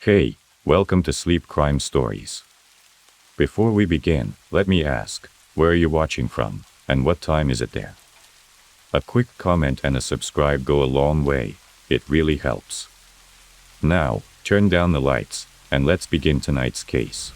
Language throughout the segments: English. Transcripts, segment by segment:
Hey, welcome to Sleep Crime Stories. Before we begin, let me ask, where are you watching from, and what time is it there? A quick comment and a subscribe go a long way, it really helps. Now, turn down the lights, and let's begin tonight's case.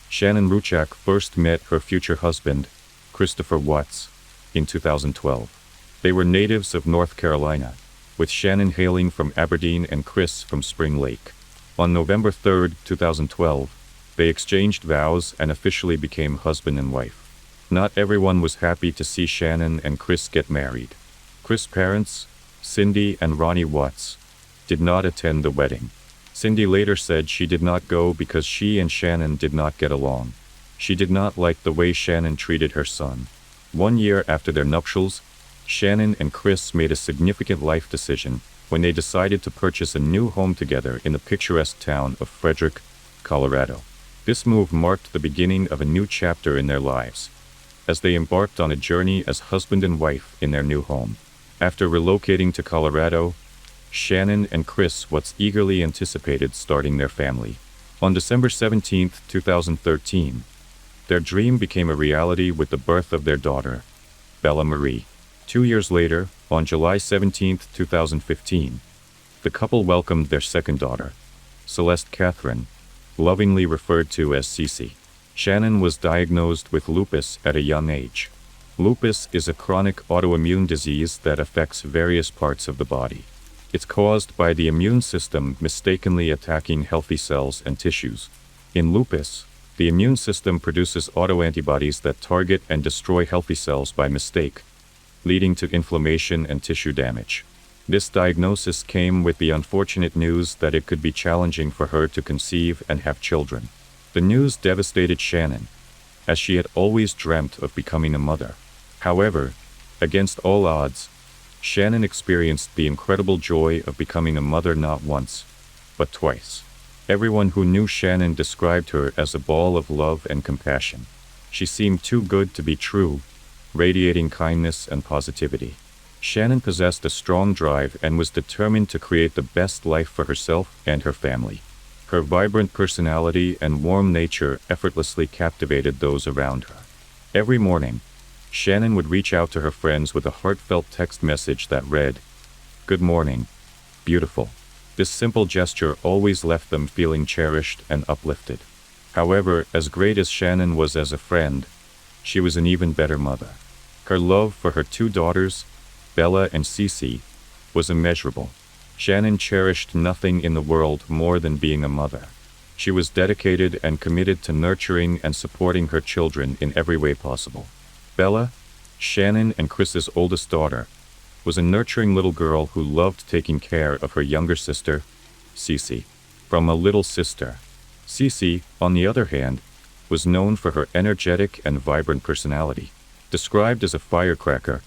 Shannon Ruchak first met her future husband, Christopher Watts, in 2012. They were natives of North Carolina, with Shannon hailing from Aberdeen and Chris from Spring Lake. On November 3, 2012, they exchanged vows and officially became husband and wife. Not everyone was happy to see Shannon and Chris get married. Chris' parents, Cindy and Ronnie Watts, did not attend the wedding. Cindy later said she did not go because she and Shannon did not get along. She did not like the way Shannon treated her son. 1 year after their nuptials, Shannon and Chris made a significant life decision when they decided to purchase a new home together in the picturesque town of Frederick, Colorado. This move marked the beginning of a new chapter in their lives, as they embarked on a journey as husband and wife in their new home. After relocating to Colorado, Shannon and Chris Watts eagerly anticipated starting their family. On December 17, 2013, their dream became a reality with the birth of their daughter, Bella Marie. 2 years later, on July 17, 2015, the couple welcomed their second daughter, Celeste Catherine, lovingly referred to as Cece. Shannon was diagnosed with lupus at a young age. Lupus is a chronic autoimmune disease that affects various parts of the body. It's caused by the immune system mistakenly attacking healthy cells and tissues. In lupus, the immune system produces autoantibodies that target and destroy healthy cells by mistake, leading to inflammation and tissue damage. This diagnosis came with the unfortunate news that it could be challenging for her to conceive and have children. The news devastated Shannon, as she had always dreamt of becoming a mother. However, against all odds, Shannon experienced the incredible joy of becoming a mother not once, but twice. Everyone who knew Shannon described her as a ball of love and compassion. She seemed too good to be true, radiating kindness and positivity. Shannon possessed a strong drive and was determined to create the best life for herself and her family. Her vibrant personality and warm nature effortlessly captivated those around her. Every morning, Shannon would reach out to her friends with a heartfelt text message that read, "Good morning, beautiful." This simple gesture always left them feeling cherished and uplifted. However, as great as Shannon was as a friend, she was an even better mother. Her love for her two daughters, Bella and Cece, was immeasurable. Shannon cherished nothing in the world more than being a mother. She was dedicated and committed to nurturing and supporting her children in every way possible. Bella, Shannon and Chris's oldest daughter, was a nurturing little girl who loved taking care of her younger sister, Cece. From a little sister, Cece, on the other hand, was known for her energetic and vibrant personality. Described as a firecracker,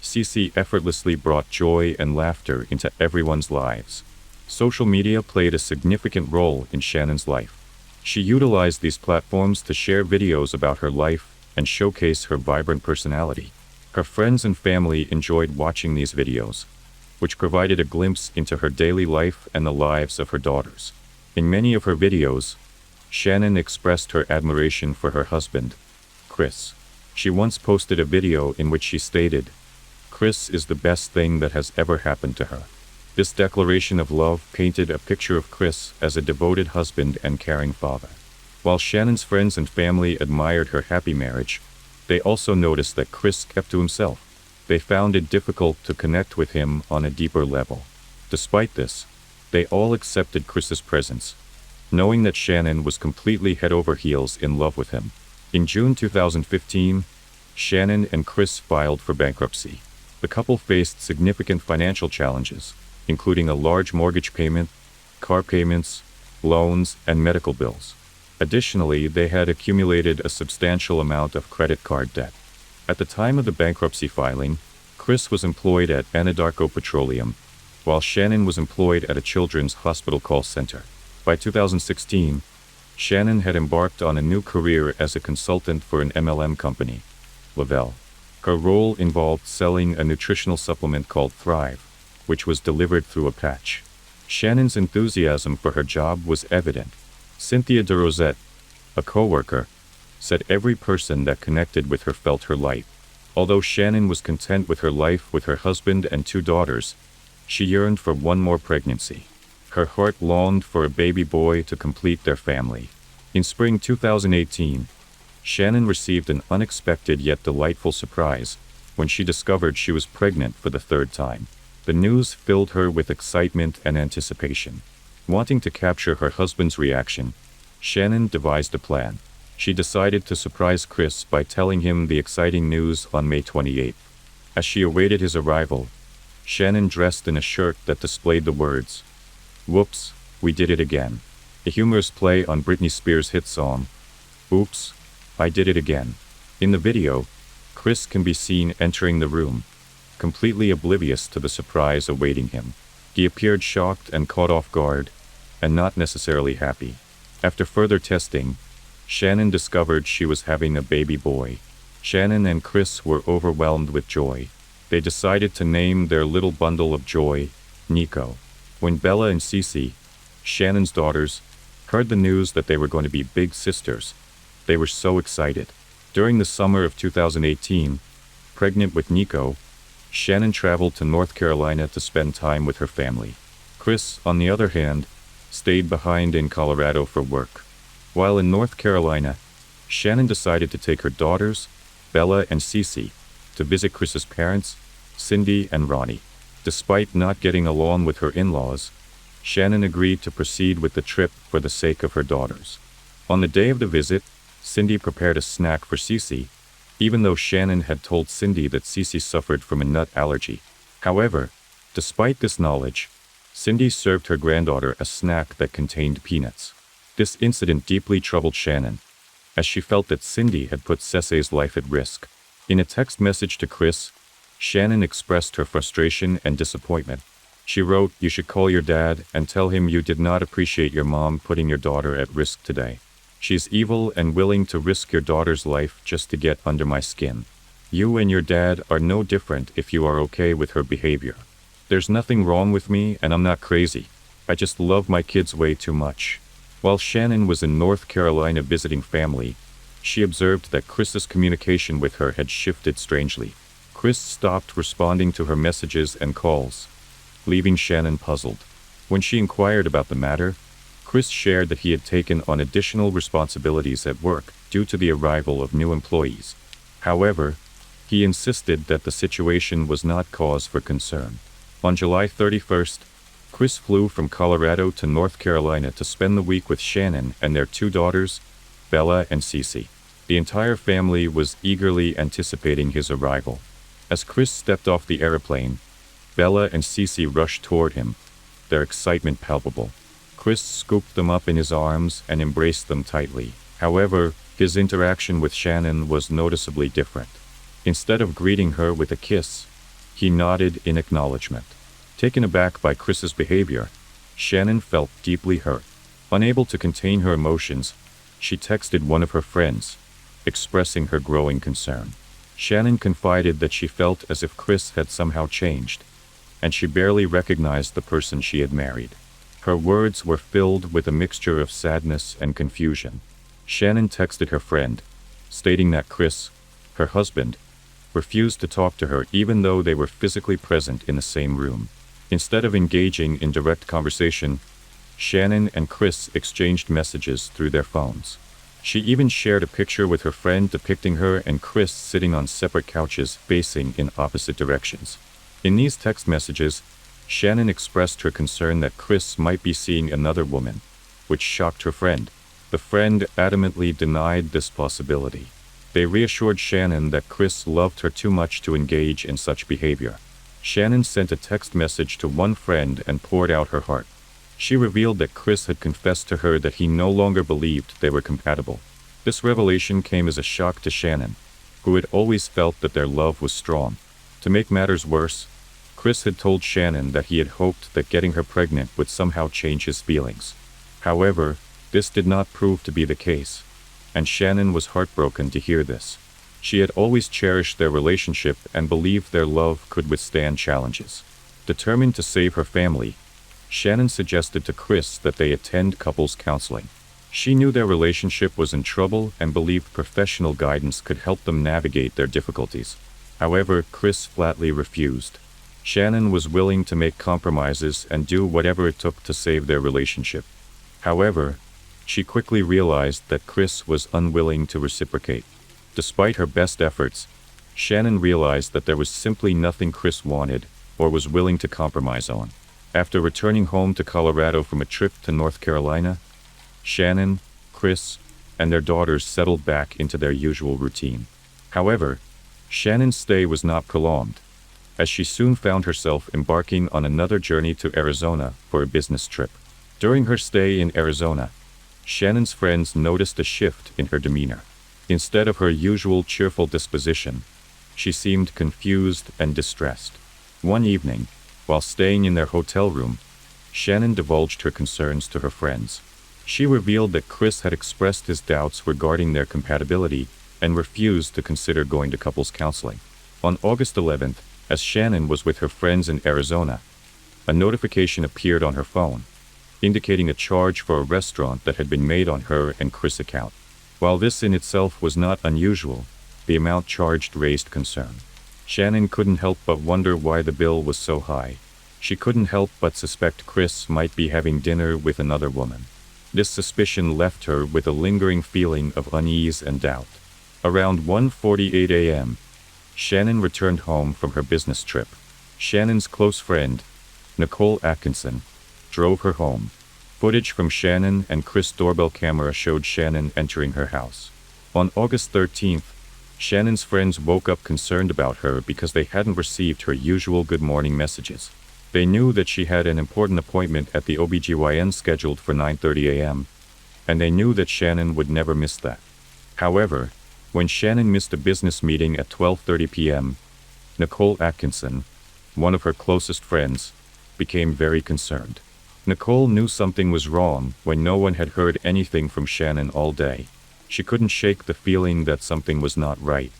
Cece effortlessly brought joy and laughter into everyone's lives. Social media played a significant role in Shannon's life. She utilized these platforms to share videos about her life and showcase her vibrant personality. Her friends and family enjoyed watching these videos, which provided a glimpse into her daily life and the lives of her daughters. In many of her videos, Shannon expressed her admiration for her husband, Chris. She once posted a video in which she stated, "Chris is the best thing that has ever happened to her." This declaration of love painted a picture of Chris as a devoted husband and caring father. While Shannon's friends and family admired her happy marriage, they also noticed that Chris kept to himself. They found it difficult to connect with him on a deeper level. Despite this, they all accepted Chris's presence, knowing that Shannon was completely head over heels in love with him. In June 2015, Shannon and Chris filed for bankruptcy. The couple faced significant financial challenges, including a large mortgage payment, car payments, loans, and medical bills. Additionally, they had accumulated a substantial amount of credit card debt. At the time of the bankruptcy filing, Chris was employed at Anadarko Petroleum, while Shannon was employed at a children's hospital call center. By 2016, Shannon had embarked on a new career as a consultant for an MLM company, Lavelle. Her role involved selling a nutritional supplement called Thrive, which was delivered through a patch. Shannon's enthusiasm for her job was evident. Cynthia DeRosette, a co-worker, said every person that connected with her felt her light. Although Shannon was content with her life with her husband and 2 daughters, she yearned for one more pregnancy. Her heart longed for a baby boy to complete their family. In spring 2018, Shannon received an unexpected yet delightful surprise when she discovered she was pregnant for the 3rd time. The news filled her with excitement and anticipation. Wanting to capture her husband's reaction, Shannon devised a plan. She decided to surprise Chris by telling him the exciting news on May 28th. As she awaited his arrival, Shannon dressed in a shirt that displayed the words, "Whoops, we did it again," a humorous play on Britney Spears' hit song, "Oops, I Did It Again." In the video, Chris can be seen entering the room, completely oblivious to the surprise awaiting him. He appeared shocked and caught off guard, and not necessarily happy. After further testing, Shannon discovered she was having a baby boy. Shannon and Chris were overwhelmed with joy. They decided to name their little bundle of joy, Nico. When Bella and Cece, Shannon's daughters, heard the news that they were going to be big sisters, they were so excited. During the summer of 2018, pregnant with Nico, Shannon traveled to North Carolina to spend time with her family. Chris, on the other hand, stayed behind in Colorado for work. While in North Carolina, Shannon decided to take her daughters, Bella and Cece, to visit Chris's parents, Cindy and Ronnie. Despite not getting along with her in-laws, Shannon agreed to proceed with the trip for the sake of her daughters. On the day of the visit, Cindy prepared a snack for Cece, even though Shannon had told Cindy that Cece suffered from a nut allergy. However, despite this knowledge, Cindy served her granddaughter a snack that contained peanuts. This incident deeply troubled Shannon, as she felt that Cindy had put Cece's life at risk. In a text message to Chris, Shannon expressed her frustration and disappointment. She wrote, "You should call your dad and tell him you did not appreciate your mom putting your daughter at risk today. She's evil and willing to risk your daughter's life just to get under my skin. You and your dad are no different if you are okay with her behavior. There's nothing wrong with me and I'm not crazy. I just love my kids way too much." While Shannon was in North Carolina visiting family, she observed that Chris's communication with her had shifted strangely. Chris stopped responding to her messages and calls, leaving Shannon puzzled. When she inquired about the matter, Chris shared that he had taken on additional responsibilities at work due to the arrival of new employees. However, he insisted that the situation was not cause for concern. On July 31st, Chris flew from Colorado to North Carolina to spend the week with Shannon and their 2 daughters, Bella and Cece. The entire family was eagerly anticipating his arrival. As Chris stepped off the airplane, Bella and Cece rushed toward him, their excitement palpable. Chris scooped them up in his arms and embraced them tightly. However, his interaction with Shannon was noticeably different. Instead of greeting her with a kiss, he nodded in acknowledgement. Taken aback by Chris's behavior, Shannon felt deeply hurt. Unable to contain her emotions, she texted one of her friends, expressing her growing concern. Shannon confided that she felt as if Chris had somehow changed, and she barely recognized the person she had married. Her words were filled with a mixture of sadness and confusion. Shannon texted her friend, stating that Chris, her husband, refused to talk to her even though they were physically present in the same room. Instead of engaging in direct conversation, Shannon and Chris exchanged messages through their phones. She even shared a picture with her friend depicting her and Chris sitting on separate couches facing in opposite directions. In these text messages, Shannon expressed her concern that Chris might be seeing another woman, which shocked her friend. The friend adamantly denied this possibility. They reassured Shannon that Chris loved her too much to engage in such behavior. Shannon sent a text message to one friend and poured out her heart. She revealed that Chris had confessed to her that he no longer believed they were compatible. This revelation came as a shock to Shannon, who had always felt that their love was strong. To make matters worse, Chris had told Shannon that he had hoped that getting her pregnant would somehow change his feelings. However, this did not prove to be the case, and Shannon was heartbroken to hear this. She had always cherished their relationship and believed their love could withstand challenges. Determined to save her family, Shannon suggested to Chris that they attend couples counseling. She knew their relationship was in trouble and believed professional guidance could help them navigate their difficulties. However, Chris flatly refused. Shannon was willing to make compromises and do whatever it took to save their relationship. However, she quickly realized that Chris was unwilling to reciprocate. Despite her best efforts, Shannon realized that there was simply nothing Chris wanted or was willing to compromise on. After returning home to Colorado from a trip to North Carolina, Shannon, Chris, and their daughters settled back into their usual routine. However, Shannon's stay was not prolonged, as she soon found herself embarking on another journey to Arizona for a business trip. During her stay in Arizona, Shannon's friends noticed a shift in her demeanor. Instead of her usual cheerful disposition, she seemed confused and distressed. One evening, while staying in their hotel room, Shannon divulged her concerns to her friends. She revealed that Chris had expressed his doubts regarding their compatibility and refused to consider going to couples counseling. On August 11th, as Shannon was with her friends in Arizona, a notification appeared on her phone, indicating a charge for a restaurant that had been made on her and Chris' account. While this in itself was not unusual, the amount charged raised concern. Shannon couldn't help but wonder why the bill was so high. She couldn't help but suspect Chris might be having dinner with another woman. This suspicion left her with a lingering feeling of unease and doubt. Around 1:48 a.m., Shannon returned home from her business trip. Shannon's close friend, Nicole Atkinson, drove her home. Footage from Shannon and Chris' doorbell camera showed Shannon entering her house. On August 13th, Shannon's friends woke up concerned about her because they hadn't received her usual good morning messages. They knew that she had an important appointment at the OBGYN scheduled for 9:30 a.m., and they knew that Shannon would never miss that. However, when Shannon missed a business meeting at 12:30 p.m., Nicole Atkinson, one of her closest friends, became very concerned. Nicole knew something was wrong when no one had heard anything from Shannon all day. She couldn't shake the feeling that something was not right.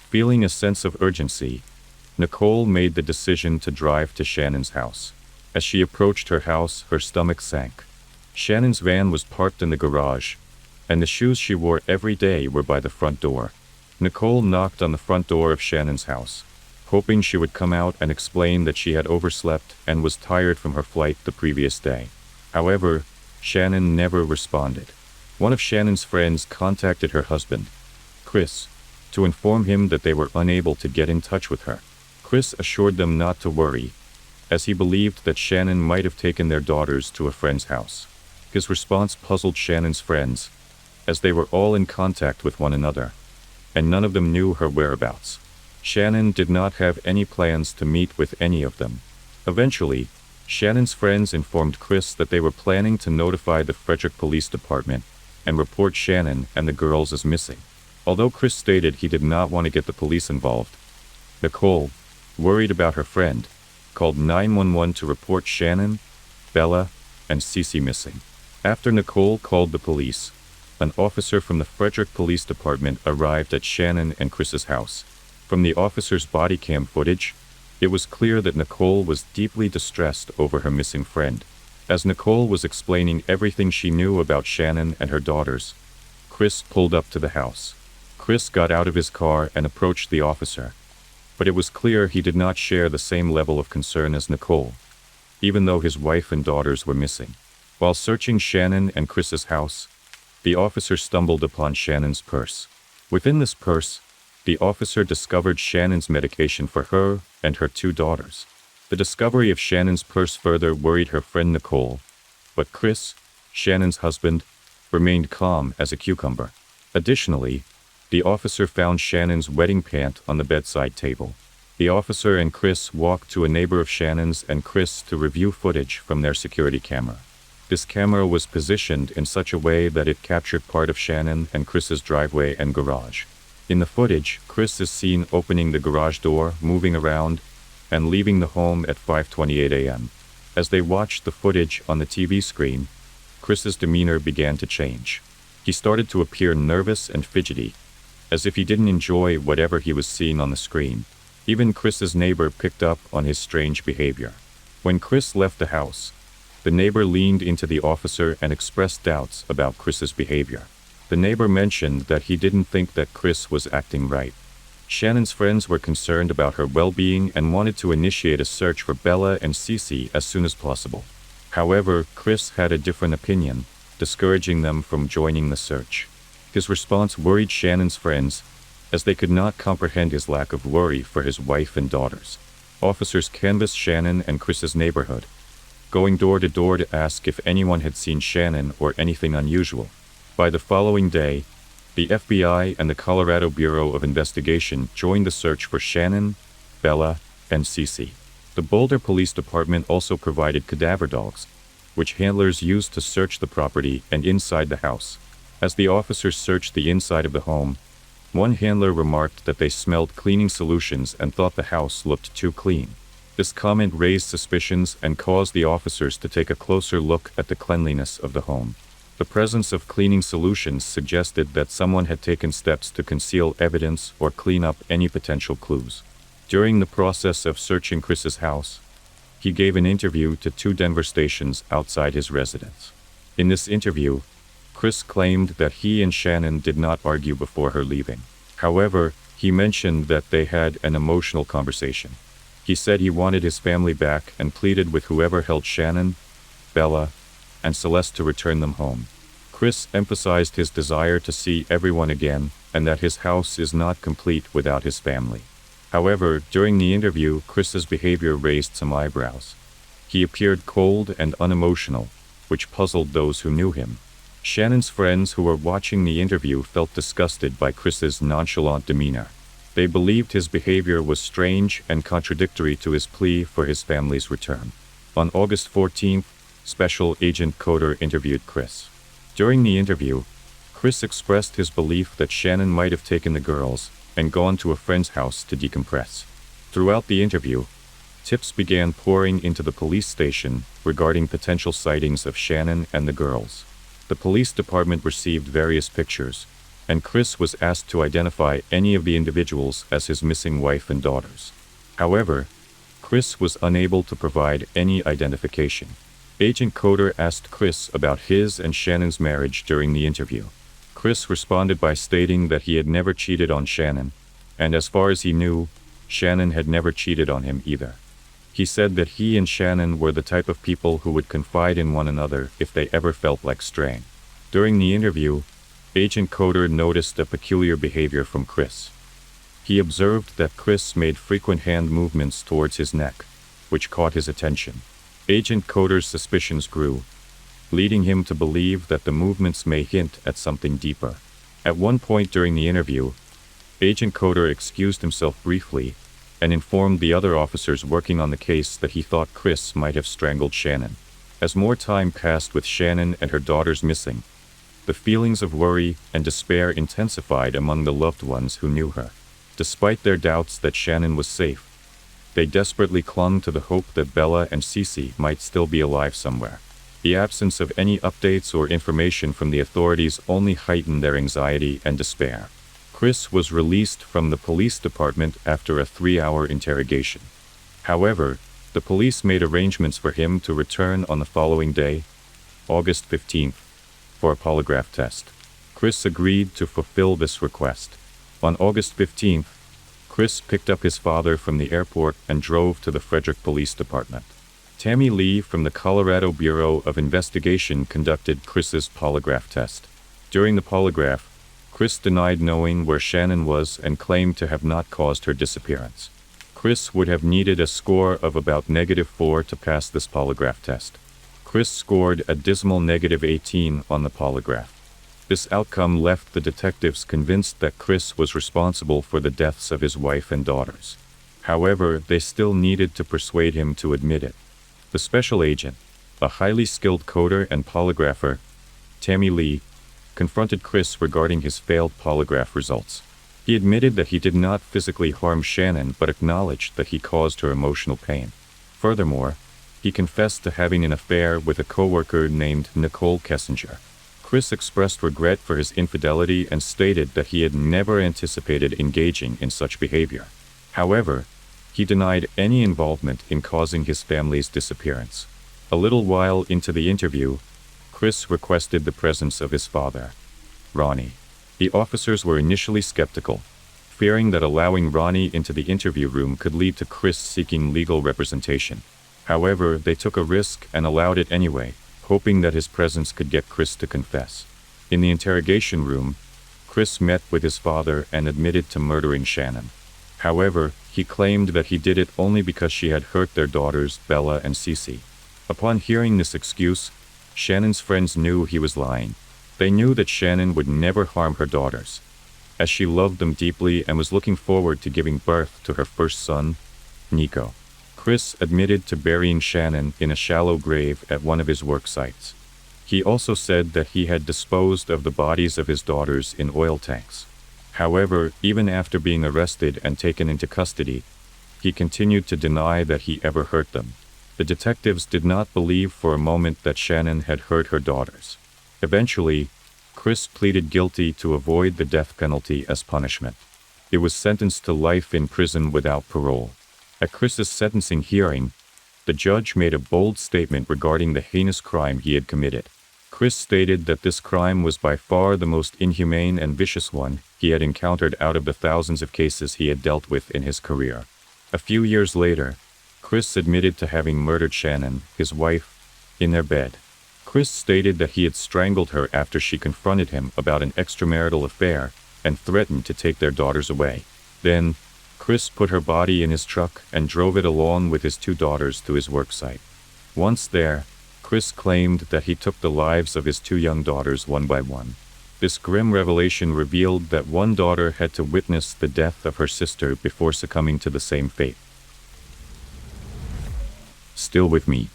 Feeling a sense of urgency, Nicole made the decision to drive to Shannon's house. As she approached her house, her stomach sank. Shannon's van was parked in the garage, and the shoes she wore every day were by the front door. Nicole knocked on the front door of Shannon's house, hoping she would come out and explain that she had overslept and was tired from her flight the previous day. However, Shannon never responded. One of Shannon's friends contacted her husband, Chris, to inform him that they were unable to get in touch with her. Chris assured them not to worry, as he believed that Shannon might have taken their daughters to a friend's house. His response puzzled Shannon's friends, as they were all in contact with one another, and none of them knew her whereabouts. Shannon did not have any plans to meet with any of them. Eventually, Shannon's friends informed Chris that they were planning to notify the Frederick Police Department and report Shannon and the girls as missing. Although Chris stated he did not want to get the police involved, Nicole, worried about her friend, called 911 to report Shannon, Bella, and Cece missing. After Nicole called the police, an officer from the Frederick Police Department arrived at Shannon and Chris's house. From the officer's body cam footage, it was clear that Nicole was deeply distressed over her missing friend. As Nicole was explaining everything she knew about Shannon and her daughters, Chris pulled up to the house. Chris got out of his car and approached the officer, but it was clear he did not share the same level of concern as Nicole, even though his wife and daughters were missing. While searching Shannon and Chris's house, the officer stumbled upon Shannon's purse. Within this purse, the officer discovered Shannon's medication for her and her two daughters. The discovery of Shannon's purse further worried her friend Nicole, but Chris, Shannon's husband, remained calm as a cucumber. Additionally, the officer found Shannon's wedding pant on the bedside table. The officer and Chris walked to a neighbor of Shannon's and Chris to review footage from their security camera. This camera was positioned in such a way that it captured part of Shannon and Chris's driveway and garage. In the footage, Chris is seen opening the garage door, moving around, and leaving the home at 5:28 a.m. As they watched the footage on the TV screen, Chris's demeanor began to change. He started to appear nervous and fidgety, as if he didn't enjoy whatever he was seeing on the screen. Even Chris's neighbor picked up on his strange behavior. When Chris left the house, The neighbor leaned into the officer and expressed doubts about Chris's behavior. The neighbor mentioned that he didn't think that Chris was acting right. Shannon's friends were concerned about her well-being and wanted to initiate a search for Bella and Cece as soon as possible. However, Chris had a different opinion, discouraging them from joining the search. His response worried Shannon's friends, as they could not comprehend his lack of worry for his wife and daughters. Officers canvassed Shannon and Chris's neighborhood, going door to door to ask if anyone had seen Shannon or anything unusual. By the following day, the FBI and the Colorado Bureau of Investigation joined the search for Shannon, Bella, and Cece. The Boulder Police Department also provided cadaver dogs, which handlers used to search the property and inside the house. As the officers searched the inside of the home, one handler remarked that they smelled cleaning solutions and thought the house looked too clean. This comment raised suspicions and caused the officers to take a closer look at the cleanliness of the home. The presence of cleaning solutions suggested that someone had taken steps to conceal evidence or clean up any potential clues. During the process of searching Chris's house, he gave an interview to 2 Denver stations outside his residence. In this interview, Chris claimed that he and Shannon did not argue before her leaving. However, he mentioned that they had an emotional conversation. He said he wanted his family back and pleaded with whoever held Shannon, Bella, and Celeste to return them home. Chris emphasized his desire to see everyone again and that his house is not complete without his family. However, during the interview, Chris's behavior raised some eyebrows. He appeared cold and unemotional, which puzzled those who knew him. Shannon's friends who were watching the interview felt disgusted by Chris's nonchalant demeanor. They believed his behavior was strange and contradictory to his plea for his family's return. On August 14th, Special Agent Coder interviewed Chris. During the interview, Chris expressed his belief that Shannon might have taken the girls and gone to a friend's house to decompress. Throughout the interview, tips began pouring into the police station regarding potential sightings of Shannon and the girls. The police department received various pictures, and Chris was asked to identify any of the individuals as his missing wife and daughters. However, Chris was unable to provide any identification. Agent Coder asked Chris about his and Shannon's marriage during the interview. Chris responded by stating that he had never cheated on Shannon, and as far as he knew, Shannon had never cheated on him either. He said that he and Shannon were the type of people who would confide in one another if they ever felt like straying. During the interview, Agent Coder noticed a peculiar behavior from Chris. He observed that Chris made frequent hand movements towards his neck, which caught his attention. Agent Coder's suspicions grew, leading him to believe that the movements may hint at something deeper. At one point during the interview, Agent Coder excused himself briefly and informed the other officers working on the case that he thought Chris might have strangled Shannon. As more time passed with Shannon and her daughters missing, the feelings of worry and despair intensified among the loved ones who knew her. Despite their doubts that Shannon was safe, they desperately clung to the hope that Bella and Cece might still be alive somewhere. The absence of any updates or information from the authorities only heightened their anxiety and despair. Chris was released from the police department after a 3-hour interrogation. However, the police made arrangements for him to return on the following day, August 15th, for a polygraph test. Chris agreed to fulfill this request. On August 15th, Chris picked up his father from the airport and drove to the Frederick Police Department. Tammy Lee from the Colorado Bureau of Investigation conducted Chris's polygraph test. During the polygraph, Chris denied knowing where Shannon was and claimed to have not caused her disappearance. Chris would have needed a score of about -4 to pass this polygraph test. Chris scored a dismal -18 on the polygraph. This outcome left the detectives convinced that Chris was responsible for the deaths of his wife and daughters. However, they still needed to persuade him to admit it. The special agent, a highly skilled coder and polygrapher, Tammy Lee, confronted Chris regarding his failed polygraph results. He admitted that he did not physically harm Shannon but acknowledged that he caused her emotional pain. Furthermore, he confessed to having an affair with a coworker named Nicole Kessinger. Chris expressed regret for his infidelity and stated that he had never anticipated engaging in such behavior. However, he denied any involvement in causing his family's disappearance. A little while into the interview, Chris requested the presence of his father, Ronnie. The officers were initially skeptical, fearing that allowing Ronnie into the interview room could lead to Chris seeking legal representation. However, they took a risk and allowed it anyway, hoping that his presence could get Chris to confess. In the interrogation room, Chris met with his father and admitted to murdering Shannon. However, he claimed that he did it only because she had hurt their daughters, Bella and Cece. Upon hearing this excuse, Shannon's friends knew he was lying. They knew that Shannon would never harm her daughters, as she loved them deeply and was looking forward to giving birth to her first son, Nico. Chris admitted to burying Shannon in a shallow grave at one of his work sites. He also said that he had disposed of the bodies of his daughters in oil tanks. However, even after being arrested and taken into custody, he continued to deny that he ever hurt them. The detectives did not believe for a moment that Shannon had hurt her daughters. Eventually, Chris pleaded guilty to avoid the death penalty as punishment. He was sentenced to life in prison without parole. At Chris's sentencing hearing, the judge made a bold statement regarding the heinous crime he had committed. Chris stated that this crime was by far the most inhumane and vicious one he had encountered out of the thousands of cases he had dealt with in his career. A few years later, Chris admitted to having murdered Shannon, his wife, in their bed. Chris stated that he had strangled her after she confronted him about an extramarital affair and threatened to take their daughters away. Then, Chris put her body in his truck and drove it along with his two daughters to his work site. Once there, Chris claimed that he took the lives of his two young daughters one by one. This grim revelation revealed that one daughter had to witness the death of her sister before succumbing to the same fate. Still with me?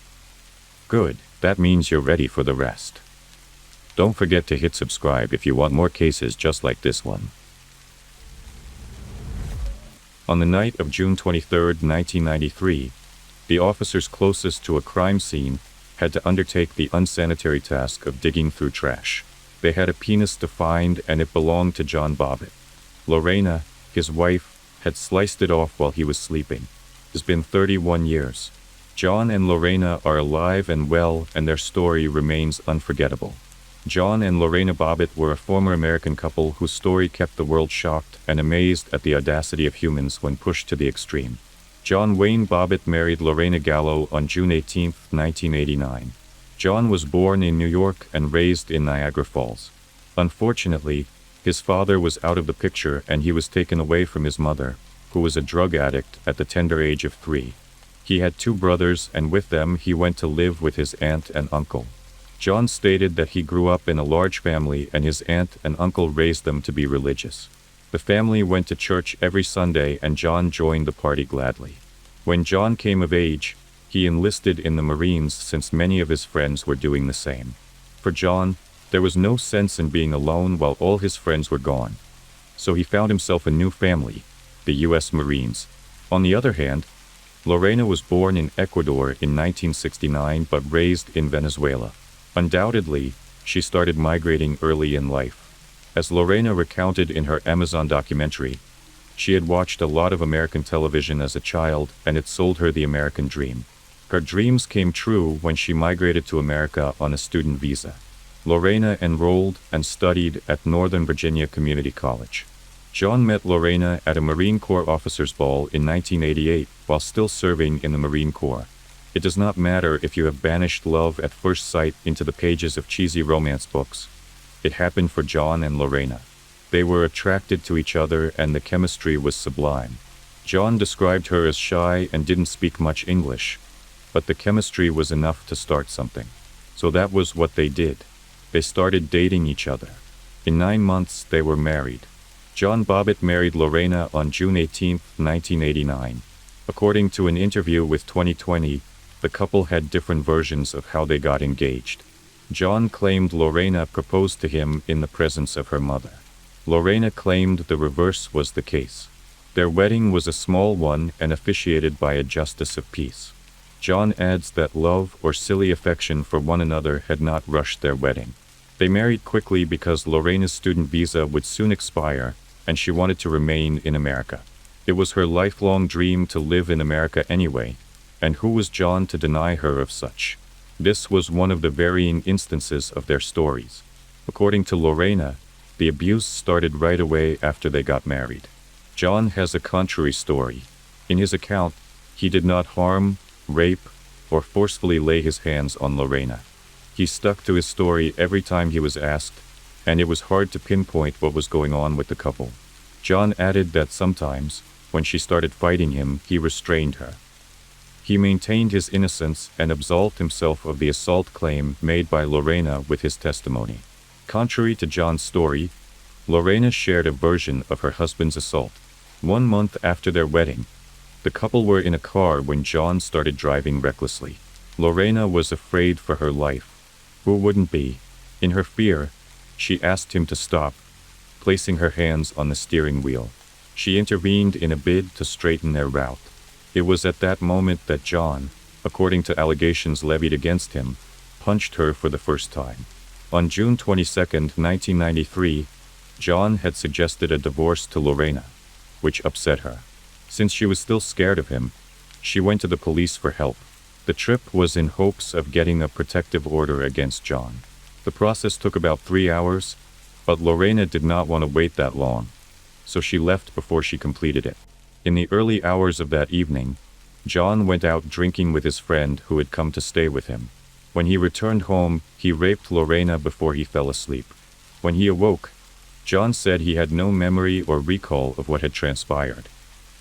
Good, that means you're ready for the rest. Don't forget to hit subscribe if you want more cases just like this one. On the night of June 23, 1993, the officers closest to a crime scene had to undertake the unsanitary task of digging through trash. They had a penis to find, and it belonged to John Bobbitt. Lorena, his wife, had sliced it off while he was sleeping. It's been 31 years. John and Lorena are alive and well, and their story remains unforgettable. John and Lorena Bobbitt were a former American couple whose story kept the world shocked and amazed at the audacity of humans when pushed to the extreme. John Wayne Bobbitt married Lorena Gallo on June 18, 1989. John was born in New York and raised in Niagara Falls. Unfortunately, his father was out of the picture and he was taken away from his mother, who was a drug addict at the tender age of 3. He had 2 brothers, and with them he went to live with his aunt and uncle. John stated that he grew up in a large family and his aunt and uncle raised them to be religious. The family went to church every Sunday and John joined the party gladly. When John came of age, he enlisted in the Marines since many of his friends were doing the same. For John, there was no sense in being alone while all his friends were gone. So he found himself a new family, the U.S. Marines. On the other hand, Lorena was born in Ecuador in 1969 but raised in Venezuela. Undoubtedly, she started migrating early in life. As Lorena recounted in her Amazon documentary, she had watched a lot of American television as a child and it sold her the American dream. Her dreams came true when she migrated to America on a student visa. Lorena enrolled and studied at Northern Virginia Community College. John met Lorena at a Marine Corps officers' ball in 1988 while still serving in the Marine Corps. It does not matter if you have banished love at first sight into the pages of cheesy romance books. It happened for John and Lorena. They were attracted to each other and the chemistry was sublime. John described her as shy and didn't speak much English, but the chemistry was enough to start something. So that was what they did. They started dating each other. In 9 months, they were married. John Bobbitt married Lorena on June 18, 1989. According to an interview with 2020, the couple had different versions of how they got engaged. John claimed Lorena proposed to him in the presence of her mother. Lorena claimed the reverse was the case. Their wedding was a small one and officiated by a justice of peace. John adds that love or silly affection for one another had not rushed their wedding. They married quickly because Lorena's student visa would soon expire and she wanted to remain in America. It was her lifelong dream to live in America anyway, and who was John to deny her of such? This was one of the varying instances of their stories. According to Lorena, the abuse started right away after they got married. John has a contrary story. In his account, he did not harm, rape, or forcefully lay his hands on Lorena. He stuck to his story every time he was asked, and it was hard to pinpoint what was going on with the couple. John added that sometimes, when she started fighting him, he restrained her. He maintained his innocence and absolved himself of the assault claim made by Lorena with his testimony. Contrary to John's story, Lorena shared a version of her husband's assault. 1 month after their wedding, the couple were in a car when John started driving recklessly. Lorena was afraid for her life. Who wouldn't be? In her fear, she asked him to stop, placing her hands on the steering wheel. She intervened in a bid to straighten their route. It was at that moment that John, according to allegations levied against him, punched her for the first time. On June 22, 1993, John had suggested a divorce to Lorena, which upset her. Since she was still scared of him, she went to the police for help. The trip was in hopes of getting a protective order against John. The process took about 3 hours, but Lorena did not want to wait that long, so she left before she completed it. In the early hours of that evening, John went out drinking with his friend who had come to stay with him. When he returned home, he raped Lorena before he fell asleep. When he awoke, John said he had no memory or recall of what had transpired.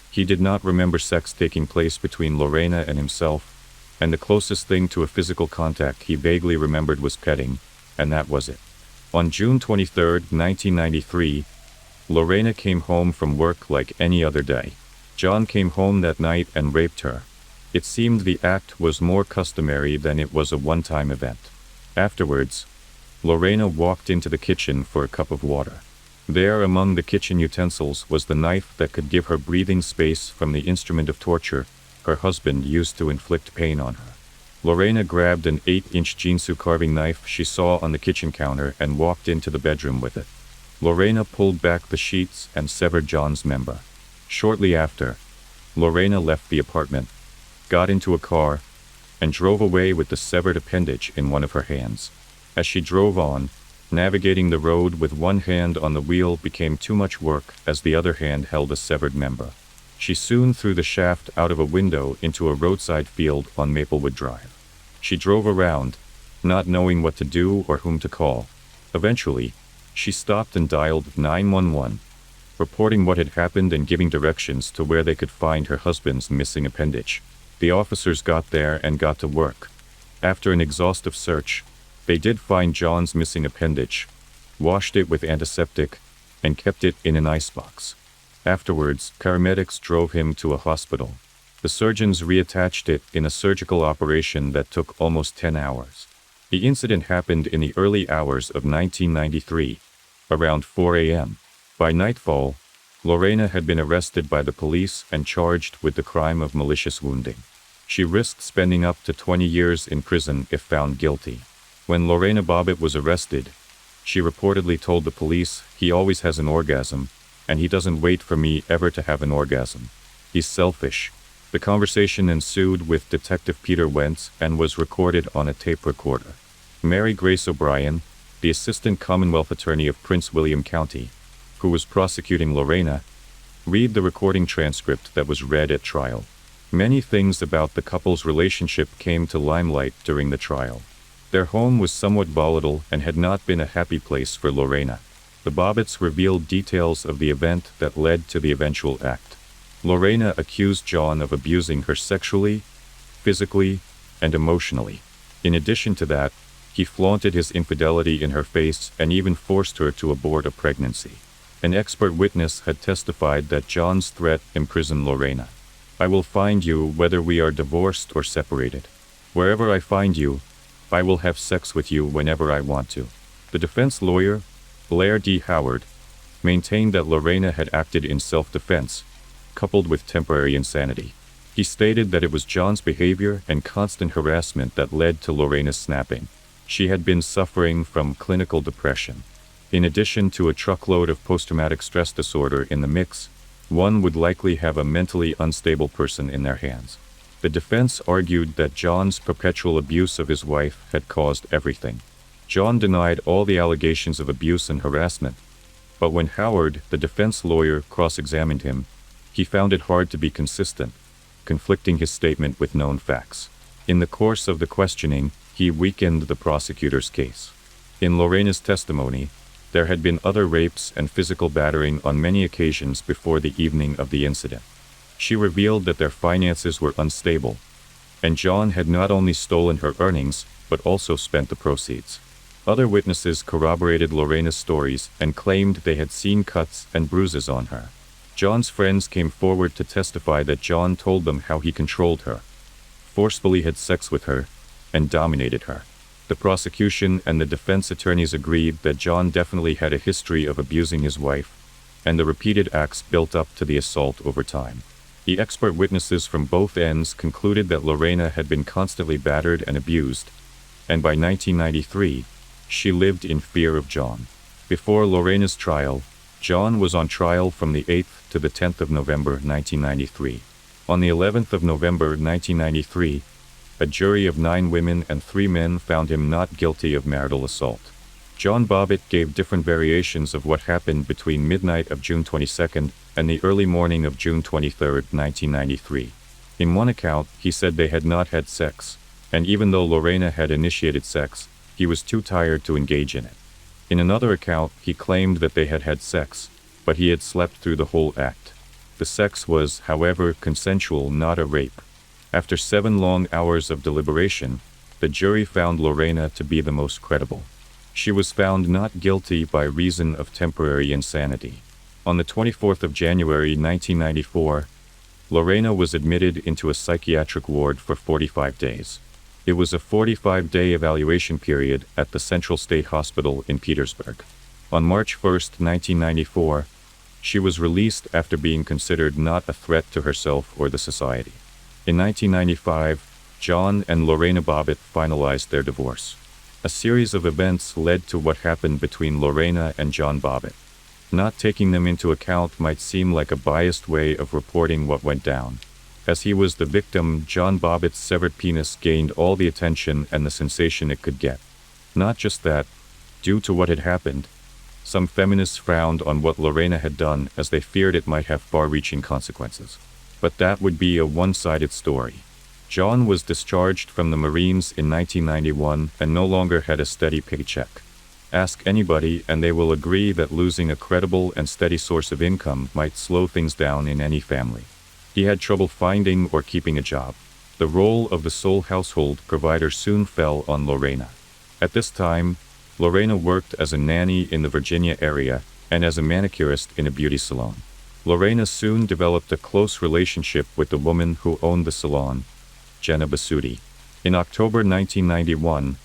He did not remember sex taking place between Lorena and himself, and the closest thing to a physical contact he vaguely remembered was petting, and that was it. On June 23, 1993, Lorena came home from work like any other day. John came home that night and raped her. It seemed the act was more customary than it was a one-time event. Afterwards, Lorena walked into the kitchen for a cup of water. There among the kitchen utensils was the knife that could give her breathing space from the instrument of torture her husband used to inflict pain on her. Lorena grabbed an 8-inch Jinsu carving knife she saw on the kitchen counter and walked into the bedroom with it. Lorena pulled back the sheets and severed John's member. Shortly after, Lorena left the apartment, got into a car, and drove away with the severed appendage in one of her hands. As she drove on, navigating the road with one hand on the wheel became too much work as the other hand held a severed member. She soon threw the shaft out of a window into a roadside field on Maplewood Drive. She drove around, not knowing what to do or whom to call. Eventually, she stopped and dialed 911, reporting what had happened and giving directions to where they could find her husband's missing appendage. The officers got there and got to work. After an exhaustive search, they did find John's missing appendage, washed it with antiseptic, and kept it in an icebox. Afterwards, paramedics drove him to a hospital. The surgeons reattached it in a surgical operation that took almost 10 hours. The incident happened in the early hours of 1993, around 4 a.m. By nightfall, Lorena had been arrested by the police and charged with the crime of malicious wounding. She risked spending up to 20 years in prison if found guilty. When Lorena Bobbitt was arrested, she reportedly told the police, "He always has an orgasm, and he doesn't wait for me ever to have an orgasm. He's selfish." The conversation ensued with Detective Peter Wentz and was recorded on a tape recorder. Mary Grace O'Brien, the Assistant Commonwealth Attorney of Prince William County, who was prosecuting Lorena, read the recording transcript that was read at trial. Many things about the couple's relationship came to limelight during the trial. Their home was somewhat volatile and had not been a happy place for Lorena. The Bobbitts revealed details of the event that led to the eventual act. Lorena accused John of abusing her sexually, physically, and emotionally. In addition to that, he flaunted his infidelity in her face and even forced her to abort a pregnancy. An expert witness had testified that John's threat imprisoned Lorena. "I will find you whether we are divorced or separated. Wherever I find you, I will have sex with you whenever I want to." The defense lawyer, Blair D. Howard, maintained that Lorena had acted in self-defense, coupled with temporary insanity. He stated that it was John's behavior and constant harassment that led to Lorena's snapping. She had been suffering from clinical depression. In addition to a truckload of post-traumatic stress disorder in the mix, one would likely have a mentally unstable person in their hands. The defense argued that John's perpetual abuse of his wife had caused everything. John denied all the allegations of abuse and harassment, but when Howard, the defense lawyer, cross-examined him, he found it hard to be consistent, conflicting his statement with known facts. In the course of the questioning, he weakened the prosecutor's case. In Lorena's testimony, there had been other rapes and physical battering on many occasions before the evening of the incident. She revealed that their finances were unstable, and John had not only stolen her earnings, but also spent the proceeds. Other witnesses corroborated Lorena's stories and claimed they had seen cuts and bruises on her. John's friends came forward to testify that John told them how he controlled her, forcefully had sex with her, and dominated her. The prosecution and the defense attorneys agreed that John definitely had a history of abusing his wife, and the repeated acts built up to the assault over time. The expert witnesses from both ends concluded that Lorena had been constantly battered and abused, and by 1993, she lived in fear of John. Before Lorena's trial, John was on trial from the 8th to the 10th of November 1993. On the 11th of November 1993, a jury of 9 women and 3 men found him not guilty of marital assault. John Bobbitt gave different variations of what happened between midnight of June 22nd and the early morning of June 23, 1993. In one account, he said they had not had sex, and even though Lorena had initiated sex, he was too tired to engage in it. In another account, he claimed that they had had sex, but he had slept through the whole act. The sex was, however, consensual, not a rape. After 7 long hours of deliberation, the jury found Lorena to be the most credible. She was found not guilty by reason of temporary insanity. On the 24th of January 1994, Lorena was admitted into a psychiatric ward for 45 days. It was a 45-day evaluation period at the Central State Hospital in Petersburg. On March 1, 1994, she was released after being considered not a threat to herself or the society. In 1995, John and Lorena Bobbitt finalized their divorce. A series of events led to what happened between Lorena and John Bobbitt. Not taking them into account might seem like a biased way of reporting what went down. As he was the victim, John Bobbitt's severed penis gained all the attention and the sensation it could get. Not just that, due to what had happened, some feminists frowned on what Lorena had done as they feared it might have far-reaching consequences. But that would be a one-sided story. John was discharged from the Marines in 1991 and no longer had a steady paycheck. Ask anybody and they will agree that losing a credible and steady source of income might slow things down in any family. He had trouble finding or keeping a job. The role of the sole household provider soon fell on Lorena. At this time, Lorena worked as a nanny in the Virginia area and as a manicurist in a beauty salon. Lorena soon developed a close relationship with the woman who owned the salon, Jenna Basutti. In October 1991,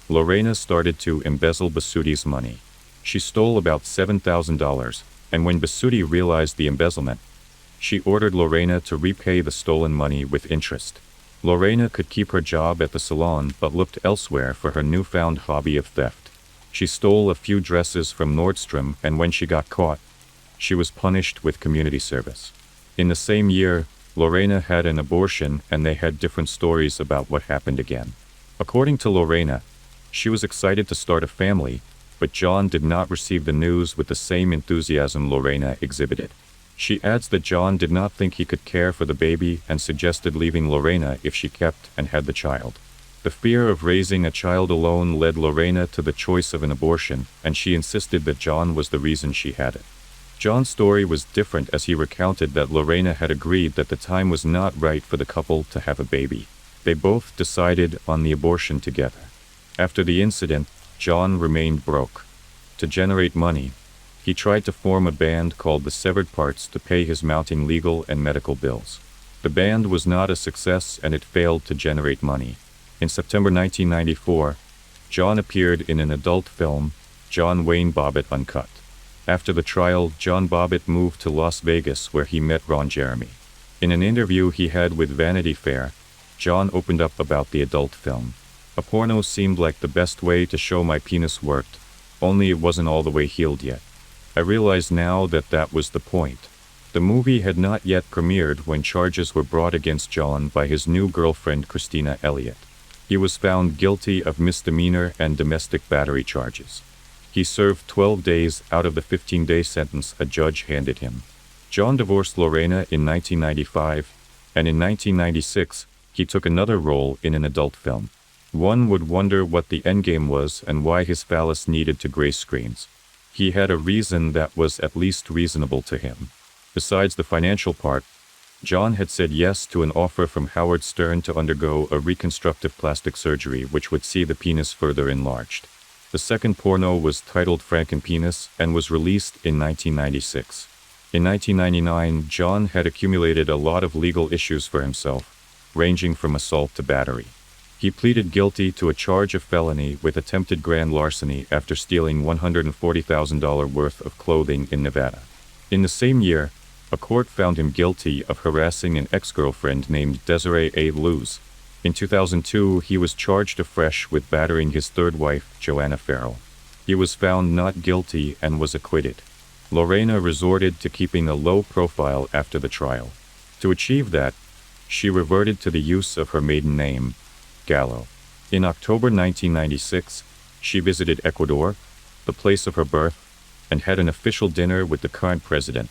Lorena started to embezzle Basutti's money. She stole about $7,000, and when Basutti realized the embezzlement, she ordered Lorena to repay the stolen money with interest. Lorena could keep her job at the salon but looked elsewhere for her newfound hobby of theft. She stole a few dresses from Nordstrom, and when she got caught, she was punished with community service. In the same year, Lorena had an abortion, and they had different stories about what happened again. According to Lorena, she was excited to start a family, but John did not receive the news with the same enthusiasm Lorena exhibited. She adds that John did not think he could care for the baby and suggested leaving Lorena if she kept and had the child. The fear of raising a child alone led Lorena to the choice of an abortion, and she insisted that John was the reason she had it. John's story was different as he recounted that Lorena had agreed that the time was not right for the couple to have a baby. They both decided on the abortion together. After the incident, John remained broke. To generate money, he tried to form a band called the Severed Parts to pay his mounting legal and medical bills. The band was not a success and it failed to generate money. In September 1994, John appeared in an adult film, John Wayne Bobbitt Uncut. After the trial, John Bobbitt moved to Las Vegas where he met Ron Jeremy. In an interview he had with Vanity Fair, John opened up about the adult film. A porno seemed like the best way to show my penis worked, only it wasn't all the way healed yet. I realize now that that was the point. The movie had not yet premiered when charges were brought against John by his new girlfriend Christina Elliott. He was found guilty of misdemeanor and domestic battery charges. He served 12 days out of the 15-day sentence a judge handed him. John divorced Lorena in 1995, and in 1996, he took another role in an adult film. One would wonder what the endgame was and why his phallus needed to grace screens. He had a reason that was at least reasonable to him. Besides the financial part, John had said yes to an offer from Howard Stern to undergo a reconstructive plastic surgery which would see the penis further enlarged. The second porno was titled Frankenpenis and was released in 1996. In 1999, John had accumulated a lot of legal issues for himself, ranging from assault to battery. He pleaded guilty to a charge of felony with attempted grand larceny after stealing $140,000 worth of clothing in Nevada. In the same year, a court found him guilty of harassing an ex-girlfriend named Desiree A. Luz. In 2002, he was charged afresh with battering his third wife, Joanna Farrell. He was found not guilty and was acquitted. Lorena resorted to keeping a low profile after the trial. To achieve that, she reverted to the use of her maiden name, Gallo. In October 1996, she visited Ecuador, the place of her birth, and had an official dinner with the current president,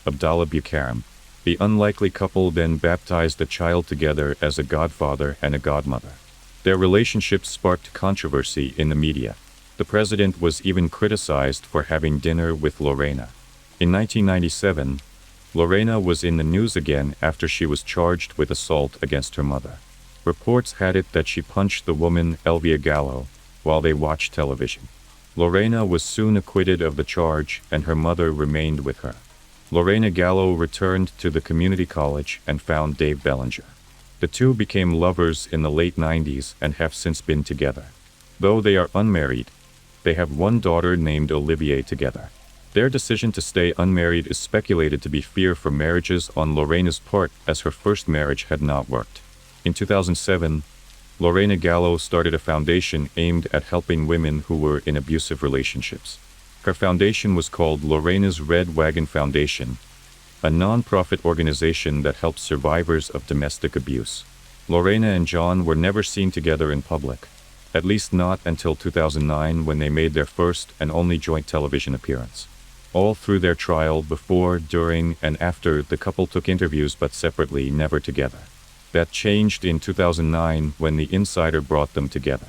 Abdallah Bucaram. The unlikely couple then baptized a child together as a godfather and a godmother. Their relationship sparked controversy in the media. The president was even criticized for having dinner with Lorena. In 1997, Lorena was in the news again after she was charged with assault against her mother. Reports had it that she punched the woman, Elvia Gallo, while they watched television. Lorena was soon acquitted of the charge and her mother remained with her. Lorena Gallo returned to the community college and found Dave Bellinger. The two became lovers in the late 90s and have since been together. Though they are unmarried, they have one daughter named Olivier together. Their decision to stay unmarried is speculated to be fear for marriages on Lorena's part, as her first marriage had not worked. In 2007, Lorena Gallo started a foundation aimed at helping women who were in abusive relationships. Her foundation was called Lorena's Red Wagon Foundation, a non-profit organization that helps survivors of domestic abuse. Lorena and John were never seen together in public, at least not until 2009 when they made their first and only joint television appearance. All through their trial, before, during, and after, the couple took interviews but separately, never together. That changed in 2009 when The Insider brought them together.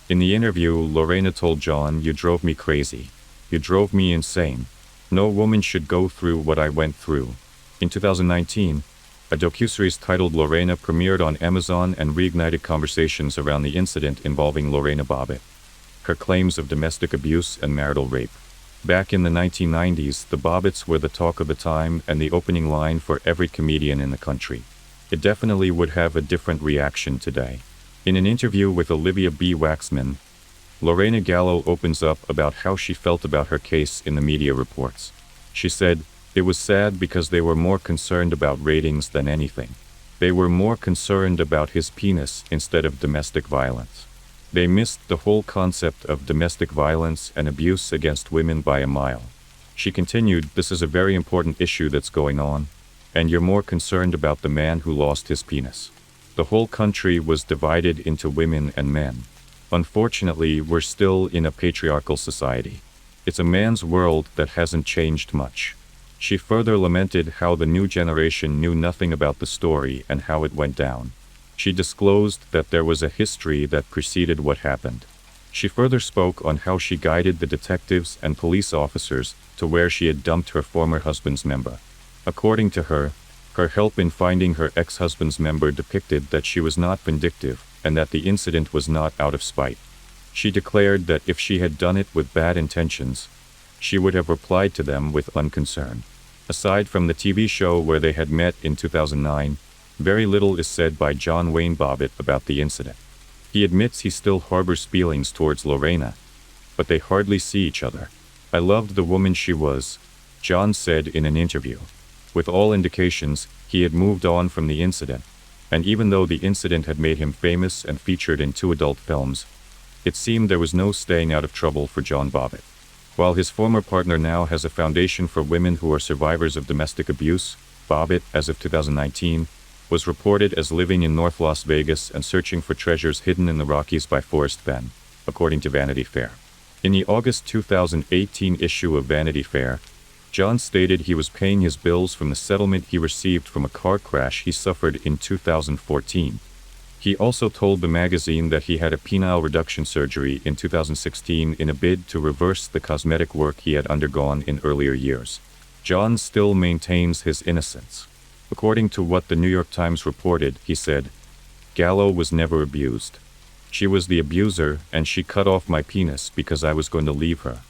In the interview, Lorena told John, "You drove me crazy. You drove me insane. No woman should go through what I went through." In 2019, a docuseries titled Lorena premiered on Amazon and reignited conversations around the incident involving Lorena Bobbitt, her claims of domestic abuse and marital rape. Back in the 1990s, the Bobbitts were the talk of the time and the opening line for every comedian in the country. It definitely would have a different reaction today. In an interview with Olivia B. Waxman, Lorena Gallo opens up about how she felt about her case in the media reports. She said, "It was sad because they were more concerned about ratings than anything. They were more concerned about his penis instead of domestic violence. They missed the whole concept of domestic violence and abuse against women by a mile." She continued, "This is a very important issue that's going on, and you're more concerned about the man who lost his penis. The whole country was divided into women and men. Unfortunately, we're still in a patriarchal society. It's a man's world that hasn't changed much." She further lamented how the new generation knew nothing about the story and how it went down. She disclosed that there was a history that preceded what happened. She further spoke on how she guided the detectives and police officers to where she had dumped her former husband's member. According to her, her help in finding her ex-husband's member depicted that she was not vindictive and that the incident was not out of spite. She declared that if she had done it with bad intentions, she would have replied to them with unconcern. Aside from the TV show where they had met in 2009, very little is said by John Wayne Bobbitt about the incident. He admits he still harbors feelings towards Lorena, but they hardly see each other. "I loved the woman she was," John said in an interview. With all indications, he had moved on from the incident, and even though the incident had made him famous and featured in 2 adult films, it seemed there was no staying out of trouble for John Bobbitt. While his former partner now has a foundation for women who are survivors of domestic abuse, Bobbitt, as of 2019, was reported as living in North Las Vegas and searching for treasures hidden in the Rockies by Forrest Fenn, according to Vanity Fair. In the August 2018 issue of Vanity Fair, John stated he was paying his bills from the settlement he received from a car crash he suffered in 2014. He also told the magazine that he had a penile reduction surgery in 2016 in a bid to reverse the cosmetic work he had undergone in earlier years. John still maintains his innocence. According to what the New York Times reported, he said, "Gallo was never abused. She was the abuser, and she cut off my penis because I was going to leave her."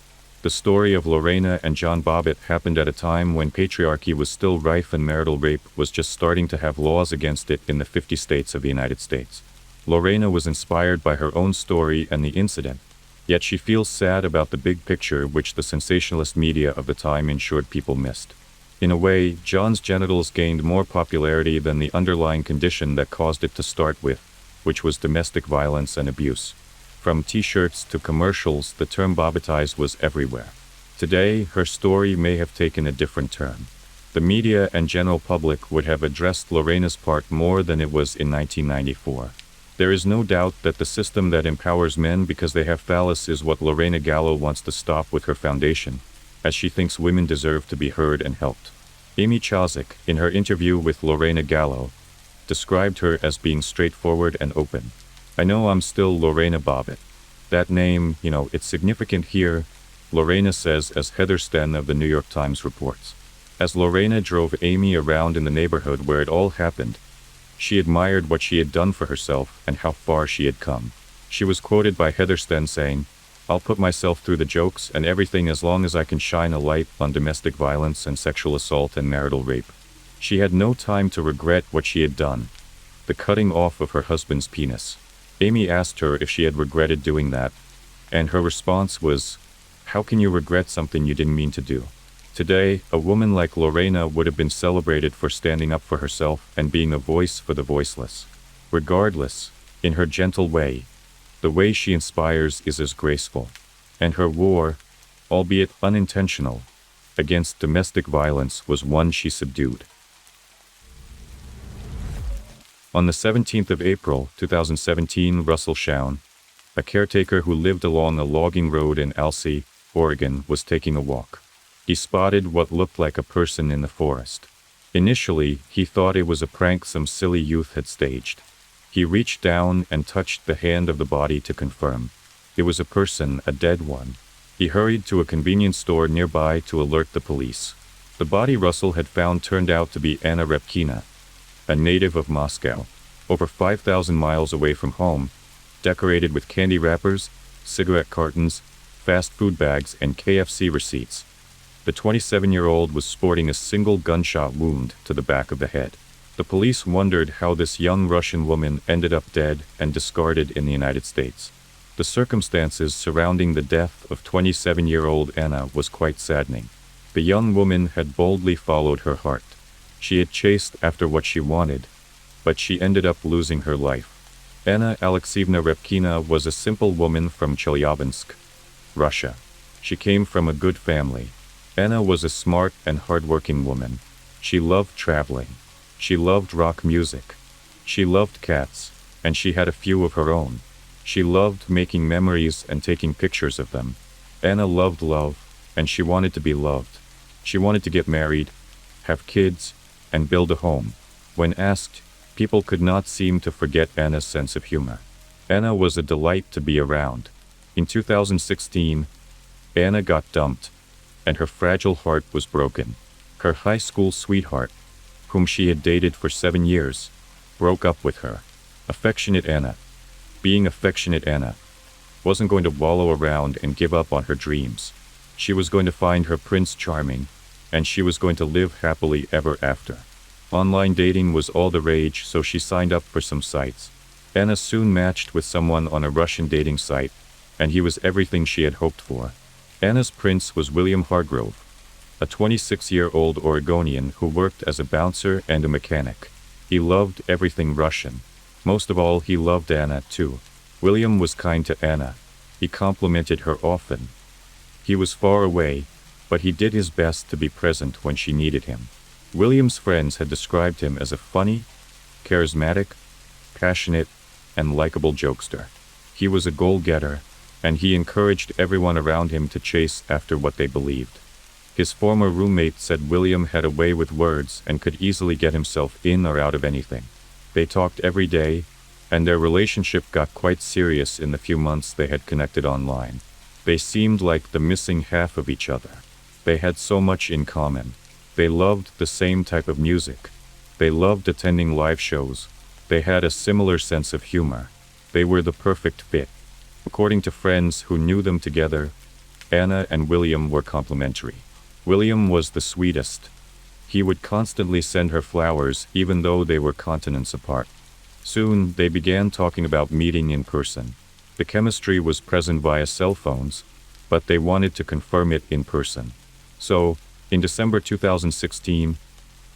The story of Lorena and John Bobbitt happened at a time when patriarchy was still rife and marital rape was just starting to have laws against it in the 50 states of the United States. Lorena was inspired by her own story and the incident, yet she feels sad about the big picture which the sensationalist media of the time ensured people missed. In a way, John's genitals gained more popularity than the underlying condition that caused it to start with, which was domestic violence and abuse. From t-shirts to commercials, the term Bobbitized was everywhere. Today, her story may have taken a different turn. The media and general public would have addressed Lorena's part more than it was in 1994. There is no doubt that the system that empowers men because they have phallus is what Lorena Gallo wants to stop with her foundation, as she thinks women deserve to be heard and helped. Amy Chozick, in her interview with Lorena Gallo, described her as being straightforward and open. "I know I'm still Lorena Bobbitt. That name, it's significant here," Lorena says as Heather Sten of the New York Times reports. As Lorena drove Amy around in the neighborhood where it all happened, she admired what she had done for herself and how far she had come. She was quoted by Heather Sten saying, "I'll put myself through the jokes and everything as long as I can shine a light on domestic violence and sexual assault and marital rape." She had no time to regret what she had done, the cutting off of her husband's penis. Amy asked her if she had regretted doing that, and her response was, "How can you regret something you didn't mean to do?" Today, a woman like Lorena would have been celebrated for standing up for herself and being a voice for the voiceless. Regardless, in her gentle way, the way she inspires is as graceful. And her war, albeit unintentional, against domestic violence was one she subdued. On the 17th of April, 2017, Russell Shawn, a caretaker who lived along a logging road in Alsea, Oregon, was taking a walk. He spotted what looked like a person in the forest. Initially, he thought it was a prank some silly youth had staged. He reached down and touched the hand of the body to confirm. It was a person, a dead one. He hurried to a convenience store nearby to alert the police. The body Russell had found turned out to be Anna Repkina, a native of Moscow, over 5,000 miles away from home, decorated with candy wrappers, cigarette cartons, fast food bags, and KFC receipts. The 27-year-old was sporting a single gunshot wound to the back of the head. The police wondered how this young Russian woman ended up dead and discarded in the United States. The circumstances surrounding the death of 27-year-old Anna was quite saddening. The young woman had boldly followed her heart. She had chased after what she wanted, but she ended up losing her life. Anna Alexeyevna Repkina was a simple woman from Chelyabinsk, Russia. She came from a good family. Anna was a smart and hardworking woman. She loved traveling. She loved rock music. She loved cats, and she had a few of her own. She loved making memories and taking pictures of them. Anna loved love, and she wanted to be loved. She wanted to get married, have kids, and build a home. When asked, people could not seem to forget Anna's sense of humor. Anna was a delight to be around. In 2016, Anna got dumped, and her fragile heart was broken. Her high school sweetheart, whom she had dated for 7 years, broke up with her. Affectionate Anna, being affectionate Anna, wasn't going to wallow around and give up on her dreams. She was going to find her Prince Charming, and she was going to live happily ever after. Online dating was all the rage, so she signed up for some sites. Anna soon matched with someone on a Russian dating site, and he was everything she had hoped for. Anna's prince was William Hargrove, a 26-year-old Oregonian who worked as a bouncer and a mechanic. He loved everything Russian. Most of all, he loved Anna too. William was kind to Anna. He complimented her often. He was far away, but he did his best to be present when she needed him. William's friends had described him as a funny, charismatic, passionate, and likable jokester. He was a goal-getter, and he encouraged everyone around him to chase after what they believed. His former roommate said William had a way with words and could easily get himself in or out of anything. They talked every day, and their relationship got quite serious in the few months they had connected online. They seemed like the missing half of each other. They had so much in common. They loved the same type of music. They loved attending live shows. They had a similar sense of humor. They were the perfect fit. According to friends who knew them together, Anna and William were complementary. William was the sweetest. He would constantly send her flowers even though they were continents apart. Soon, they began talking about meeting in person. The chemistry was present via cell phones, but they wanted to confirm it in person. So, in December 2016,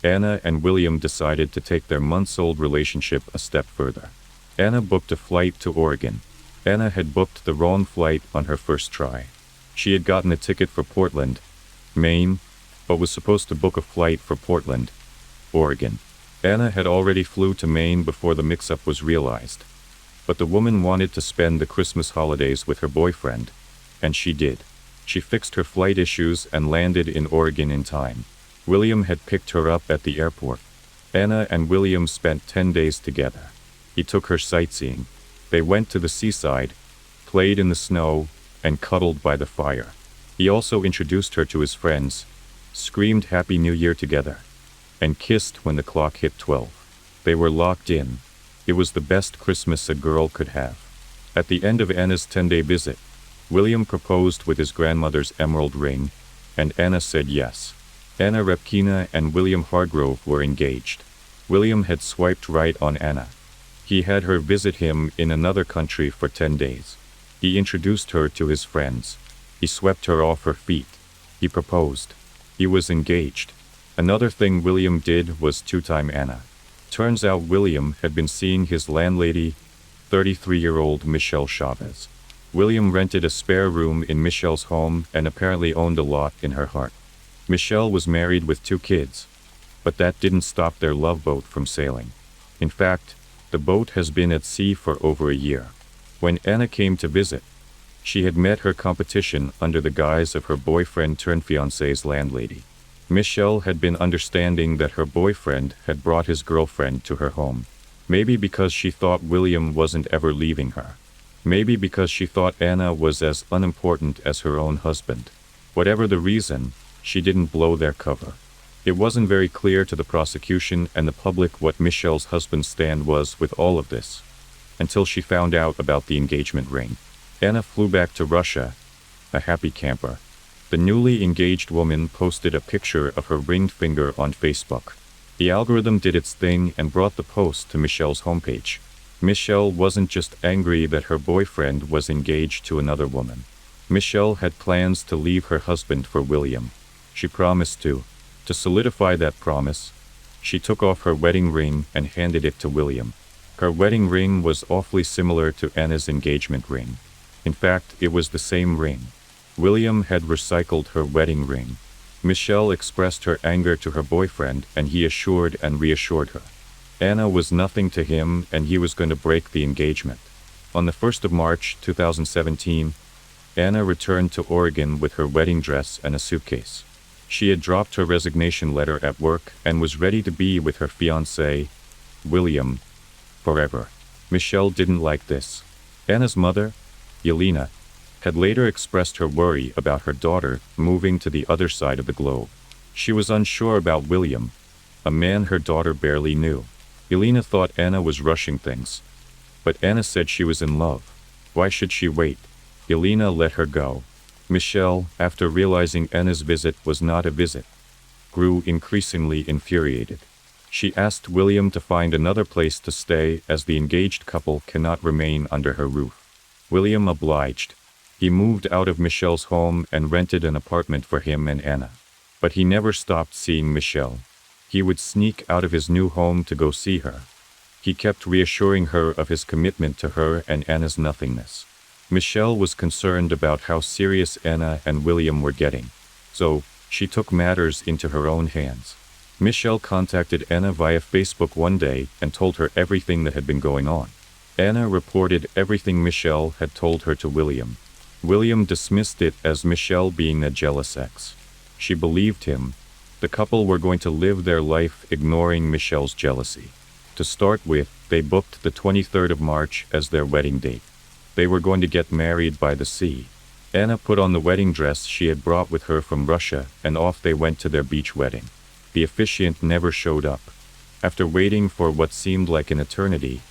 Anna and William decided to take their months-old relationship a step further. Anna booked a flight to Oregon. Anna had booked the wrong flight on her first try. She had gotten a ticket for Portland, Maine, but was supposed to book a flight for Portland, Oregon. Anna had already flew to Maine before the mix-up was realized. But the woman wanted to spend the Christmas holidays with her boyfriend, and she did. She fixed her flight issues and landed in Oregon in time. William had picked her up at the airport. Anna and William spent 10 days together. He took her sightseeing. They went to the seaside, played in the snow, and cuddled by the fire. He also introduced her to his friends, screamed Happy New Year together, and kissed when the clock hit 12. They were locked in. It was the best Christmas a girl could have. At the end of Anna's 10-day visit, William proposed with his grandmother's emerald ring, and Anna said yes. Anna Repkina and William Hargrove were engaged. William had swiped right on Anna. He had her visit him in another country for 10 days. He introduced her to his friends. He swept her off her feet. He proposed. He was engaged. Another thing William did was two-time Anna. Turns out William had been seeing his landlady, 33-year-old Michelle Chavez. William rented a spare room in Michelle's home and apparently owned a lot in her heart. Michelle was married with 2 kids, but that didn't stop their love boat from sailing. In fact, the boat has been at sea for over a year. When Anna came to visit, she had met her competition under the guise of her boyfriend-turned-fiancé's landlady. Michelle had been understanding that her boyfriend had brought his girlfriend to her home. Maybe because she thought William wasn't ever leaving her. Maybe because she thought Anna was as unimportant as her own husband. Whatever the reason, she didn't blow their cover. It wasn't very clear to the prosecution and the public what Michelle's husband's stand was with all of this, until she found out about the engagement ring. Anna flew back to Russia, a happy camper. The newly engaged woman posted a picture of her ringed finger on Facebook. The algorithm did its thing and brought the post to Michelle's homepage. Michelle wasn't just angry that her boyfriend was engaged to another woman. Michelle had plans to leave her husband for William. She promised to solidify that promise, she took off her wedding ring and handed it to William. Her wedding ring was awfully similar to Anna's engagement ring. In fact, it was the same ring. William had recycled her wedding ring. Michelle expressed her anger to her boyfriend, and he assured and reassured her. Anna was nothing to him, and he was going to break the engagement. On the 1st of March 2017, Anna returned to Oregon with her wedding dress and a suitcase. She had dropped her resignation letter at work and was ready to be with her fiancé, William, forever. Michelle didn't like this. Anna's mother, Yelena, had later expressed her worry about her daughter moving to the other side of the globe. She was unsure about William, a man her daughter barely knew. Yelena thought Anna was rushing things. But Anna said she was in love. Why should she wait? Yelena let her go. Michelle, after realizing Anna's visit was not a visit, grew increasingly infuriated. She asked William to find another place to stay as the engaged couple cannot remain under her roof. William obliged. He moved out of Michelle's home and rented an apartment for him and Anna. But he never stopped seeing Michelle. He would sneak out of his new home to go see her. He kept reassuring her of his commitment to her and Anna's nothingness. Michelle was concerned about how serious Anna and William were getting, so she took matters into her own hands. Michelle contacted Anna via Facebook one day and told her everything that had been going on. Anna reported everything Michelle had told her to William. William dismissed it as Michelle being a jealous ex. She believed him. The couple were going to live their life ignoring Michelle's jealousy. To start with, they booked the 23rd of March as their wedding date. They were going to get married by the sea. Anna put on the wedding dress she had brought with her from Russia, and off they went to their beach wedding. The officiant never showed up. After waiting for what seemed like an eternity,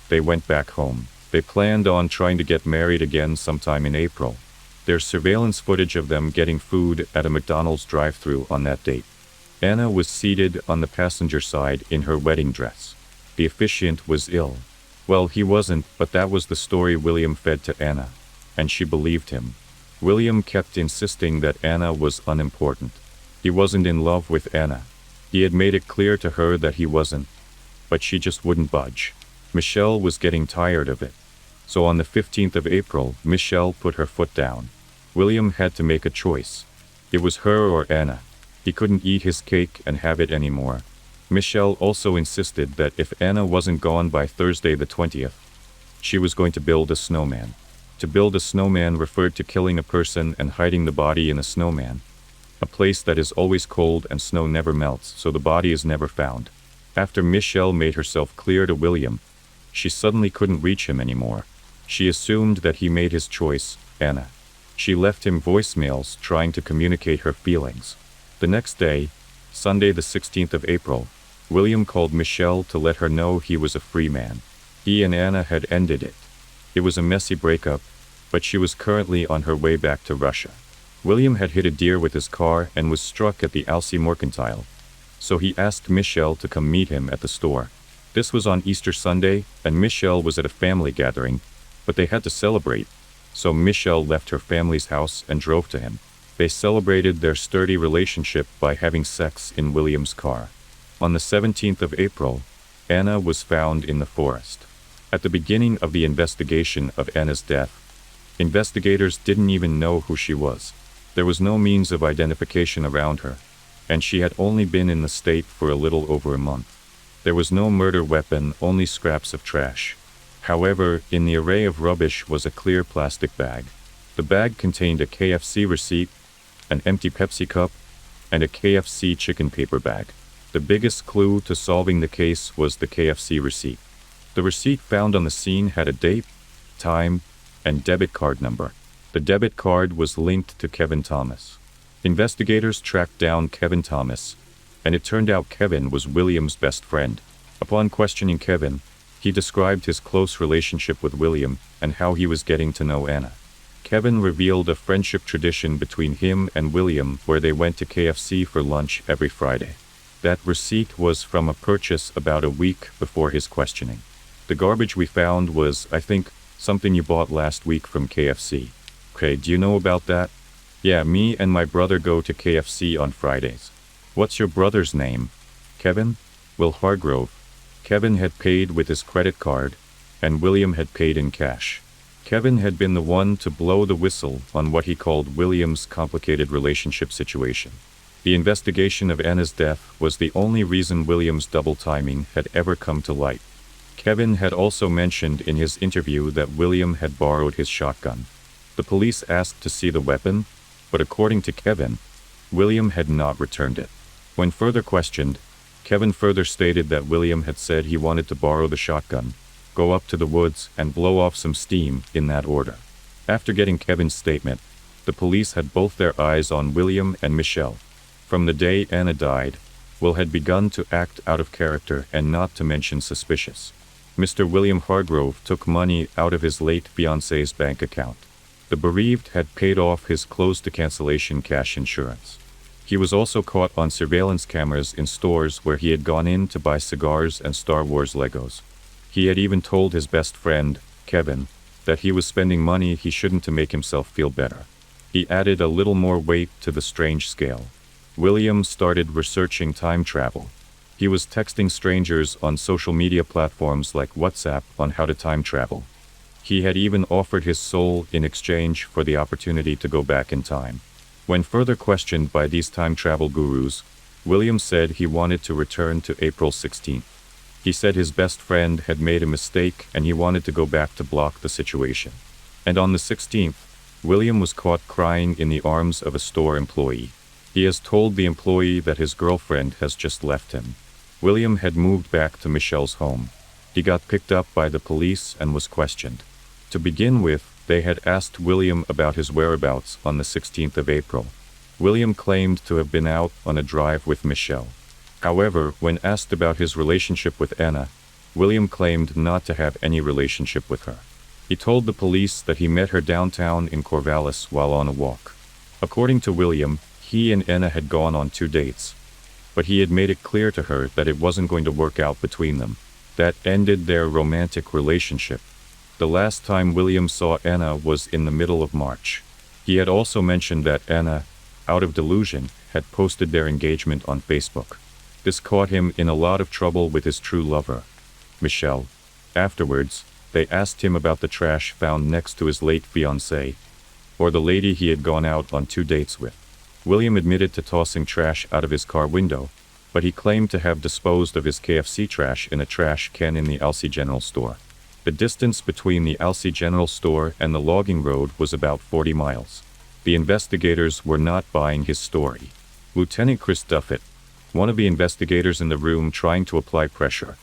they went back home. They planned on trying to get married again sometime in April. There's surveillance footage of them getting food at a McDonald's drive-thru on that date. Anna was seated on the passenger side in her wedding dress. The officiant was ill. Well, he wasn't, but that was the story William fed to Anna, and she believed him. William kept insisting that Anna was unimportant. He wasn't in love with Anna. He had made it clear to her that he wasn't, but she just wouldn't budge. Michelle was getting tired of it. So on the 15th of April, Michelle put her foot down. William had to make a choice. It was her or Anna. He couldn't eat his cake and have it anymore. Michelle also insisted that if Anna wasn't gone by Thursday the 20th, she was going to build a snowman. To build a snowman referred to killing a person and hiding the body in a snowman, a place that is always cold and snow never melts, so the body is never found. After Michelle made herself clear to William, she suddenly couldn't reach him anymore. She assumed that he made his choice, Anna. She left him voicemails trying to communicate her feelings. The next day, Sunday the 16th of April, William called Michelle to let her know he was a free man. He and Anna had ended it. It was a messy breakup, but she was currently on her way back to Russia. William had hit a deer with his car and was struck at the Alcee Mercantile, so he asked Michelle to come meet him at the store. This was on Easter Sunday, and Michelle was at a family gathering, but they had to celebrate, so Michelle left her family's house and drove to him. They celebrated their sturdy relationship by having sex in William's car. On the 17th of April, Anna was found in the forest. At the beginning of the investigation of Anna's death, investigators didn't even know who she was. There was no means of identification around her, and she had only been in the state for a little over a month. There was no murder weapon, only scraps of trash. However, in the array of rubbish was a clear plastic bag. The bag contained a KFC receipt, an empty Pepsi cup, and a KFC chicken paper bag. The biggest clue to solving the case was the KFC receipt. The receipt found on the scene had a date, time, and debit card number. The debit card was linked to Kevin Thomas. Investigators tracked down Kevin Thomas, and it turned out Kevin was William's best friend. Upon questioning Kevin, he described his close relationship with William and how he was getting to know Anna. Kevin revealed a friendship tradition between him and William where they went to KFC for lunch every Friday. That receipt was from a purchase about a week before his questioning. The garbage we found was, I think, something you bought last week from KFC. Okay, do you know about that? Yeah, me and my brother go to KFC on Fridays. What's your brother's name? Kevin? Will Hargrove. Kevin had paid with his credit card, and William had paid in cash. Kevin had been the one to blow the whistle on what he called William's complicated relationship situation. The investigation of Anna's death was the only reason William's double timing had ever come to light. Kevin had also mentioned in his interview that William had borrowed his shotgun. The police asked to see the weapon, but according to Kevin, William had not returned it. When further questioned, Kevin further stated that William had said he wanted to borrow the shotgun, go up to the woods, and blow off some steam in that order. After getting Kevin's statement, the police had both their eyes on William and Michelle. From the day Anna died, Will had begun to act out of character and not to mention suspicious. Mr. William Hargrove took money out of his late fiancée's bank account. The bereaved had paid off his close-to-cancellation cash insurance. He was also caught on surveillance cameras in stores where he had gone in to buy cigars and Star Wars Legos. He had even told his best friend, Kevin, that he was spending money he shouldn't to make himself feel better. He added a little more weight to the strange scale. William started researching time travel. He was texting strangers on social media platforms like WhatsApp on how to time travel. He had even offered his soul in exchange for the opportunity to go back in time. When further questioned by these time travel gurus, William said he wanted to return to April 16th. He said his best friend had made a mistake and he wanted to go back to block the situation. And on the 16th, William was caught crying in the arms of a store employee. He has told the employee that his girlfriend has just left him. William had moved back to Michelle's home. He got picked up by the police and was questioned. To begin with, they had asked William about his whereabouts on the 16th of April. William claimed to have been out on a drive with Michelle. However, when asked about his relationship with Anna, William claimed not to have any relationship with her. He told the police that he met her downtown in Corvallis while on a walk. According to William, he and Anna had gone on 2 dates, but he had made it clear to her that it wasn't going to work out between them. That ended their romantic relationship. The last time William saw Anna was in the middle of March. He had also mentioned that Anna, out of delusion, had posted their engagement on Facebook. This caught him in a lot of trouble with his true lover, Michelle. Afterwards, they asked him about the trash found next to his late fiancée, or the lady he had gone out on 2 dates with. William admitted to tossing trash out of his car window, but he claimed to have disposed of his KFC trash in a trash can in the Alcy General Store. The distance between the Alcy General Store and the logging road was about 40 miles. The investigators were not buying his story. Lieutenant Chris Duffett, one of the investigators in the room trying to apply pressure,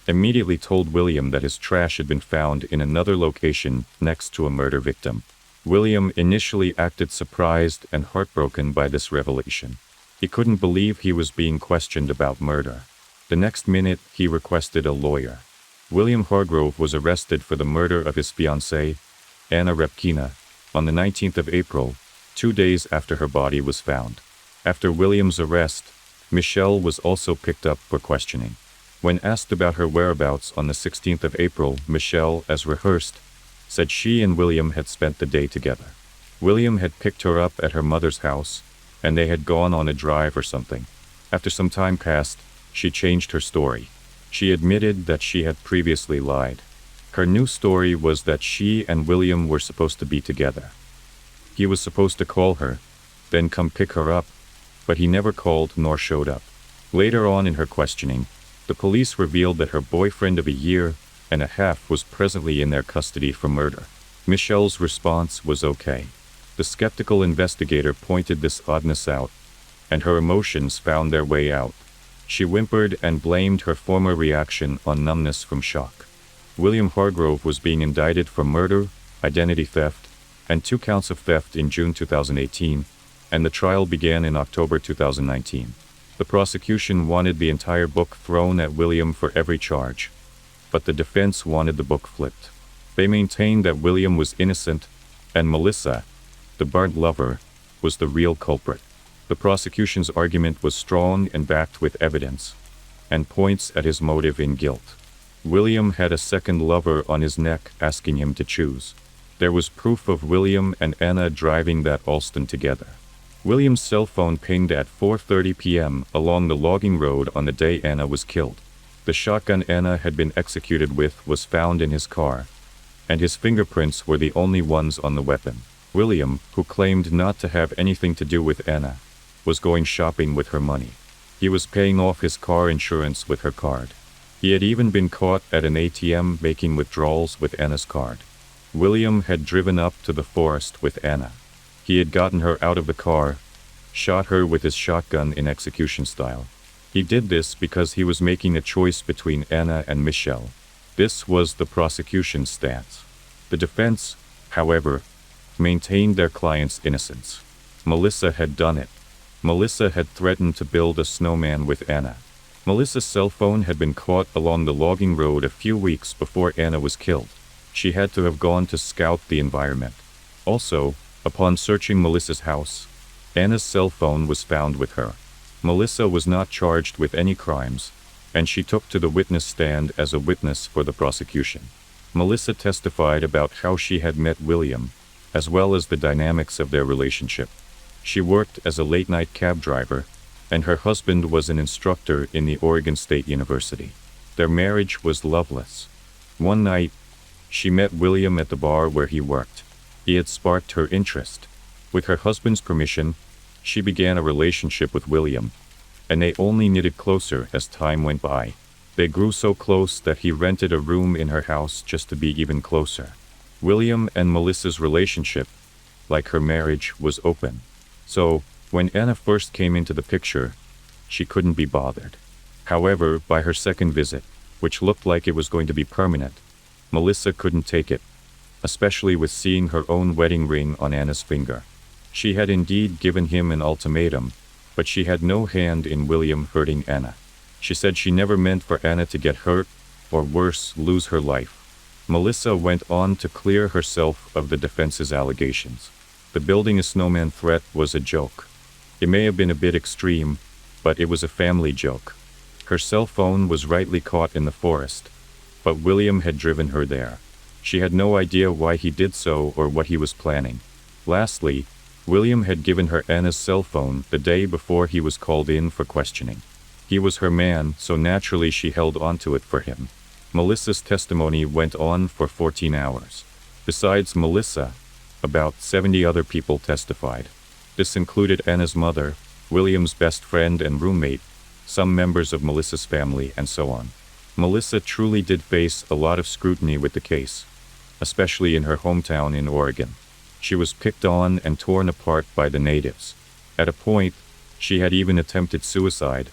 immediately told William that his trash had been found in another location next to a murder victim. William initially acted surprised and heartbroken by this revelation. He couldn't believe he was being questioned about murder. The next minute, he requested a lawyer. William Hargrove was arrested for the murder of his fiancée, Anna Repkina, on the 19th of April, 2 days after her body was found. After William's arrest, Michelle was also picked up for questioning. When asked about her whereabouts on the 16th of April, Michelle, as rehearsed, said she and William had spent the day together. William had picked her up at her mother's house, and they had gone on a drive or something. After some time passed, she changed her story. She admitted that she had previously lied. Her new story was that she and William were supposed to be together. He was supposed to call her, then come pick her up, but he never called nor showed up. Later on in her questioning, the police revealed that her boyfriend of a year and a half was presently in their custody for murder. Michelle's response was okay. The skeptical investigator pointed this oddness out, and her emotions found their way out. She whimpered and blamed her former reaction on numbness from shock. William Hargrove was being indicted for murder, identity theft, and 2 counts of theft in June 2018, and the trial began in October 2019. The prosecution wanted the entire book thrown at William for every charge, but the defense wanted the book flipped. They maintained that William was innocent, and Melissa, the burnt lover, was the real culprit. The prosecution's argument was strong and backed with evidence, and points at his motive in guilt. William had a second lover on his neck asking him to choose. There was proof of William and Anna driving that Alston together. William's cell phone pinged at 4:30 p.m. along the logging road on the day Anna was killed. The shotgun Anna had been executed with was found in his car, and his fingerprints were the only ones on the weapon. William, who claimed not to have anything to do with Anna, was going shopping with her money. He was paying off his car insurance with her card. He had even been caught at an ATM making withdrawals with Anna's card. William had driven up to the forest with Anna. He had gotten her out of the car, shot her with his shotgun in execution style. He did this because he was making a choice between Anna and Michelle. This was the prosecution's stance. The defense, however, maintained their client's innocence. Melissa had done it. Melissa had threatened to build a snowman with Anna. Melissa's cell phone had been caught along the logging road a few weeks before Anna was killed. She had to have gone to scout the environment. Also, upon searching Melissa's house, Anna's cell phone was found with her. Melissa was not charged with any crimes, and she took to the witness stand as a witness for the prosecution. Melissa testified about how she had met William, as well as the dynamics of their relationship. She worked as a late-night cab driver, and her husband was an instructor in the Oregon State University. Their marriage was loveless. One night, She met William at the bar where he worked. He had sparked her interest. With her husband's permission, she began a relationship with William, and they only knitted closer as time went by. They grew so close that he rented a room in her house just to be even closer. William and Melissa's relationship, like her marriage, was open. So, when Anna first came into the picture, she couldn't be bothered. However, by her second visit, which looked like it was going to be permanent, Melissa couldn't take it, especially with seeing her own wedding ring on Anna's finger. She had indeed given him an ultimatum, but she had no hand in William hurting Anna. She said she never meant for Anna to get hurt, or worse, lose her life. Melissa went on to clear herself of the defense's allegations. The building a snowman threat was a joke. It may have been a bit extreme, but it was a family joke. Her cell phone was rightly caught in the forest, but William had driven her there. She had no idea why he did so or what he was planning. Lastly, William had given her Anna's cell phone the day before he was called in for questioning. He was her man, so naturally she held onto it for him. Melissa's testimony went on for 14 hours. Besides Melissa, about 70 other people testified. This included Anna's mother, William's best friend and roommate, some members of Melissa's family, and so on. Melissa truly did face a lot of scrutiny with the case, especially in her hometown in Oregon. She was picked on and torn apart by the natives. At a point, she had even attempted suicide,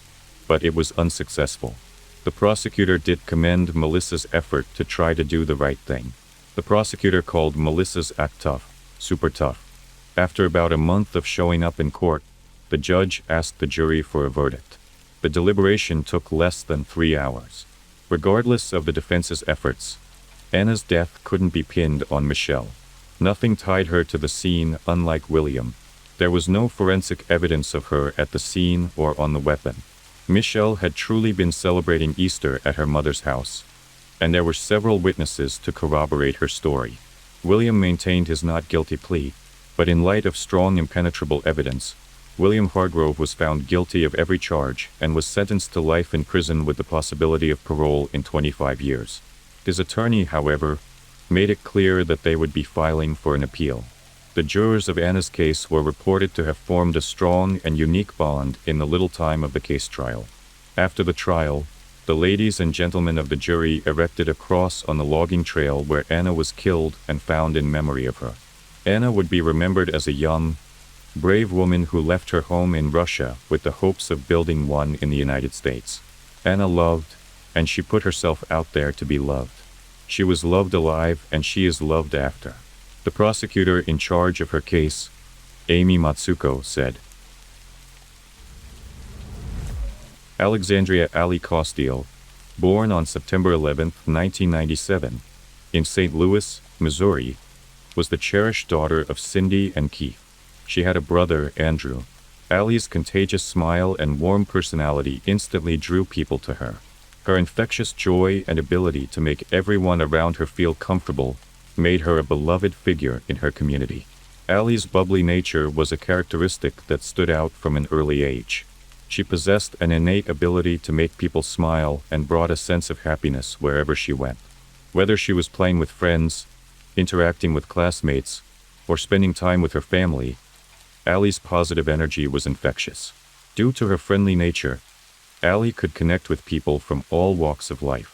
but it was unsuccessful. The prosecutor did commend Melissa's effort to try to do the right thing. The prosecutor called Melissa's act tough, super tough. After about a month of showing up in court, the judge asked the jury for a verdict. The deliberation took less than 3 hours. Regardless of the defense's efforts, Anna's death couldn't be pinned on Michelle. Nothing tied her to the scene, unlike William. There was no forensic evidence of her at the scene or on the weapon. Michelle had truly been celebrating Easter at her mother's house, and there were several witnesses to corroborate her story. William maintained his not guilty plea, but in light of strong impenetrable evidence, William Hargrove was found guilty of every charge and was sentenced to life in prison with the possibility of parole in 25 years. His attorney, however, made it clear that they would be filing for an appeal. The jurors of Anna's case were reported to have formed a strong and unique bond in the little time of the case trial. After the trial, the ladies and gentlemen of the jury erected a cross on the logging trail where Anna was killed and found in memory of her. Anna would be remembered as a young, brave woman who left her home in Russia with the hopes of building one in the United States. Anna loved, and she put herself out there to be loved. She was loved alive, and she is loved after. The prosecutor in charge of her case, Amy Matsuko, said, Alexandria Ali Costiel, born on September 11, 1997, in St. Louis, Missouri, was the cherished daughter of Cindy and Keith. She had a brother, Andrew. Allie's contagious smile and warm personality instantly drew people to her. Her infectious joy and ability to make everyone around her feel comfortable made her a beloved figure in her community. Allie's bubbly nature was a characteristic that stood out from an early age. She possessed an innate ability to make people smile and brought a sense of happiness wherever she went. Whether she was playing with friends, interacting with classmates, or spending time with her family, Allie's positive energy was infectious. Due to her friendly nature, Allie could connect with people from all walks of life.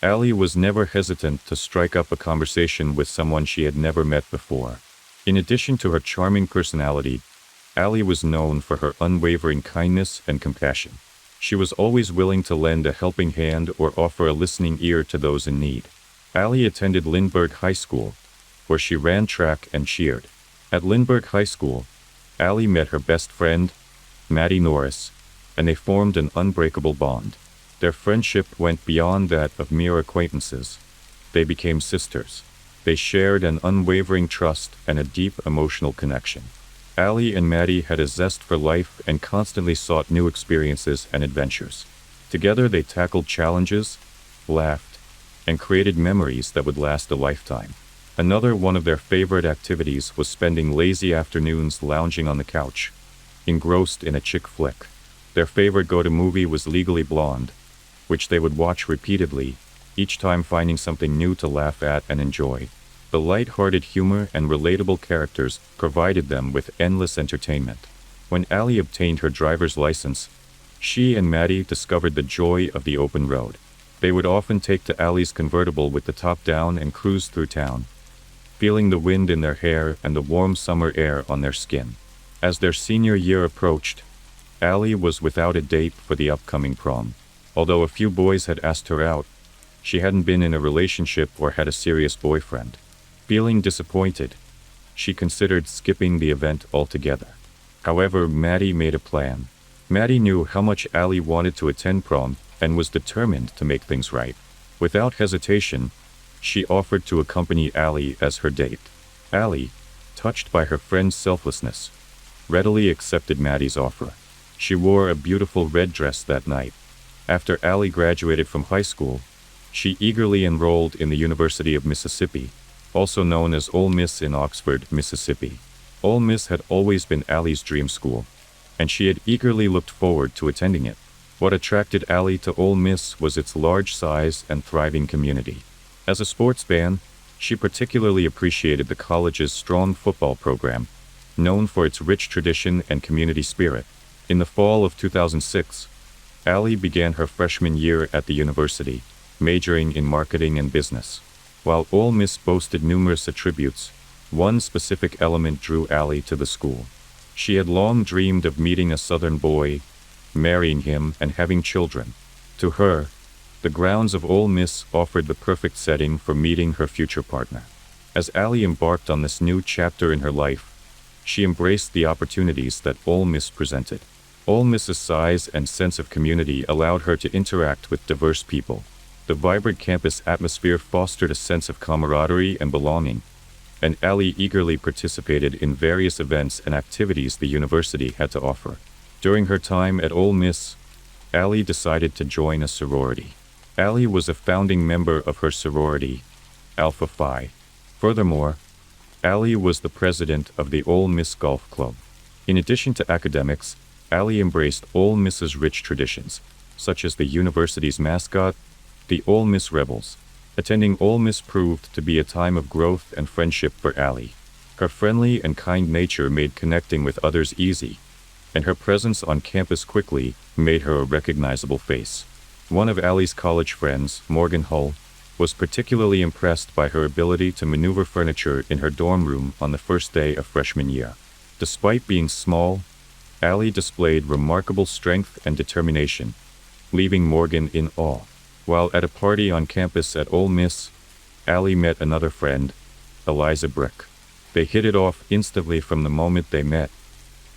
Allie was never hesitant to strike up a conversation with someone she had never met before. In addition to her charming personality, Allie was known for her unwavering kindness and compassion. She was always willing to lend a helping hand or offer a listening ear to those in need. Allie attended Lindbergh High School, where she ran track and cheered. At Lindbergh High School, Allie met her best friend, Maddie Norris, and they formed an unbreakable bond. Their friendship went beyond that of mere acquaintances. They became sisters. They shared an unwavering trust and a deep emotional connection. Allie and Maddie had a zest for life and constantly sought new experiences and adventures. Together they tackled challenges, laughed, and created memories that would last a lifetime. Another one of their favorite activities was spending lazy afternoons lounging on the couch, engrossed in a chick flick. Their favorite go-to movie was Legally Blonde, which they would watch repeatedly, each time finding something new to laugh at and enjoy. The light-hearted humor and relatable characters provided them with endless entertainment. When Allie obtained her driver's license, she and Maddie discovered the joy of the open road. They would often take to Allie's convertible with the top down and cruise through town, feeling the wind in their hair and the warm summer air on their skin. As their senior year approached, Allie was without a date for the upcoming prom. Although a few boys had asked her out, she hadn't been in a relationship or had a serious boyfriend. Feeling disappointed, she considered skipping the event altogether. However, Maddie made a plan. Maddie knew how much Allie wanted to attend prom and was determined to make things right. Without hesitation, she offered to accompany Allie as her date. Allie, touched by her friend's selflessness, readily accepted Maddie's offer. She wore a beautiful red dress that night. After Allie graduated from high school, she eagerly enrolled in the University of Mississippi, also known as Ole Miss in Oxford, Mississippi. Ole Miss had always been Allie's dream school, and she had eagerly looked forward to attending it. What attracted Allie to Ole Miss was its large size and thriving community. As a sports fan, she particularly appreciated the college's strong football program, known for its rich tradition and community spirit. In the fall of 2006, Allie began her freshman year at the university, majoring in marketing and business. While Ole Miss boasted numerous attributes, one specific element drew Allie to the school. She had long dreamed of meeting a Southern boy, marrying him, and having children. To her, the grounds of Ole Miss offered the perfect setting for meeting her future partner. As Allie embarked on this new chapter in her life, she embraced the opportunities that Ole Miss presented. Ole Miss's size and sense of community allowed her to interact with diverse people. The vibrant campus atmosphere fostered a sense of camaraderie and belonging, and Allie eagerly participated in various events and activities the university had to offer. During her time at Ole Miss, Allie decided to join a sorority. Allie was a founding member of her sorority, Alpha Phi. Furthermore, Allie was the president of the Ole Miss Golf Club. In addition to academics, Allie embraced Ole Miss's rich traditions, such as the university's mascot, the Ole Miss Rebels. Attending Ole Miss proved to be a time of growth and friendship for Allie. Her friendly and kind nature made connecting with others easy, and her presence on campus quickly made her a recognizable face. One of Allie's college friends, Morgan Hull, was particularly impressed by her ability to maneuver furniture in her dorm room on the first day of freshman year. Despite being small, Allie displayed remarkable strength and determination, leaving Morgan in awe. While at a party on campus at Ole Miss, Allie met another friend, Eliza Brick. They hit it off instantly from the moment they met,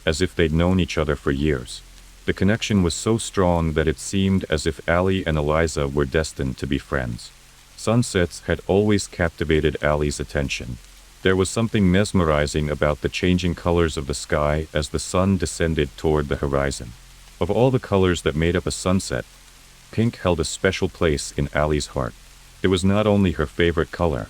as if they'd known each other for years. The connection was so strong that it seemed as if Allie and Eliza were destined to be friends. Sunsets had always captivated Allie's attention. There was something mesmerizing about the changing colors of the sky as the sun descended toward the horizon. Of all the colors that made up a sunset, pink held a special place in Allie's heart. It was not only her favorite color,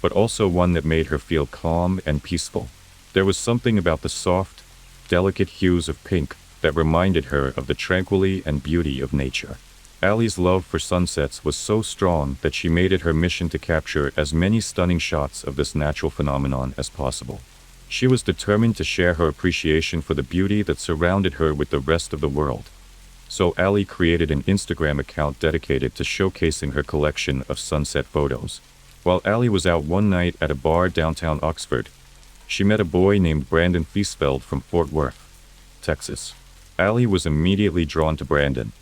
but also one that made her feel calm and peaceful. There was something about the soft, delicate hues of pink that reminded her of the tranquility and beauty of nature. Allie's love for sunsets was so strong that she made it her mission to capture as many stunning shots of this natural phenomenon as possible. She was determined to share her appreciation for the beauty that surrounded her with the rest of the world. So Allie created an Instagram account dedicated to showcasing her collection of sunset photos. While Allie was out one night at a bar downtown Oxford, she met a boy named Brandon Fiesfeld from Fort Worth, Texas. Allie was immediately drawn to Brandon,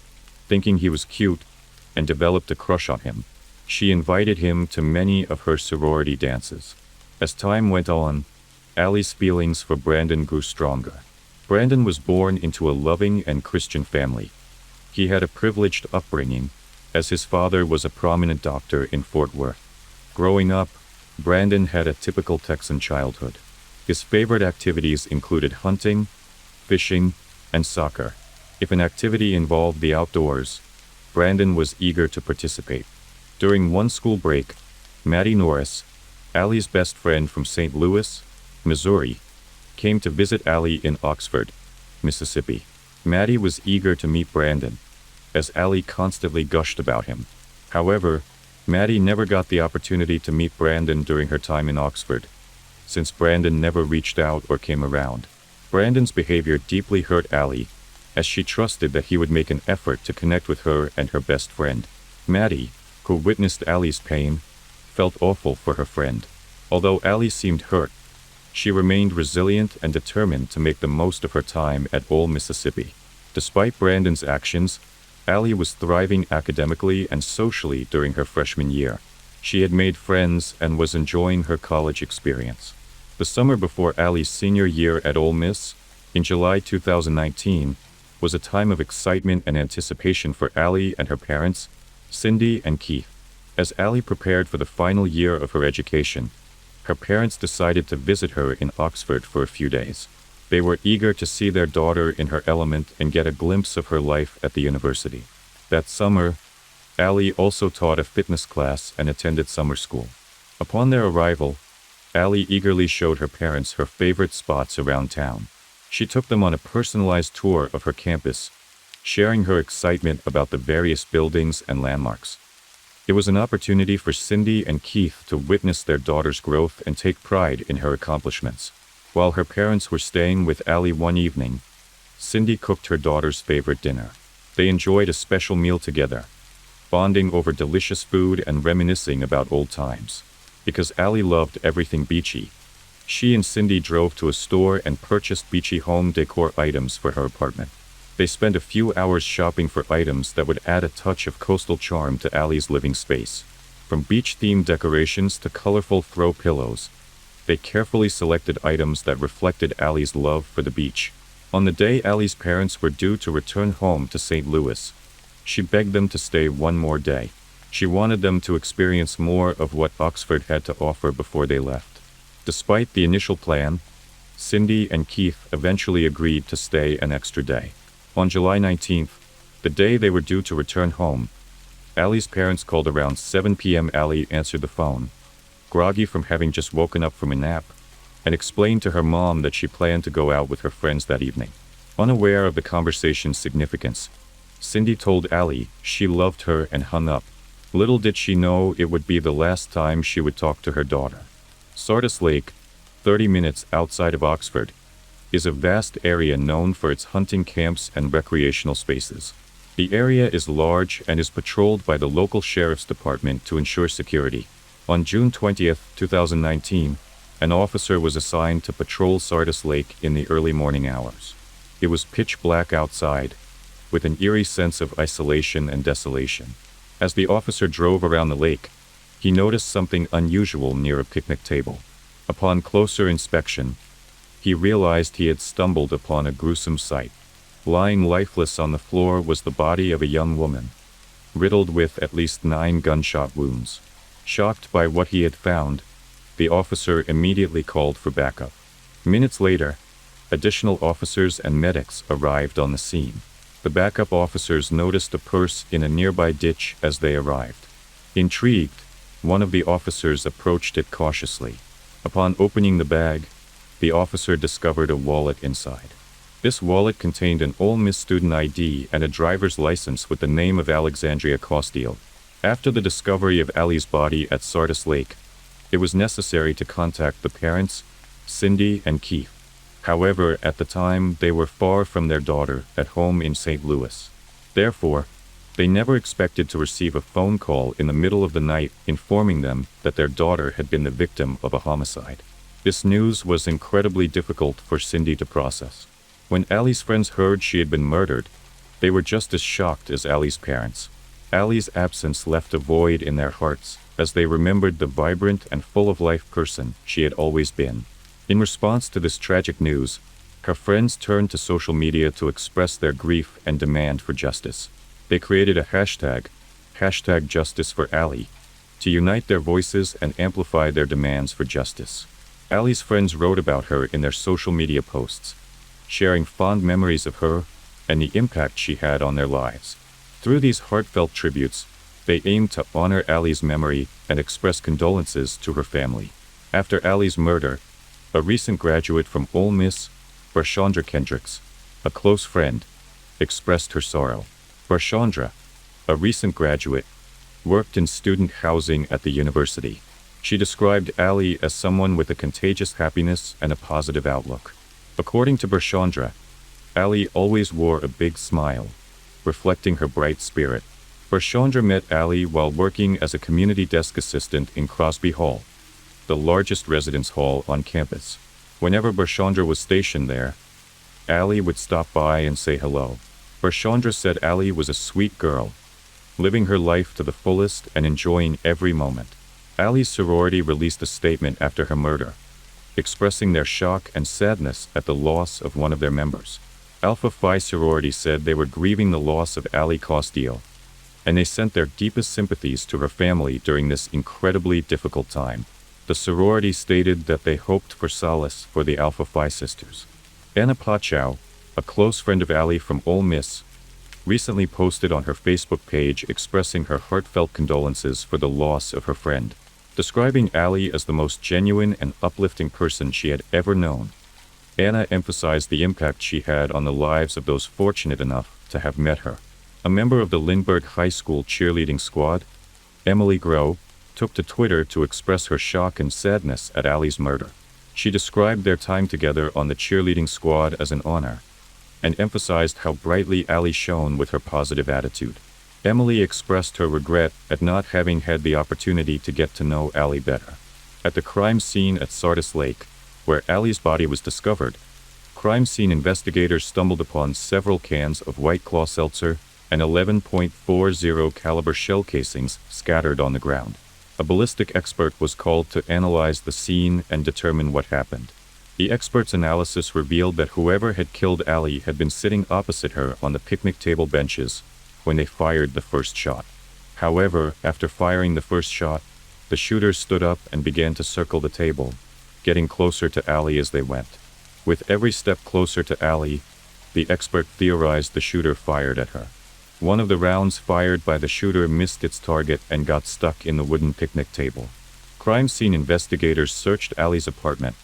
thinking he was cute, and developed a crush on him. She invited him to many of her sorority dances. As time went on, Allie's feelings for Brandon grew stronger. Brandon was born into a loving and Christian family. He had a privileged upbringing, as his father was a prominent doctor in Fort Worth. Growing up, Brandon had a typical Texan childhood. His favorite activities included hunting, fishing, and soccer. If an activity involved the outdoors, Brandon was eager to participate. During one school break, Maddie Norris, Allie's best friend from St. Louis, Missouri, came to visit Allie in Oxford, Mississippi. Maddie was eager to meet Brandon, as Allie constantly gushed about him. However, Maddie never got the opportunity to meet Brandon during her time in Oxford, since Brandon never reached out or came around. Brandon's behavior deeply hurt Allie, as she trusted that he would make an effort to connect with her and her best friend. Maddie, who witnessed Allie's pain, felt awful for her friend. Although Allie seemed hurt, she remained resilient and determined to make the most of her time at Ole Mississippi. Despite Brandon's actions, Allie was thriving academically and socially during her freshman year. She had made friends and was enjoying her college experience. The summer before Allie's senior year at Ole Miss, in July 2019, was a time of excitement and anticipation for Allie and her parents, Cindy and Keith. As Allie prepared for the final year of her education, her parents decided to visit her in Oxford for a few days. They were eager to see their daughter in her element and get a glimpse of her life at the university. That summer, Allie also taught a fitness class and attended summer school. Upon their arrival, Allie eagerly showed her parents her favorite spots around town. She took them on a personalized tour of her campus, sharing her excitement about the various buildings and landmarks. It was an opportunity for Cindy and Keith to witness their daughter's growth and take pride in her accomplishments. While her parents were staying with Allie one evening, Cindy cooked her daughter's favorite dinner. They enjoyed a special meal together, bonding over delicious food and reminiscing about old times. Because Allie loved everything beachy, she and Cindy drove to a store and purchased beachy home decor items for her apartment. They spent a few hours shopping for items that would add a touch of coastal charm to Allie's living space. From beach-themed decorations to colorful throw pillows, they carefully selected items that reflected Allie's love for the beach. On the day Allie's parents were due to return home to St. Louis, she begged them to stay one more day. She wanted them to experience more of what Oxford had to offer before they left. Despite the initial plan, Cindy and Keith eventually agreed to stay an extra day. On July 19th, the day they were due to return home, Allie's parents called around 7 p.m. Allie answered the phone, groggy from having just woken up from a nap, and explained to her mom that she planned to go out with her friends that evening. Unaware of the conversation's significance, Cindy told Allie she loved her and hung up. Little did she know it would be the last time she would talk to her daughter. Sardis Lake, 30 minutes outside of Oxford, is a vast area known for its hunting camps and recreational spaces. The area is large and is patrolled by the local sheriff's department to ensure security. On June 20, 2019, an officer was assigned to patrol Sardis Lake in the early morning hours. It was pitch black outside, with an eerie sense of isolation and desolation. As the officer drove around the lake, he noticed something unusual near a picnic table. Upon closer inspection, he realized he had stumbled upon a gruesome sight. Lying lifeless on the floor was the body of a young woman, riddled with at least 9 gunshot wounds. Shocked by what he had found, the officer immediately called for backup. Minutes later, additional officers and medics arrived on the scene. The backup officers noticed a purse in a nearby ditch as they arrived. Intrigued, one of the officers approached it cautiously. Upon opening the bag, the officer discovered a wallet inside. This wallet contained an Ole Miss student ID and a driver's license with the name of Alexandria Costile. After the discovery of Allie's body at Sardis Lake, it was necessary to contact the parents, Cindy and Keith. However, at the time, they were far from their daughter at home in St. Louis. Therefore, they never expected to receive a phone call in the middle of the night informing them that their daughter had been the victim of a homicide. This news was incredibly difficult for Cindy to process. When Allie's friends heard she had been murdered, they were just as shocked as Allie's parents. Allie's absence left a void in their hearts, as they remembered the vibrant and full-of-life person she had always been. In response to this tragic news, her friends turned to social media to express their grief and demand for justice. They created a hashtag Justice for Allie, to unite their voices and amplify their demands for justice. Allie's friends wrote about her in their social media posts, sharing fond memories of her and the impact she had on their lives. Through these heartfelt tributes, they aimed to honor Allie's memory and express condolences to her family. After Allie's murder, a recent graduate from Ole Miss, Brashandra Kendricks, a close friend, expressed her sorrow. Brashandra, a recent graduate, worked in student housing at the university. She described Ali as someone with a contagious happiness and a positive outlook. According to Berchandra, Ali always wore a big smile, reflecting her bright spirit. Berchandra met Ali while working as a community desk assistant in Crosby Hall, the largest residence hall on campus. Whenever Berchandra was stationed there, Ali would stop by and say hello. Berchandra said Ali was a sweet girl, living her life to the fullest and enjoying every moment. Ali's sorority released a statement after her murder, expressing their shock and sadness at the loss of one of their members. Alpha Phi sorority said they were grieving the loss of Ali Castillo, and they sent their deepest sympathies to her family during this incredibly difficult time. The sorority stated that they hoped for solace for the Alpha Phi sisters. Anna Pachow, a close friend of Ali from Ole Miss, recently posted on her Facebook page expressing her heartfelt condolences for the loss of her friend, describing Ali as the most genuine and uplifting person she had ever known. Anna emphasized the impact she had on the lives of those fortunate enough to have met her. A member of the Lindbergh High School cheerleading squad, Emily Groh, took to Twitter to express her shock and sadness at Ali's murder. She described their time together on the cheerleading squad as an honor, and emphasized how brightly Ali shone with her positive attitude. Emily expressed her regret at not having had the opportunity to get to know Ali better. At the crime scene at Sardis Lake, where Ali's body was discovered, crime scene investigators stumbled upon several cans of White Claw seltzer and 11.40 caliber shell casings scattered on the ground. A ballistic expert was called to analyze the scene and determine what happened. The expert's analysis revealed that whoever had killed Ali had been sitting opposite her on the picnic table benches when they fired the first shot. However, after firing the first shot, the shooters stood up and began to circle the table, getting closer to Ali as they went. With every step closer to Ali, the expert theorized the shooter fired at her. One of the rounds fired by the shooter missed its target and got stuck in the wooden picnic table. Crime scene investigators searched Ali's apartment,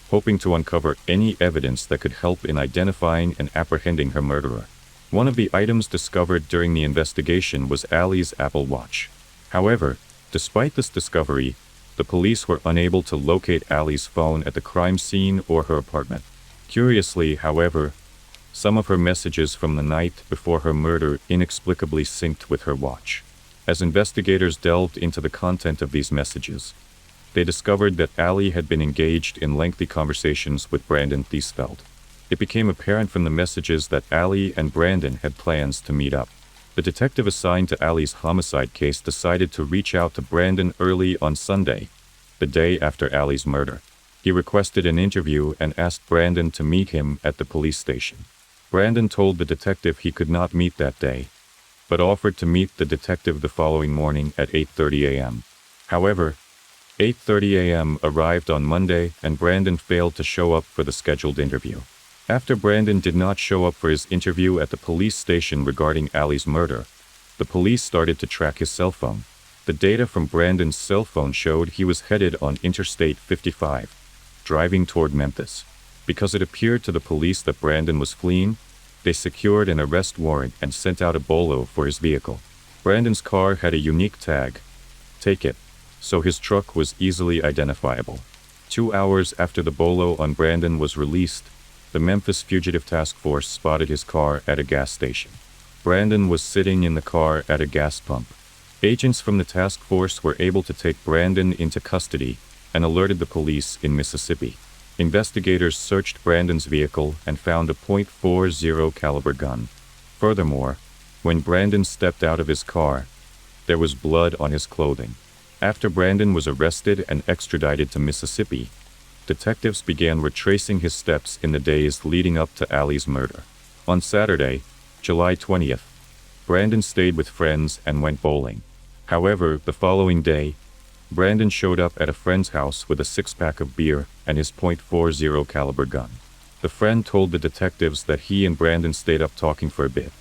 hoping to uncover any evidence that could help in identifying and apprehending her murderer. One of the items discovered during the investigation was Ali's Apple Watch. However, despite this discovery, the police were unable to locate Ali's phone at the crime scene or her apartment. Curiously, however, some of her messages from the night before her murder inexplicably synced with her watch. As investigators delved into the content of these messages, they discovered that Ali had been engaged in lengthy conversations with Brandon Thiesfeld. It became apparent from the messages that Ali and Brandon had plans to meet up. The detective assigned to Ali's homicide case decided to reach out to Brandon early on Sunday, the day after Ali's murder. He requested an interview and asked Brandon to meet him at the police station. Brandon told the detective he could not meet that day, but offered to meet the detective the following morning at 8:30 a.m. However, 8:30 a.m. arrived on Monday and Brandon failed to show up for the scheduled interview. After Brandon did not show up for his interview at the police station regarding Ali's murder, the police started to track his cell phone. The data from Brandon's cell phone showed he was headed on Interstate 55, driving toward Memphis. Because it appeared to the police that Brandon was fleeing, they secured an arrest warrant and sent out a bolo for his vehicle. Brandon's car had a unique tag, "Take It," so his truck was easily identifiable. 2 hours after the bolo on Brandon was released, the Memphis Fugitive Task Force spotted his car at a gas station. Brandon was sitting in the car at a gas pump. Agents from the task force were able to take Brandon into custody and alerted the police in Mississippi. Investigators searched Brandon's vehicle and found a .40 caliber gun. Furthermore, when Brandon stepped out of his car, there was blood on his clothing. After Brandon was arrested and extradited to Mississippi, detectives began retracing his steps in the days leading up to Ali's murder. On Saturday, July 20th, Brandon stayed with friends and went bowling. However, the following day, Brandon showed up at a friend's house with a six-pack of beer and his .40 caliber gun. The friend told the detectives that he and Brandon stayed up talking for a bit.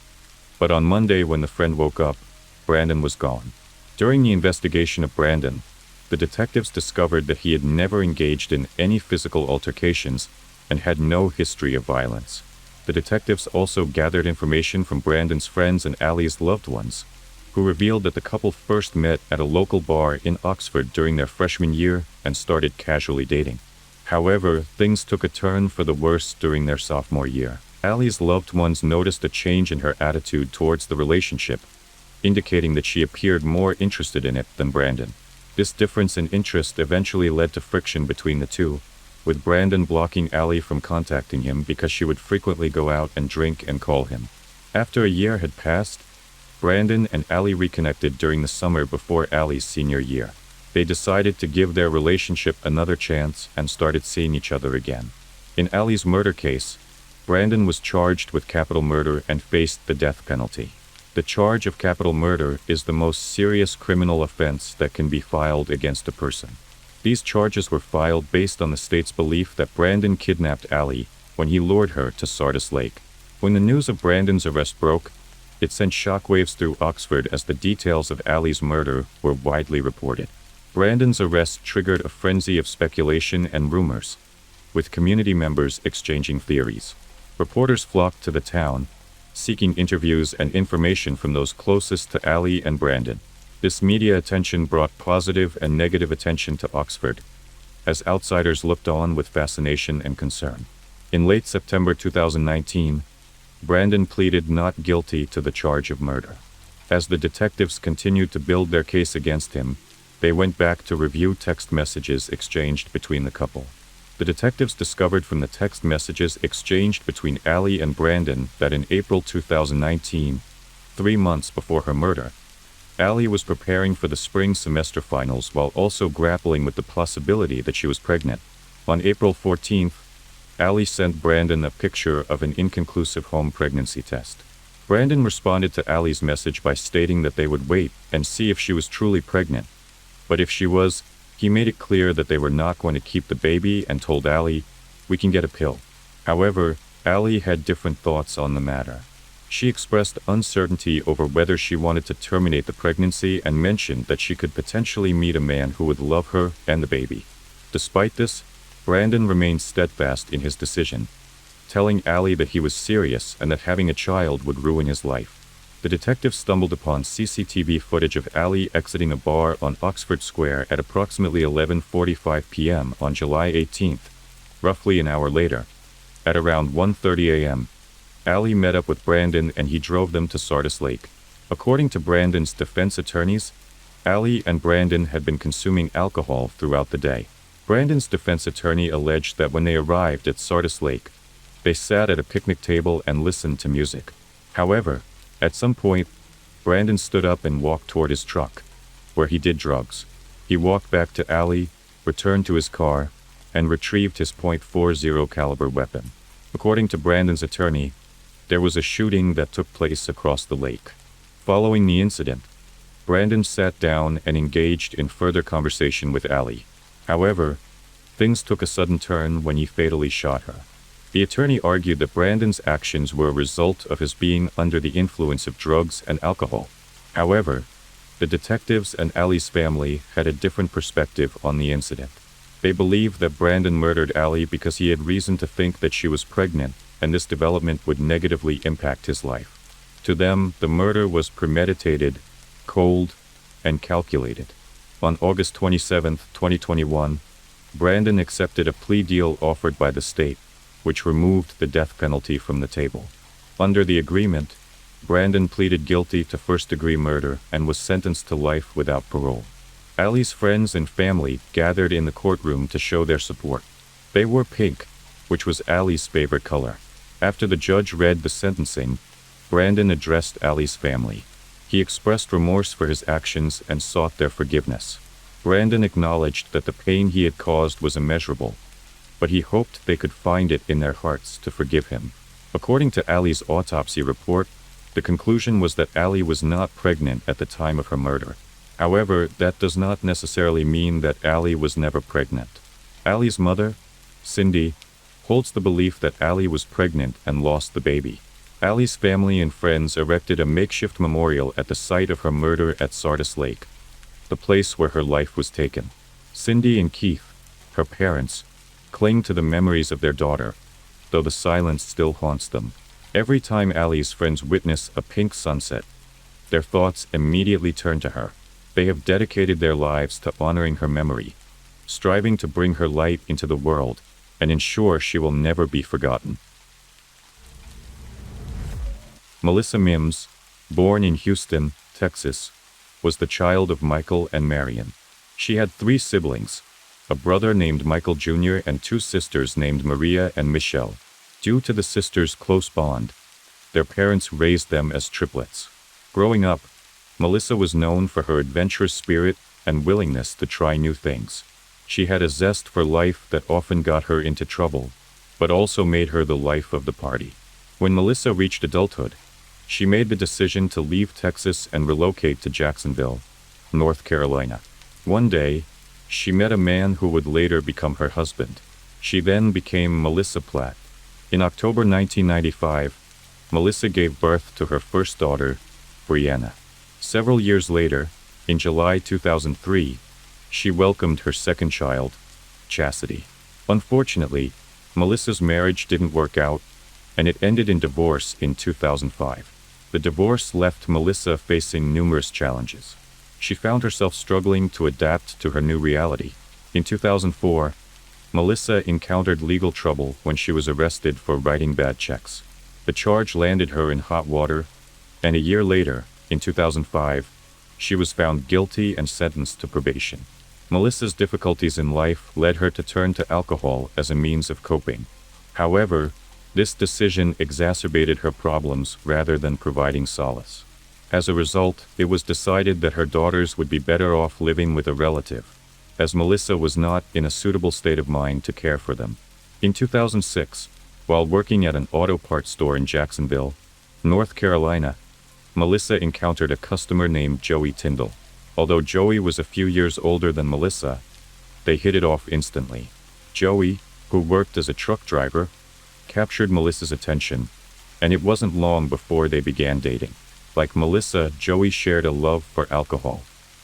But on Monday when the friend woke up, Brandon was gone. During the investigation of Brandon, the detectives discovered that he had never engaged in any physical altercations and had no history of violence. The detectives also gathered information from Brandon's friends and Ali's loved ones, who revealed that the couple first met at a local bar in Oxford during their freshman year and started casually dating. However, things took a turn for the worse during their sophomore year. Allie's loved ones noticed a change in her attitude towards the relationship, indicating that she appeared more interested in it than Brandon. This difference in interest eventually led to friction between the two, with Brandon blocking Allie from contacting him because she would frequently go out and drink and call him. After a year had passed, Brandon and Allie reconnected during the summer before Allie's senior year. They decided to give their relationship another chance and started seeing each other again. In Allie's murder case, Brandon was charged with capital murder and faced the death penalty. The charge of capital murder is the most serious criminal offense that can be filed against a person. These charges were filed based on the state's belief that Brandon kidnapped Allie when he lured her to Sardis Lake. When the news of Brandon's arrest broke, it sent shockwaves through Oxford as the details of Allie's murder were widely reported. Brandon's arrest triggered a frenzy of speculation and rumors, with community members exchanging theories. Reporters flocked to the town, seeking interviews and information from those closest to Allie and Brandon. This media attention brought positive and negative attention to Oxford, as outsiders looked on with fascination and concern. In late September 2019, Brandon pleaded not guilty to the charge of murder. As the detectives continued to build their case against him, they went back to review text messages exchanged between the couple. The detectives discovered from the text messages exchanged between Allie and Brandon that in April 2019, 3 months before her murder, Allie was preparing for the spring semester finals while also grappling with the possibility that she was pregnant. On April 14th, Allie sent Brandon a picture of an inconclusive home pregnancy test. Brandon responded to Allie's message by stating that they would wait and see if she was truly pregnant. But if she was, he made it clear that they were not going to keep the baby and told Allie, "We can get a pill." However, Allie had different thoughts on the matter. She expressed uncertainty over whether she wanted to terminate the pregnancy and mentioned that she could potentially meet a man who would love her and the baby. Despite this, Brandon remained steadfast in his decision, telling Allie that he was serious and that having a child would ruin his life. The detectives stumbled upon CCTV footage of Allie exiting a bar on Oxford Square at approximately 11:45 p.m. on July 18th, roughly an hour later. At around 1:30 a.m., Allie met up with Brandon and he drove them to Sardis Lake. According to Brandon's defense attorneys, Allie and Brandon had been consuming alcohol throughout the day. Brandon's defense attorney alleged that when they arrived at Sardis Lake, they sat at a picnic table and listened to music. However, at some point, Brandon stood up and walked toward his truck, where he did drugs. He walked back to Allie, returned to his car, and retrieved his .40 caliber weapon. According to Brandon's attorney, there was a shooting that took place across the lake. Following the incident, Brandon sat down and engaged in further conversation with Allie. However, things took a sudden turn when he fatally shot her. The attorney argued that Brandon's actions were a result of his being under the influence of drugs and alcohol. However, the detectives and Allie's family had a different perspective on the incident. They believed that Brandon murdered Allie because he had reason to think that she was pregnant, and this development would negatively impact his life. To them, the murder was premeditated, cold, and calculated. On August 27, 2021, Brandon accepted a plea deal offered by the state, which removed the death penalty from the table. Under the agreement, Brandon pleaded guilty to first-degree murder and was sentenced to life without parole. Allie's friends and family gathered in the courtroom to show their support. They wore pink, which was Allie's favorite color. After the judge read the sentencing, Brandon addressed Allie's family. He expressed remorse for his actions and sought their forgiveness. Brandon acknowledged that the pain he had caused was immeasurable, but he hoped they could find it in their hearts to forgive him. According to Allie's autopsy report, the conclusion was that Allie was not pregnant at the time of her murder. However, that does not necessarily mean that Allie was never pregnant. Allie's mother, Cindy, holds the belief that Allie was pregnant and lost the baby. Allie's family and friends erected a makeshift memorial at the site of her murder at Sardis Lake, the place where her life was taken. Cindy and Keith, her parents, cling to the memories of their daughter, though the silence still haunts them. Every time Allie's friends witness a pink sunset, Their thoughts immediately turned to her. They have dedicated their lives to honoring her memory, striving to bring her light into the world, and ensure she will never be forgotten. Melissa Mims, born in Houston, Texas, was the child of Michael and Marion. She had 3 siblings, a brother named Michael Jr. and 2 sisters named Maria and Michelle. Due to the sisters' close bond, their parents raised them as triplets. Growing up, Melissa was known for her adventurous spirit and willingness to try new things. She had a zest for life that often got her into trouble, but also made her the life of the party. When Melissa reached adulthood, she made the decision to leave Texas and relocate to Jacksonville, North Carolina. One day, she met a man who would later become her husband. She then became Melissa Platt. In October 1995, Melissa gave birth to her first daughter, Brianna. Several years later, in July 2003, she welcomed her second child, Chastity. Unfortunately, Melissa's marriage didn't work out, and it ended in divorce in 2005. The divorce left Melissa facing numerous challenges. She found herself struggling to adapt to her new reality. In 2004, Melissa encountered legal trouble when she was arrested for writing bad checks. The charge landed her in hot water, and a year later, in 2005, she was found guilty and sentenced to probation. Melissa's difficulties in life led her to turn to alcohol as a means of coping. However, this decision exacerbated her problems rather than providing solace. As a result, it was decided that her daughters would be better off living with a relative, as Melissa was not in a suitable state of mind to care for them. In 2006, while working at an auto parts store in Jacksonville, North Carolina, Melissa encountered a customer named Joey Tyndall. Although Joey was a few years older than Melissa, they hit it off instantly. Joey, who worked as a truck driver, captured Melissa's attention, and it wasn't long before they began dating. Like Melissa, Joey shared a love for alcohol.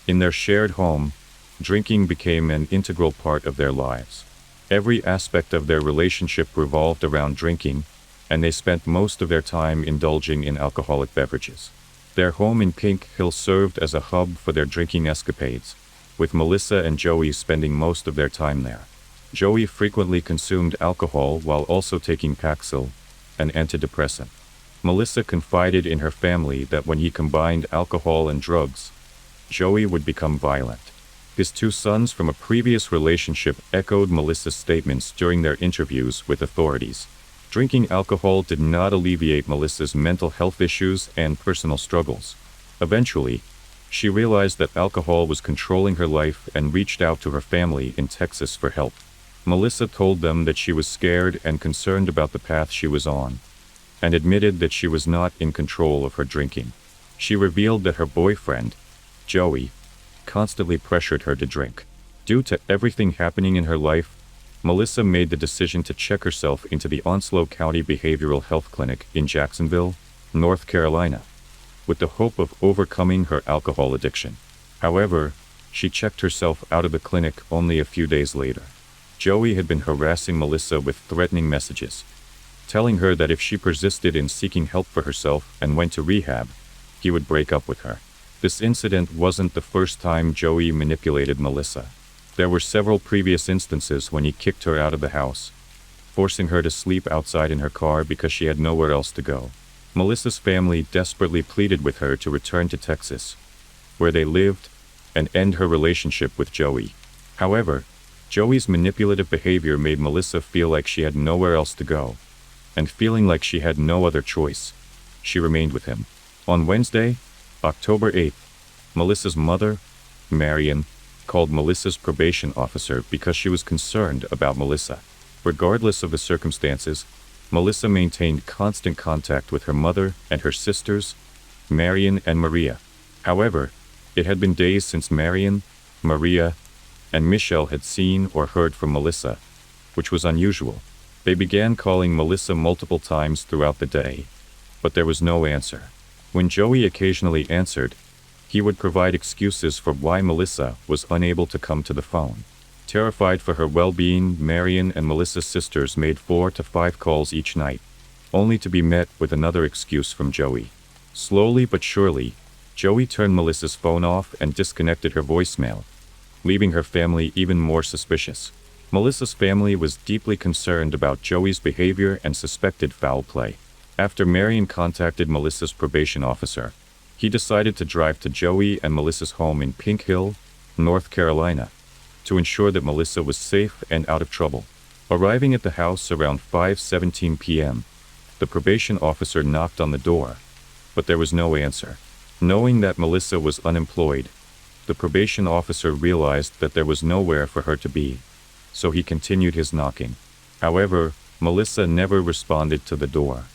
In their shared home, drinking became an integral part of their lives. Every aspect of their relationship revolved around drinking, and they spent most of their time indulging in alcoholic beverages. Their home in Pink Hill served as a hub for their drinking escapades, with Melissa and Joey spending most of their time there. Joey frequently consumed alcohol while also taking Paxil, an antidepressant. Melissa confided in her family that when he combined alcohol and drugs, Joey would become violent. His 2 sons from a previous relationship echoed Melissa's statements during their interviews with authorities. Drinking alcohol did not alleviate Melissa's mental health issues and personal struggles. Eventually, she realized that alcohol was controlling her life and reached out to her family in Texas for help. Melissa told them that she was scared and concerned about the path she was on, and admitted that she was not in control of her drinking. She revealed that her boyfriend, Joey, constantly pressured her to drink. Due to everything happening in her life, Melissa made the decision to check herself into the Onslow County Behavioral Health Clinic in Jacksonville, North Carolina, with the hope of overcoming her alcohol addiction. However, she checked herself out of the clinic only a few days later. Joey had been harassing Melissa with threatening messages, telling her that if she persisted in seeking help for herself and went to rehab, he would break up with her. This incident wasn't the first time Joey manipulated Melissa. There were several previous instances when he kicked her out of the house, forcing her to sleep outside in her car because she had nowhere else to go. Melissa's family desperately pleaded with her to return to Texas, where they lived, and end her relationship with Joey. However, Joey's manipulative behavior made Melissa feel like she had nowhere else to go, and feeling like she had no other choice, she remained with him. On Wednesday, October 8th, Melissa's mother, Marion, called Melissa's probation officer because she was concerned about Melissa. Regardless of the circumstances, Melissa maintained constant contact with her mother and her sisters, Marion and Maria. However, it had been days since Marion, Maria, and Michelle had seen or heard from Melissa, which was unusual. They began calling Melissa multiple times throughout the day, but there was no answer. When Joey occasionally answered, he would provide excuses for why Melissa was unable to come to the phone. Terrified for her well-being, Marion and Melissa's sisters made 4 to 5 calls each night, only to be met with another excuse from Joey. Slowly but surely, Joey turned Melissa's phone off and disconnected her voicemail, leaving her family even more suspicious. Melissa's family was deeply concerned about Joey's behavior and suspected foul play. After Marion contacted Melissa's probation officer, he decided to drive to Joey and Melissa's home in Pink Hill, North Carolina, to ensure that Melissa was safe and out of trouble. Arriving at the house around 5:17 p.m., the probation officer knocked on the door, but there was no answer. Knowing that Melissa was unemployed, the probation officer realized that there was nowhere for her to be, so he continued his knocking. However, Melissa never responded to the door.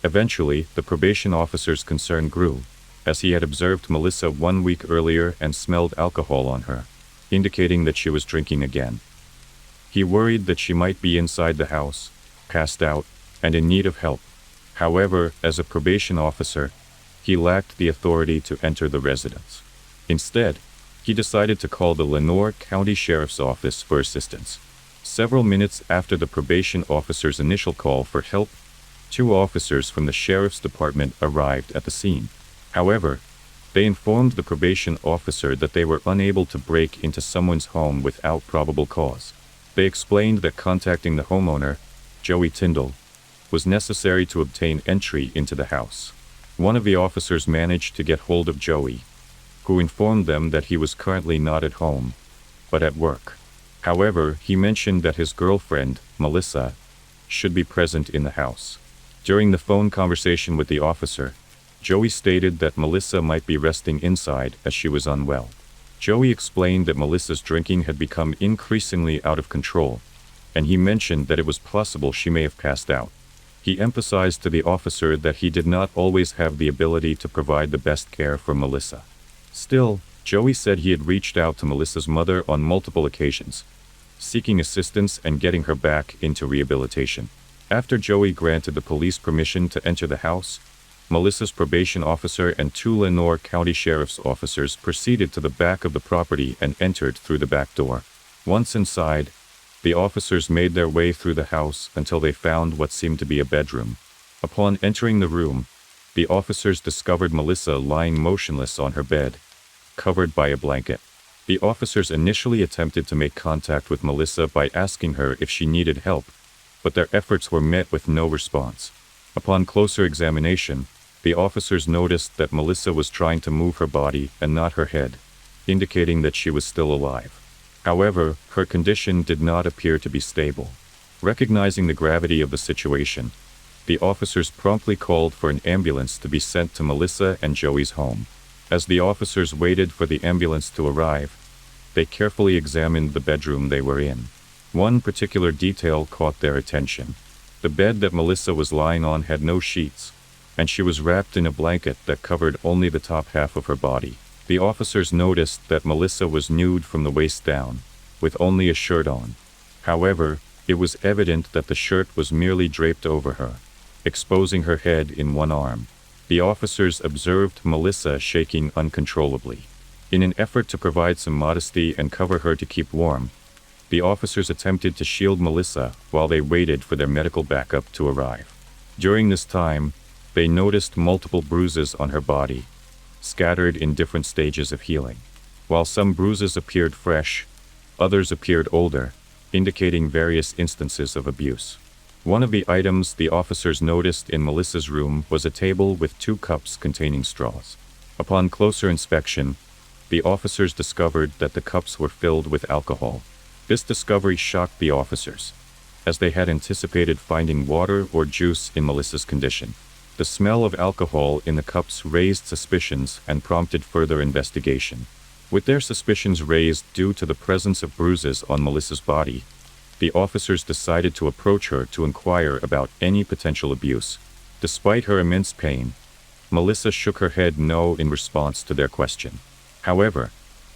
Eventually, the probation officer's concern grew, as he had observed Melissa 1 week earlier and smelled alcohol on her, indicating that she was drinking again. He worried that she might be inside the house, passed out, and in need of help. However, as a probation officer, he lacked the authority to enter the residence. Instead, he decided to call the Lenoir County Sheriff's Office for assistance. Several minutes after the probation officer's initial call for help, 2 officers from the sheriff's department arrived at the scene. However, they informed the probation officer that they were unable to break into someone's home without probable cause. They explained that contacting the homeowner, Joey Tyndall, was necessary to obtain entry into the house. One of the officers managed to get hold of Joey, who informed them that he was currently not at home, but at work. However, he mentioned that his girlfriend, Melissa, should be present in the house. During the phone conversation with the officer, Joey stated that Melissa might be resting inside as she was unwell. Joey explained that Melissa's drinking had become increasingly out of control, and he mentioned that it was possible she may have passed out. He emphasized to the officer that he did not always have the ability to provide the best care for Melissa. Still, Joey said he had reached out to Melissa's mother on multiple occasions, seeking assistance and getting her back into rehabilitation. After Joey granted the police permission to enter the house, Melissa's probation officer and 2 Lenoir County Sheriff's officers proceeded to the back of the property and entered through the back door. Once inside, the officers made their way through the house until they found what seemed to be a bedroom. Upon entering the room, the officers discovered Melissa lying motionless on her bed, covered by a blanket. The officers initially attempted to make contact with Melissa by asking her if she needed help, but their efforts were met with no response. Upon closer examination, the officers noticed that Melissa was trying to move her body and not her head, indicating that she was still alive. However, her condition did not appear to be stable. Recognizing the gravity of the situation, the officers promptly called for an ambulance to be sent to Melissa and Joey's home. As the officers waited for the ambulance to arrive, they carefully examined the bedroom they were in. One particular detail caught their attention. The bed that Melissa was lying on had no sheets, and she was wrapped in a blanket that covered only the top half of her body. The officers noticed that Melissa was nude from the waist down, with only a shirt on. However, it was evident that the shirt was merely draped over her, exposing her head in one arm. The officers observed Melissa shaking uncontrollably. In an effort to provide some modesty and cover her to keep warm, the officers attempted to shield Melissa while they waited for their medical backup to arrive. During this time, they noticed multiple bruises on her body, scattered in different stages of healing. While some bruises appeared fresh, others appeared older, indicating various instances of abuse. One of the items the officers noticed in Melissa's room was a table with 2 cups containing straws. Upon closer inspection, the officers discovered that the cups were filled with alcohol. This discovery shocked the officers, as they had anticipated finding water or juice in Melissa's condition. The smell of alcohol in the cups raised suspicions and prompted further investigation. With their suspicions raised due to the presence of bruises on Melissa's body, the officers decided to approach her to inquire about any potential abuse. Despite her immense pain, Melissa shook her head no in response to their question. However,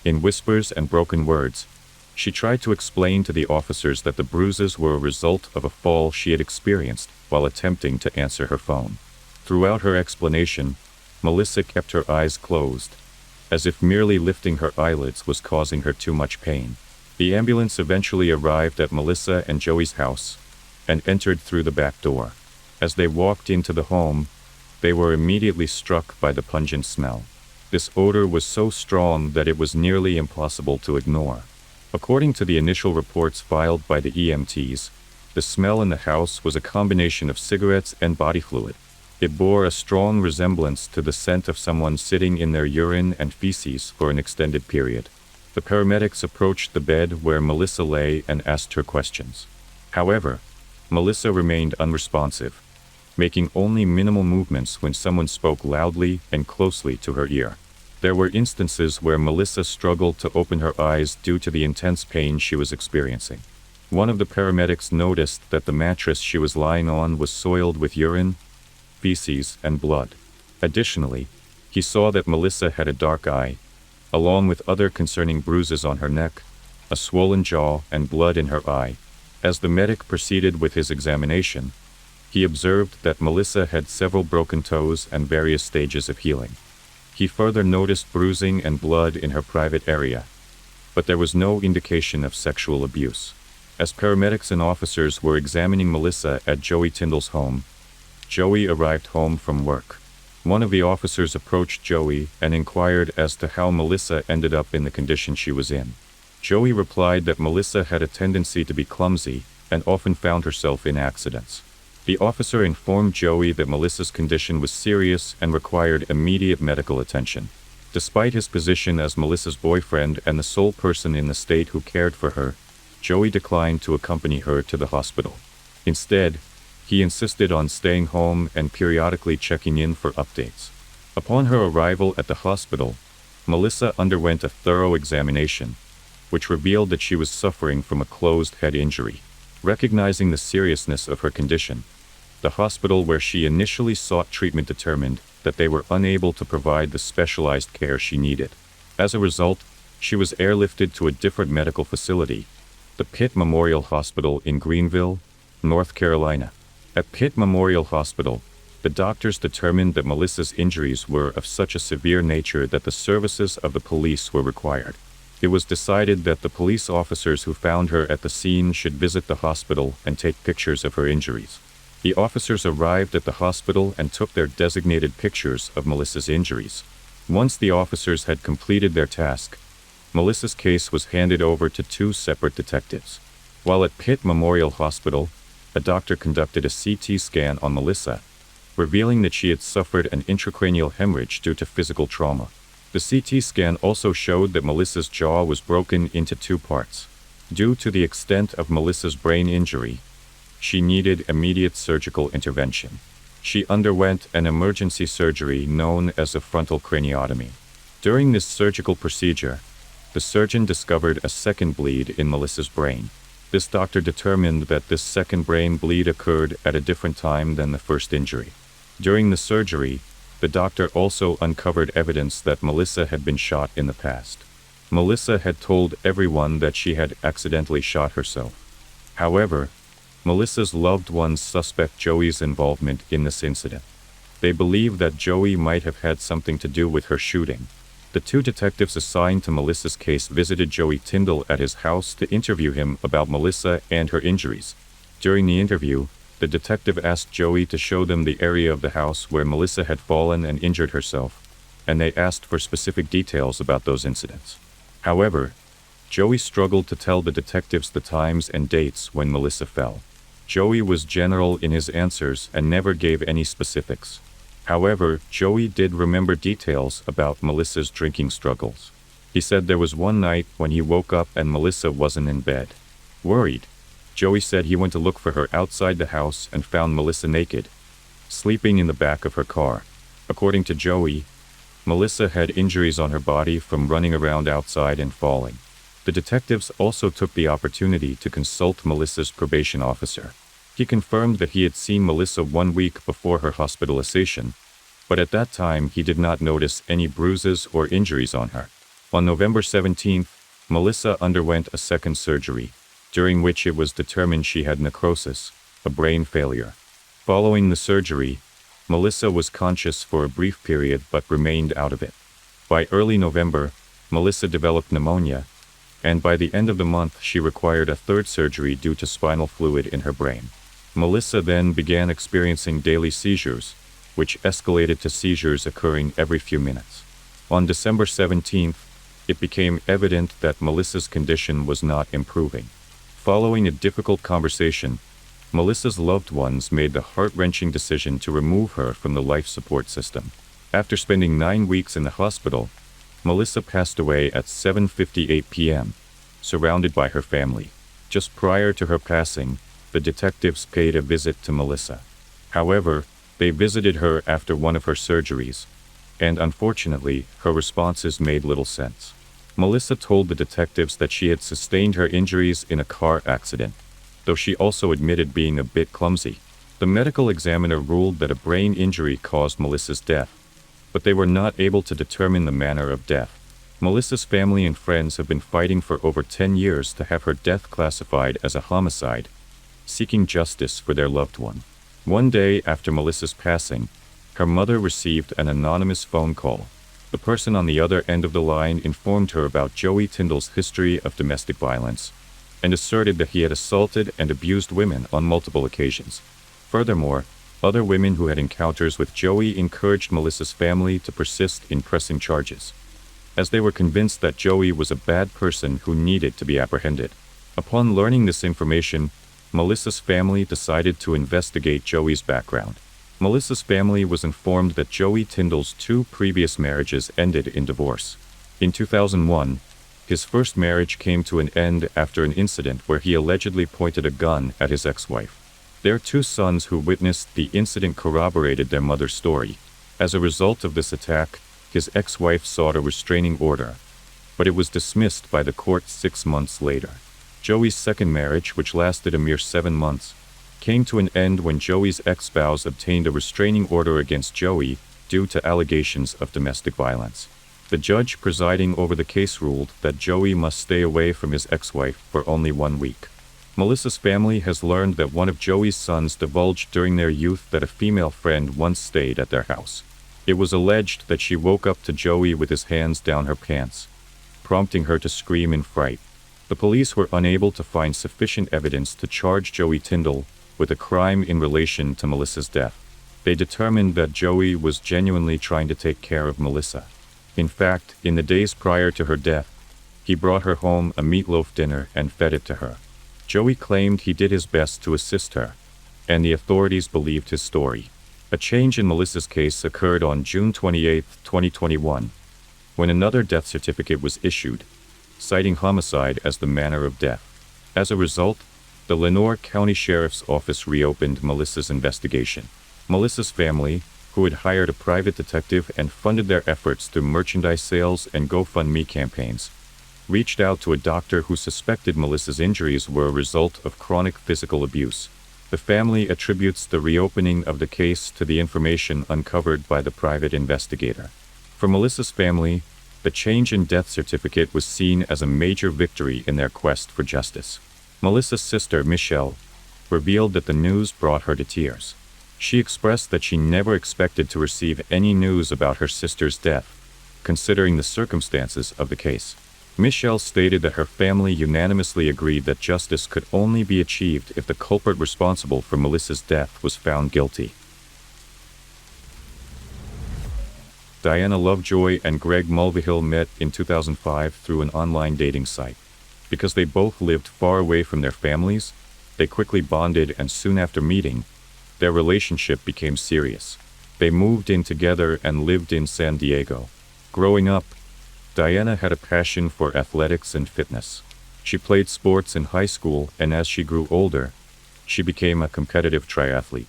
in whispers and broken words, she tried to explain to the officers that the bruises were a result of a fall she had experienced while attempting to answer her phone. Throughout her explanation, Melissa kept her eyes closed, as if merely lifting her eyelids was causing her too much pain. The ambulance eventually arrived at Melissa and Joey's house, and entered through the back door. As they walked into the home, they were immediately struck by the pungent smell. This odor was so strong that it was nearly impossible to ignore. According to the initial reports filed by the EMTs, the smell in the house was a combination of cigarettes and body fluid. It bore a strong resemblance to the scent of someone sitting in their urine and feces for an extended period. The paramedics approached the bed where Melissa lay and asked her questions. However, Melissa remained unresponsive, making only minimal movements when someone spoke loudly and closely to her ear. There were instances where Melissa struggled to open her eyes due to the intense pain she was experiencing. One of the paramedics noticed that the mattress she was lying on was soiled with urine, feces, and blood. Additionally, he saw that Melissa had a dark eye, along with other concerning bruises on her neck, a swollen jaw, and blood in her eye. As the medic proceeded with his examination, he observed that Melissa had several broken toes and various stages of healing. He further noticed bruising and blood in her private area, but there was no indication of sexual abuse. As paramedics and officers were examining Melissa at Joey Tyndall's home, Joey arrived home from work. One of the officers approached Joey and inquired as to how Melissa ended up in the condition she was in. Joey replied that Melissa had a tendency to be clumsy and often found herself in accidents. The officer informed Joey that Melissa's condition was serious and required immediate medical attention. Despite his position as Melissa's boyfriend and the sole person in the state who cared for her, Joey declined to accompany her to the hospital. Instead, he insisted on staying home and periodically checking in for updates. Upon her arrival at the hospital, Melissa underwent a thorough examination, which revealed that she was suffering from a closed head injury. Recognizing the seriousness of her condition, the hospital where she initially sought treatment determined that they were unable to provide the specialized care she needed. As a result, she was airlifted to a different medical facility, the Pitt Memorial Hospital in Greenville, North Carolina. At Pitt Memorial Hospital, the doctors determined that Melissa's injuries were of such a severe nature that the services of the police were required. It was decided that the police officers who found her at the scene should visit the hospital and take pictures of her injuries. The officers arrived at the hospital and took their designated pictures of Melissa's injuries. Once the officers had completed their task, Melissa's case was handed over to two separate detectives. While at Pitt Memorial Hospital, a doctor conducted a CT scan on Melissa, revealing that she had suffered an intracranial hemorrhage due to physical trauma. The CT scan also showed that Melissa's jaw was broken into two parts. Due to the extent of Melissa's brain injury, she needed immediate surgical intervention. She underwent an emergency surgery known as a frontal craniotomy. During this surgical procedure, the surgeon discovered a second bleed in Melissa's brain. This doctor determined that this second brain bleed occurred at a different time than the first injury. During the surgery, the doctor also uncovered evidence that Melissa had been shot in the past. Melissa had told everyone that she had accidentally shot herself. However, Melissa's loved ones suspect Joey's involvement in this incident. They believe that Joey might have had something to do with her shooting. The two detectives assigned to Melissa's case visited Joey Tyndall at his house to interview him about Melissa and her injuries. During the interview, the detective asked Joey to show them the area of the house where Melissa had fallen and injured herself, and they asked for specific details about those incidents. However, Joey struggled to tell the detectives the times and dates when Melissa fell. Joey was general in his answers and never gave any specifics. However, Joey did remember details about Melissa's drinking struggles. He said there was one night when he woke up and Melissa wasn't in bed. Worried, Joey said he went to look for her outside the house and found Melissa naked, sleeping in the back of her car. According to Joey, Melissa had injuries on her body from running around outside and falling. The detectives also took the opportunity to consult Melissa's probation officer. He confirmed that he had seen Melissa 1 week before her hospitalization, but at that time he did not notice any bruises or injuries on her. On November 17th, Melissa underwent a second surgery, during which it was determined she had necrosis, a brain failure. Following the surgery, Melissa was conscious for a brief period but remained out of it. By early November, Melissa developed pneumonia, and by the end of the month she required a third surgery due to spinal fluid in her brain. Melissa then began experiencing daily seizures, which escalated to seizures occurring every few minutes. On December 17th, it became evident that Melissa's condition was not improving. Following a difficult conversation, Melissa's loved ones made the heart-wrenching decision to remove her from the life support system. After spending 9 weeks in the hospital, Melissa passed away at 7:58 p.m., surrounded by her family. Just prior to her passing, the detectives paid a visit to Melissa. However, they visited her after one of her surgeries, and unfortunately, her responses made little sense. Melissa told the detectives that she had sustained her injuries in a car accident, though she also admitted being a bit clumsy. The medical examiner ruled that a brain injury caused Melissa's death, but they were not able to determine the manner of death. Melissa's family and friends have been fighting for over 10 years to have her death classified as a homicide, seeking justice for their loved one. One day after Melissa's passing, her mother received an anonymous phone call. The person on the other end of the line informed her about Joey Tyndall's history of domestic violence, and asserted that he had assaulted and abused women on multiple occasions. Furthermore, other women who had encounters with Joey encouraged Melissa's family to persist in pressing charges, as they were convinced that Joey was a bad person who needed to be apprehended. Upon learning this information, Melissa's family decided to investigate Joey's background. Melissa's family was informed that Joey Tyndall's 2 previous marriages ended in divorce. In 2001, his first marriage came to an end after an incident where he allegedly pointed a gun at his ex-wife. Their 2 sons who witnessed the incident corroborated their mother's story. As a result of this attack, his ex-wife sought a restraining order, but it was dismissed by the court 6 months later. Joey's second marriage, which lasted a mere 7 months, came to an end when Joey's ex-spouse obtained a restraining order against Joey due to allegations of domestic violence. The judge presiding over the case ruled that Joey must stay away from his ex-wife for only 1 week. Melissa's family has learned that one of Joey's sons divulged during their youth that a female friend once stayed at their house. It was alleged that she woke up to Joey with his hands down her pants, prompting her to scream in fright. The police were unable to find sufficient evidence to charge Joey Tyndall with a crime in relation to Melissa's death. They determined that Joey was genuinely trying to take care of Melissa. In fact, in the days prior to her death, he brought her home a meatloaf dinner and fed it to her. Joey claimed he did his best to assist her, and the authorities believed his story. A change in Melissa's case occurred on June 28, 2021, when another death certificate was issued, citing homicide as the manner of death. As a result, the Lenoir County Sheriff's Office reopened Melissa's investigation. Melissa's family, who had hired a private detective and funded their efforts through merchandise sales and GoFundMe campaigns, reached out to a doctor who suspected Melissa's injuries were a result of chronic physical abuse. The family attributes the reopening of the case to the information uncovered by the private investigator. For Melissa's family, the change in death certificate was seen as a major victory in their quest for justice. Melissa's sister, Michelle, revealed that the news brought her to tears. She expressed that she never expected to receive any news about her sister's death, considering the circumstances of the case. Michelle stated that her family unanimously agreed that justice could only be achieved if the culprit responsible for Melissa's death was found guilty. Diana Lovejoy and Greg Mulvihill met in 2005 through an online dating site. Because they both lived far away from their families, they quickly bonded, and soon after meeting, their relationship became serious. They moved in together and lived in San Diego. Growing up, Diana had a passion for athletics and fitness. She played sports in high school, and as she grew older, she became a competitive triathlete.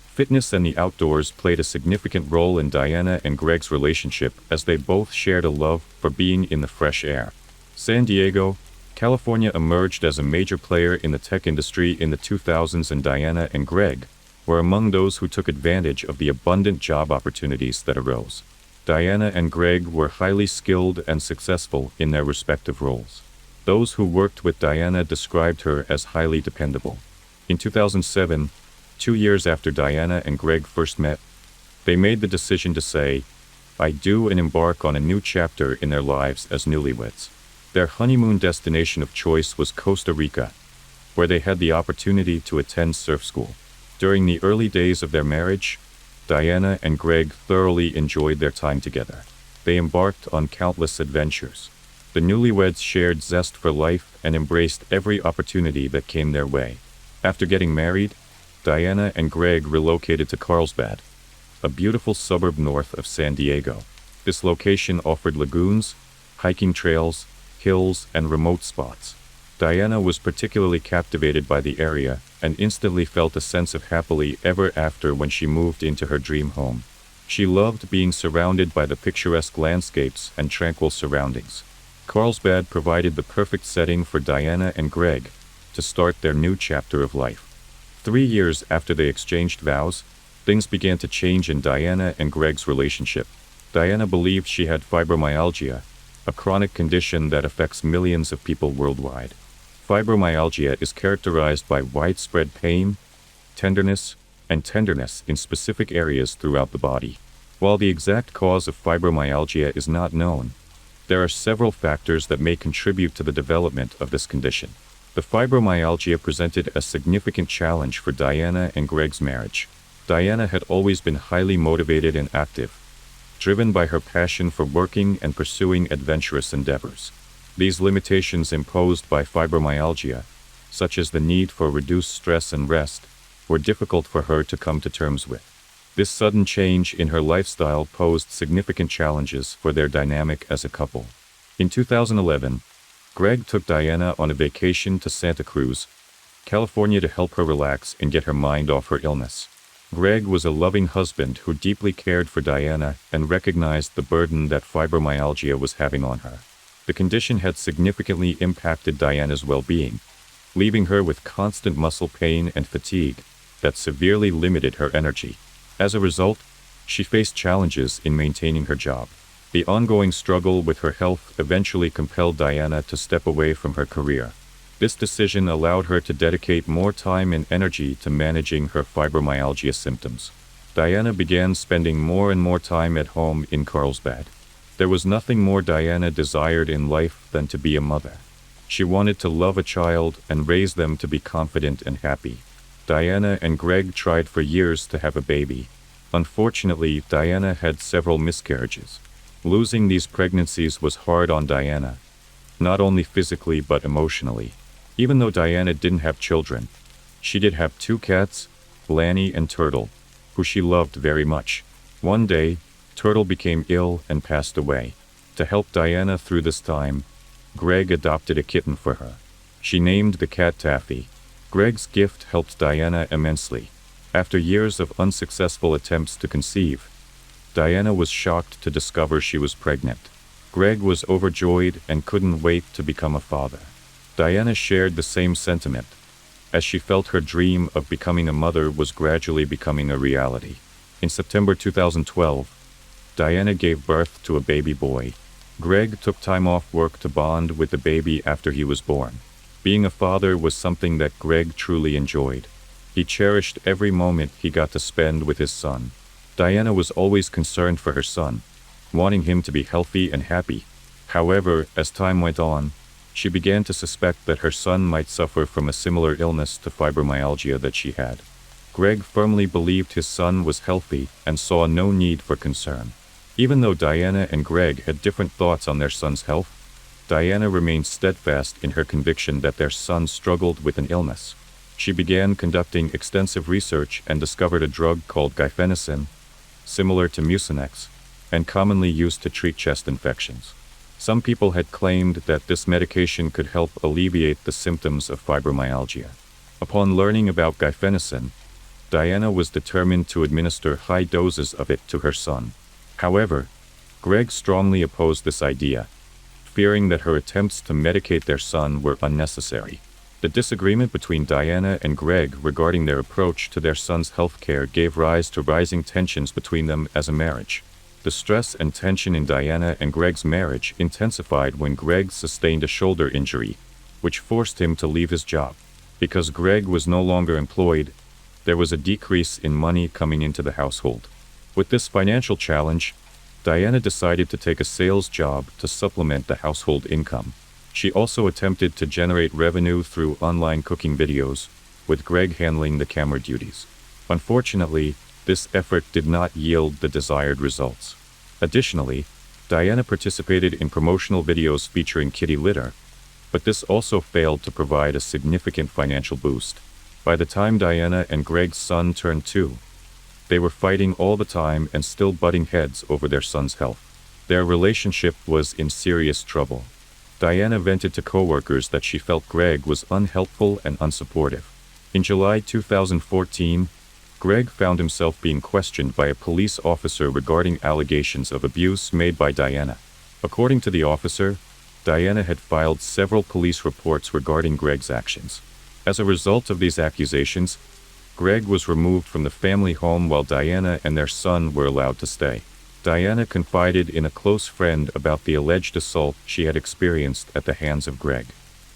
Fitness and the outdoors played a significant role in Diana and Greg's relationship, as they both shared a love for being in the fresh air. San Diego, California emerged as a major player in the tech industry in the 2000s, and Diana and Greg were among those who took advantage of the abundant job opportunities that arose. Diana and Greg were highly skilled and successful in their respective roles. Those who worked with Diana described her as highly dependable. In 2007, 2 years after Diana and Greg first met, they made the decision to say, "I do," and embark on a new chapter in their lives as newlyweds. Their honeymoon destination of choice was Costa Rica, where they had the opportunity to attend surf school. During the early days of their marriage, Diana and Greg thoroughly enjoyed their time together. They embarked on countless adventures. The newlyweds shared zest for life and embraced every opportunity that came their way. After getting married, Diana and Greg relocated to Carlsbad, a beautiful suburb north of San Diego. This location offered lagoons, hiking trails, hills, and remote spots. Diana was particularly captivated by the area and instantly felt a sense of happily ever after when she moved into her dream home. She loved being surrounded by the picturesque landscapes and tranquil surroundings. Carlsbad provided the perfect setting for Diana and Greg to start their new chapter of life. 3 years after they exchanged vows, things began to change in Diana and Greg's relationship. Diana believed she had fibromyalgia, a chronic condition that affects millions of people worldwide. Fibromyalgia is characterized by widespread pain, tenderness in specific areas throughout the body. While the exact cause of fibromyalgia is not known, there are several factors that may contribute to the development of this condition. The fibromyalgia presented a significant challenge for Diana and Greg's marriage. Diana had always been highly motivated and active, driven by her passion for working and pursuing adventurous endeavors. These limitations imposed by fibromyalgia, such as the need for reduced stress and rest, were difficult for her to come to terms with. This sudden change in her lifestyle posed significant challenges for their dynamic as a couple. In 2011, Greg took Diana on a vacation to Santa Cruz, California to help her relax and get her mind off her illness. Greg was a loving husband who deeply cared for Diana and recognized the burden that fibromyalgia was having on her. The condition had significantly impacted Diana's well-being, leaving her with constant muscle pain and fatigue that severely limited her energy. As a result, she faced challenges in maintaining her job. The ongoing struggle with her health eventually compelled Diana to step away from her career. This decision allowed her to dedicate more time and energy to managing her fibromyalgia symptoms. Diana began spending more and more time at home in Carlsbad. There was nothing more Diana desired in life than to be a mother. She wanted to love a child and raise them to be confident and happy. Diana and Greg tried for years to have a baby. Unfortunately, Diana had several miscarriages. Losing these pregnancies was hard on Diana, not only physically but emotionally. Even though Diana didn't have children, she did have 2 cats, Lanny and Turtle, who she loved very much. One day, Turtle became ill and passed away. To help Diana through this time, Greg adopted a kitten for her. She named the cat Taffy. Greg's gift helped Diana immensely. After years of unsuccessful attempts to conceive, Diana was shocked to discover she was pregnant. Greg was overjoyed and couldn't wait to become a father. Diana shared the same sentiment, as she felt her dream of becoming a mother was gradually becoming a reality. In September 2012, Diana gave birth to a baby boy. Greg took time off work to bond with the baby after he was born. Being a father was something that Greg truly enjoyed. He cherished every moment he got to spend with his son. Diana was always concerned for her son, wanting him to be healthy and happy. However, as time went on, she began to suspect that her son might suffer from a similar illness to fibromyalgia that she had. Greg firmly believed his son was healthy and saw no need for concern. Even though Diana and Greg had different thoughts on their son's health, Diana remained steadfast in her conviction that their son struggled with an illness. She began conducting extensive research and discovered a drug called guaifenesin, similar to Mucinex, and commonly used to treat chest infections. Some people had claimed that this medication could help alleviate the symptoms of fibromyalgia. Upon learning about guaifenesin, Diana was determined to administer high doses of it to her son. However, Greg strongly opposed this idea, fearing that her attempts to medicate their son were unnecessary. The disagreement between Diana and Greg regarding their approach to their son's health care gave rise to rising tensions between them as a marriage. The stress and tension in Diana and Greg's marriage intensified when Greg sustained a shoulder injury, which forced him to leave his job. Because Greg was no longer employed, there was a decrease in money coming into the household. With this financial challenge, Diana decided to take a sales job to supplement the household income. She also attempted to generate revenue through online cooking videos, with Greg handling the camera duties. Unfortunately, this effort did not yield the desired results. Additionally, Diana participated in promotional videos featuring kitty litter, but this also failed to provide a significant financial boost. By the time Diana and Greg's son turned 2, they were fighting all the time and still butting heads over their son's health. Their relationship was in serious trouble. Diana vented to coworkers that she felt Greg was unhelpful and unsupportive. In July 2014, Greg found himself being questioned by a police officer regarding allegations of abuse made by Diana. According to the officer, Diana had filed several police reports regarding Greg's actions. As a result of these accusations, Greg was removed from the family home while Diana and their son were allowed to stay. Diana confided in a close friend about the alleged assault she had experienced at the hands of Greg.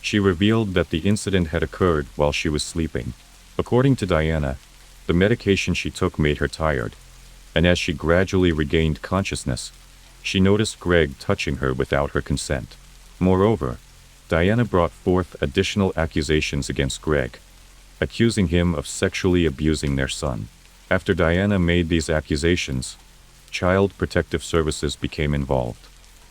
She revealed that the incident had occurred while she was sleeping. According to Diana, the medication she took made her tired, and as she gradually regained consciousness, she noticed Greg touching her without her consent. Moreover, Diana brought forth additional accusations against Greg, accusing him of sexually abusing their son. After Diana made these accusations, Child Protective Services became involved.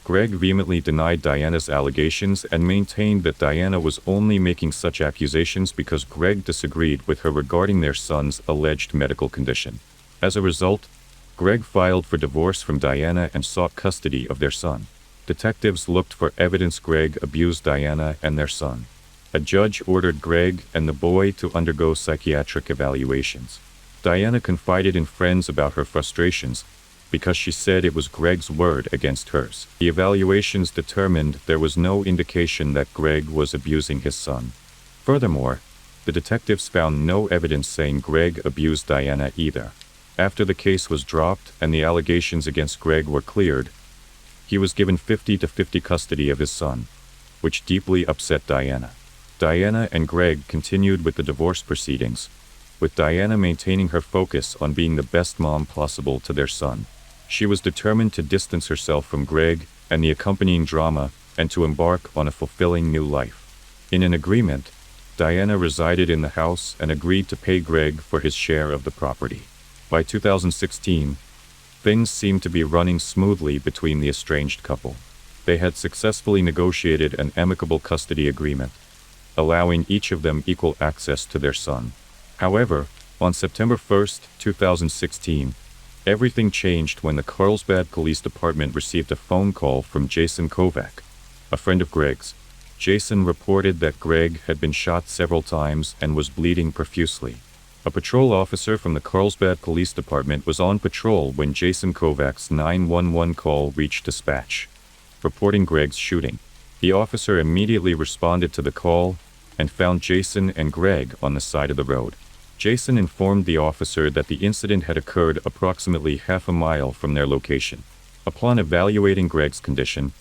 Greg vehemently denied Diana's allegations and maintained that Diana was only making such accusations because Greg disagreed with her regarding their son's alleged medical condition. As a result, Greg filed for divorce from Diana and sought custody of their son. Detectives looked for evidence Greg abused Diana and their son. A judge ordered Greg and the boy to undergo psychiatric evaluations. Diana confided in friends about her frustrations, because she said it was Greg's word against hers. The evaluations determined there was no indication that Greg was abusing his son. Furthermore, the detectives found no evidence saying Greg abused Diana either. After the case was dropped and the allegations against Greg were cleared, he was given 50-50 custody of his son, which deeply upset Diana. Diana and Greg continued with the divorce proceedings, with Diana maintaining her focus on being the best mom possible to their son. She was determined to distance herself from Greg and the accompanying drama and to embark on a fulfilling new life. In an agreement, Diana resided in the house and agreed to pay Greg for his share of the property. By 2016, things seemed to be running smoothly between the estranged couple. They had successfully negotiated an amicable custody agreement, allowing each of them equal access to their son. However, on September 1, 2016, everything changed when the Carlsbad Police Department received a phone call from Jason Kovac, a friend of Greg's. Jason reported that Greg had been shot several times and was bleeding profusely. A patrol officer from the Carlsbad Police Department was on patrol when Jason Kovac's 911 call reached dispatch, reporting Greg's shooting. The officer immediately responded to the call and found Jason and Greg on the side of the road. Jason informed the officer that the incident had occurred approximately half a mile from their location. Upon evaluating Greg's condition,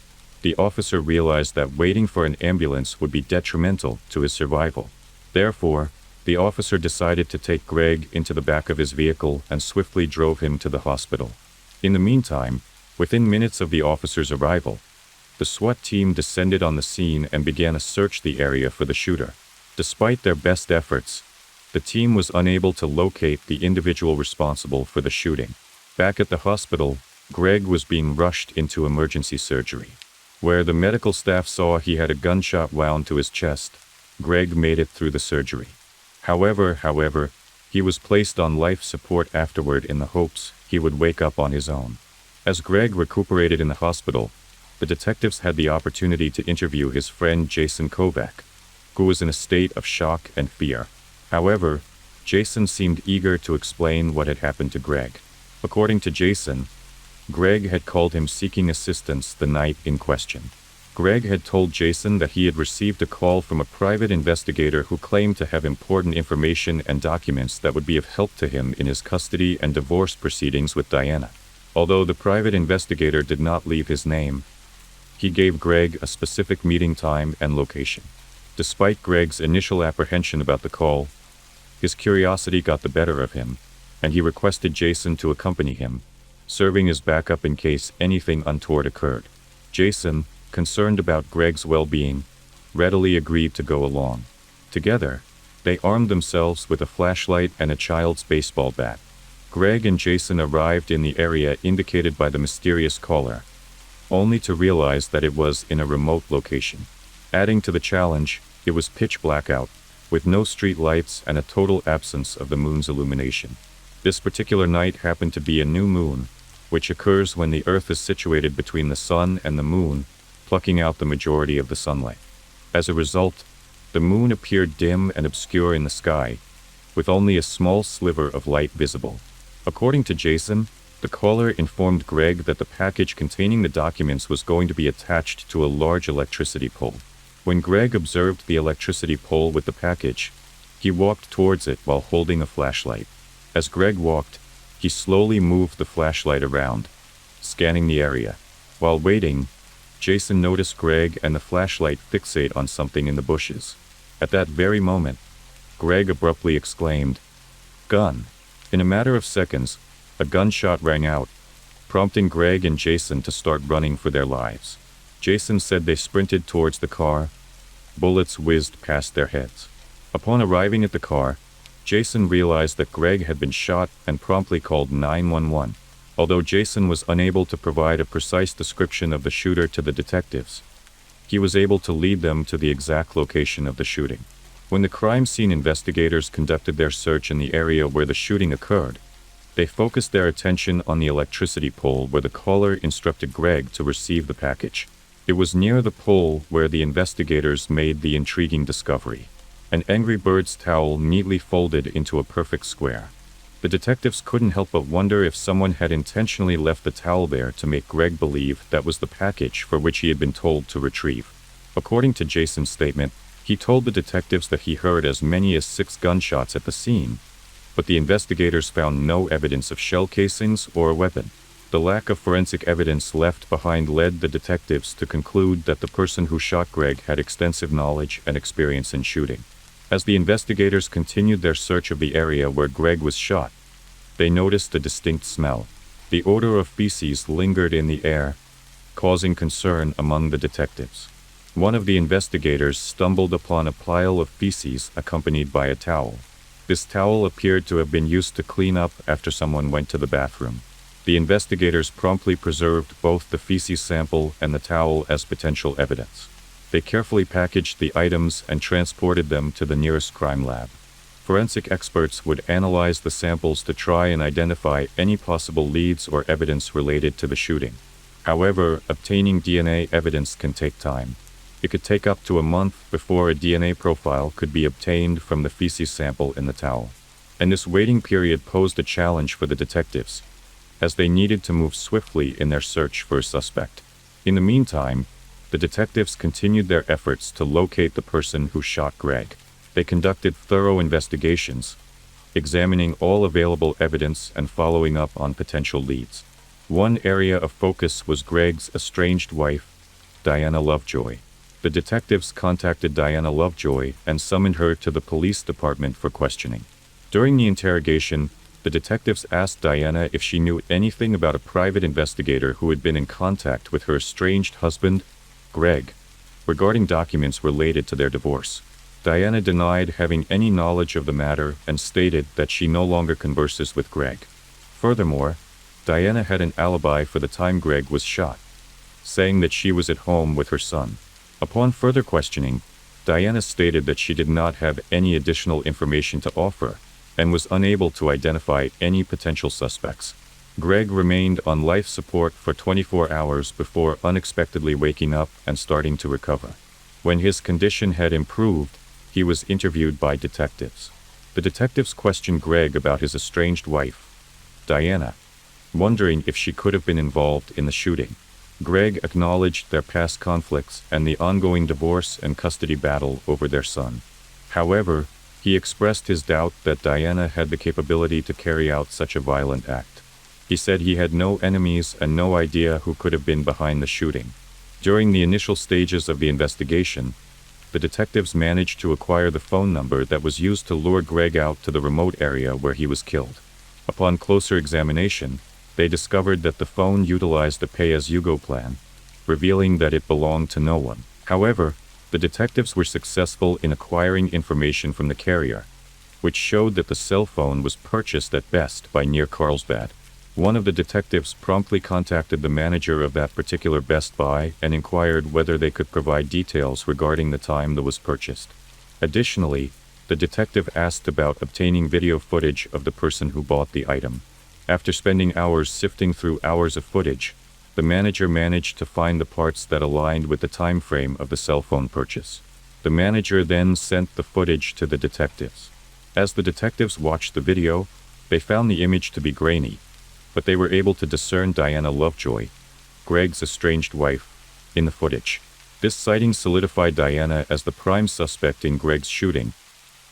the officer realized that waiting for an ambulance would be detrimental to his survival. Therefore, the officer decided to take Greg into the back of his vehicle and swiftly drove him to the hospital. In the meantime, within minutes of the officer's arrival, the SWAT team descended on the scene and began a search the area for the shooter. Despite their best efforts, the team was unable to locate the individual responsible for the shooting. Back at the hospital, Greg was being rushed into emergency surgery, where the medical staff saw he had a gunshot wound to his chest. Greg made it through the surgery. However, he was placed on life support afterward in the hopes he would wake up on his own. As Greg recuperated in the hospital, the detectives had the opportunity to interview his friend Jason Kovac, who was in a state of shock and fear. However, Jason seemed eager to explain what had happened to Greg. According to Jason, Greg had called him seeking assistance the night in question. Greg had told Jason that he had received a call from a private investigator who claimed to have important information and documents that would be of help to him in his custody and divorce proceedings with Diana. Although the private investigator did not leave his name, he gave Greg a specific meeting time and location. Despite Greg's initial apprehension about the call, his curiosity got the better of him, and he requested Jason to accompany him, serving as backup in case anything untoward occurred. Jason, concerned about Greg's well-being, readily agreed to go along. Together, they armed themselves with a flashlight and a child's baseball bat. Greg and Jason arrived in the area indicated by the mysterious caller, only to realize that it was in a remote location. Adding to the challenge, it was pitch black out, with no street lights and a total absence of the moon's illumination. This particular night happened to be a new moon, which occurs when the Earth is situated between the sun and the moon, plucking out the majority of the sunlight. As a result, the moon appeared dim and obscure in the sky, with only a small sliver of light visible. According to Jason, the caller informed Greg that the package containing the documents was going to be attached to a large electricity pole. When Greg observed the electricity pole with the package, he walked towards it while holding a flashlight. As Greg walked, he slowly moved the flashlight around, scanning the area. While waiting, Jason noticed Greg and the flashlight fixate on something in the bushes. At that very moment, Greg abruptly exclaimed, "Gun!" In a matter of seconds, a gunshot rang out, prompting Greg and Jason to start running for their lives. Jason said they sprinted towards the car. Bullets whizzed past their heads. Upon arriving at the car, Jason realized that Greg had been shot and promptly called 911. Although Jason was unable to provide a precise description of the shooter to the detectives, he was able to lead them to the exact location of the shooting. When the crime scene investigators conducted their search in the area where the shooting occurred, they focused their attention on the electricity pole where the caller instructed Greg to receive the package. It was near the pole where the investigators made the intriguing discovery: an Angry Birds towel neatly folded into a perfect square. The detectives couldn't help but wonder if someone had intentionally left the towel there to make Greg believe that was the package for which he had been told to retrieve. According to Jason's statement, he told the detectives that he heard as many as 6 gunshots at the scene, but the investigators found no evidence of shell casings or a weapon. The lack of forensic evidence left behind led the detectives to conclude that the person who shot Greg had extensive knowledge and experience in shooting. As the investigators continued their search of the area where Greg was shot, they noticed a distinct smell. The odor of feces lingered in the air, causing concern among the detectives. One of the investigators stumbled upon a pile of feces accompanied by a towel. This towel appeared to have been used to clean up after someone went to the bathroom. The investigators promptly preserved both the feces sample and the towel as potential evidence. They carefully packaged the items and transported them to the nearest crime lab. Forensic experts would analyze the samples to try and identify any possible leads or evidence related to the shooting. However, obtaining DNA evidence can take time. It could take up to a month before a DNA profile could be obtained from the feces sample in the towel. And this waiting period posed a challenge for the detectives, as they needed to move swiftly in their search for a suspect. In the meantime, the detectives continued their efforts to locate the person who shot Greg. They conducted thorough investigations, examining all available evidence and following up on potential leads. One area of focus was Greg's estranged wife, Diana Lovejoy. The detectives contacted Diana Lovejoy and summoned her to the police department for questioning. During the interrogation, the detectives asked Diana if she knew anything about a private investigator who had been in contact with her estranged husband, Greg, regarding documents related to their divorce. Diana denied having any knowledge of the matter and stated that she no longer converses with Greg. Furthermore, Diana had an alibi for the time Greg was shot, saying that she was at home with her son. Upon further questioning, Diana stated that she did not have any additional information to offer and was unable to identify any potential suspects. Greg remained on life support for 24 hours before unexpectedly waking up and starting to recover. When his condition had improved, he was interviewed by detectives. The detectives questioned Greg about his estranged wife, Diana, wondering if she could have been involved in the shooting. Greg acknowledged their past conflicts and the ongoing divorce and custody battle over their son. However, he expressed his doubt that Diana had the capability to carry out such a violent act. He said he had no enemies and no idea who could have been behind the shooting. During the initial stages of the investigation, the detectives managed to acquire the phone number that was used to lure Greg out to the remote area where he was killed. Upon closer examination, they discovered that the phone utilized a pay-as-you-go plan, revealing that it belonged to no one. However, the detectives were successful in acquiring information from the carrier, which showed that the cell phone was purchased at best by near Carlsbad. One of the detectives promptly contacted the manager of that particular Best Buy and inquired whether they could provide details regarding the time that was purchased. Additionally, the detective asked about obtaining video footage of the person who bought the item. After spending hours sifting through hours of footage, the manager managed to find the parts that aligned with the time frame of the cell phone purchase. The manager then sent the footage to the detectives. As the detectives watched the video, they found the image to be grainy, but they were able to discern Diana Lovejoy, Greg's estranged wife, in the footage. This sighting solidified Diana as the prime suspect in Greg's shooting,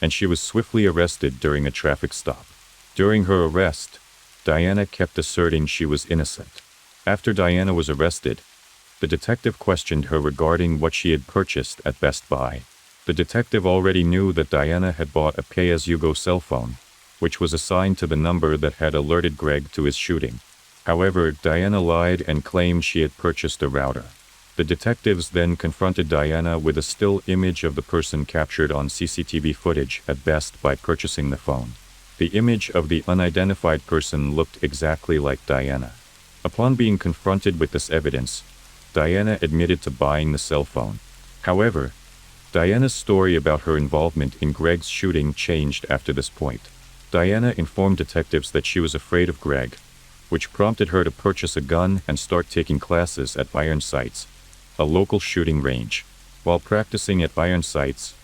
and she was swiftly arrested during a traffic stop. During her arrest, Diana kept asserting she was innocent. After Diana was arrested, the detective questioned her regarding what she had purchased at Best Buy. The detective already knew that Diana had bought a pay-as-you-go cell phone, which was assigned to the number that had alerted Greg to his shooting. However, Diana lied and claimed she had purchased a router. The detectives then confronted Diana with a still image of the person captured on CCTV footage at Best by purchasing the phone. The image of the unidentified person looked exactly like Diana. Upon being confronted with this evidence, Diana admitted to buying the cell phone. However, Diana's story about her involvement in Greg's shooting changed after this point. Diana informed detectives that she was afraid of Greg, which prompted her to purchase a gun and start taking classes at Iron Sights, a local shooting range. While practicing at Iron Sights,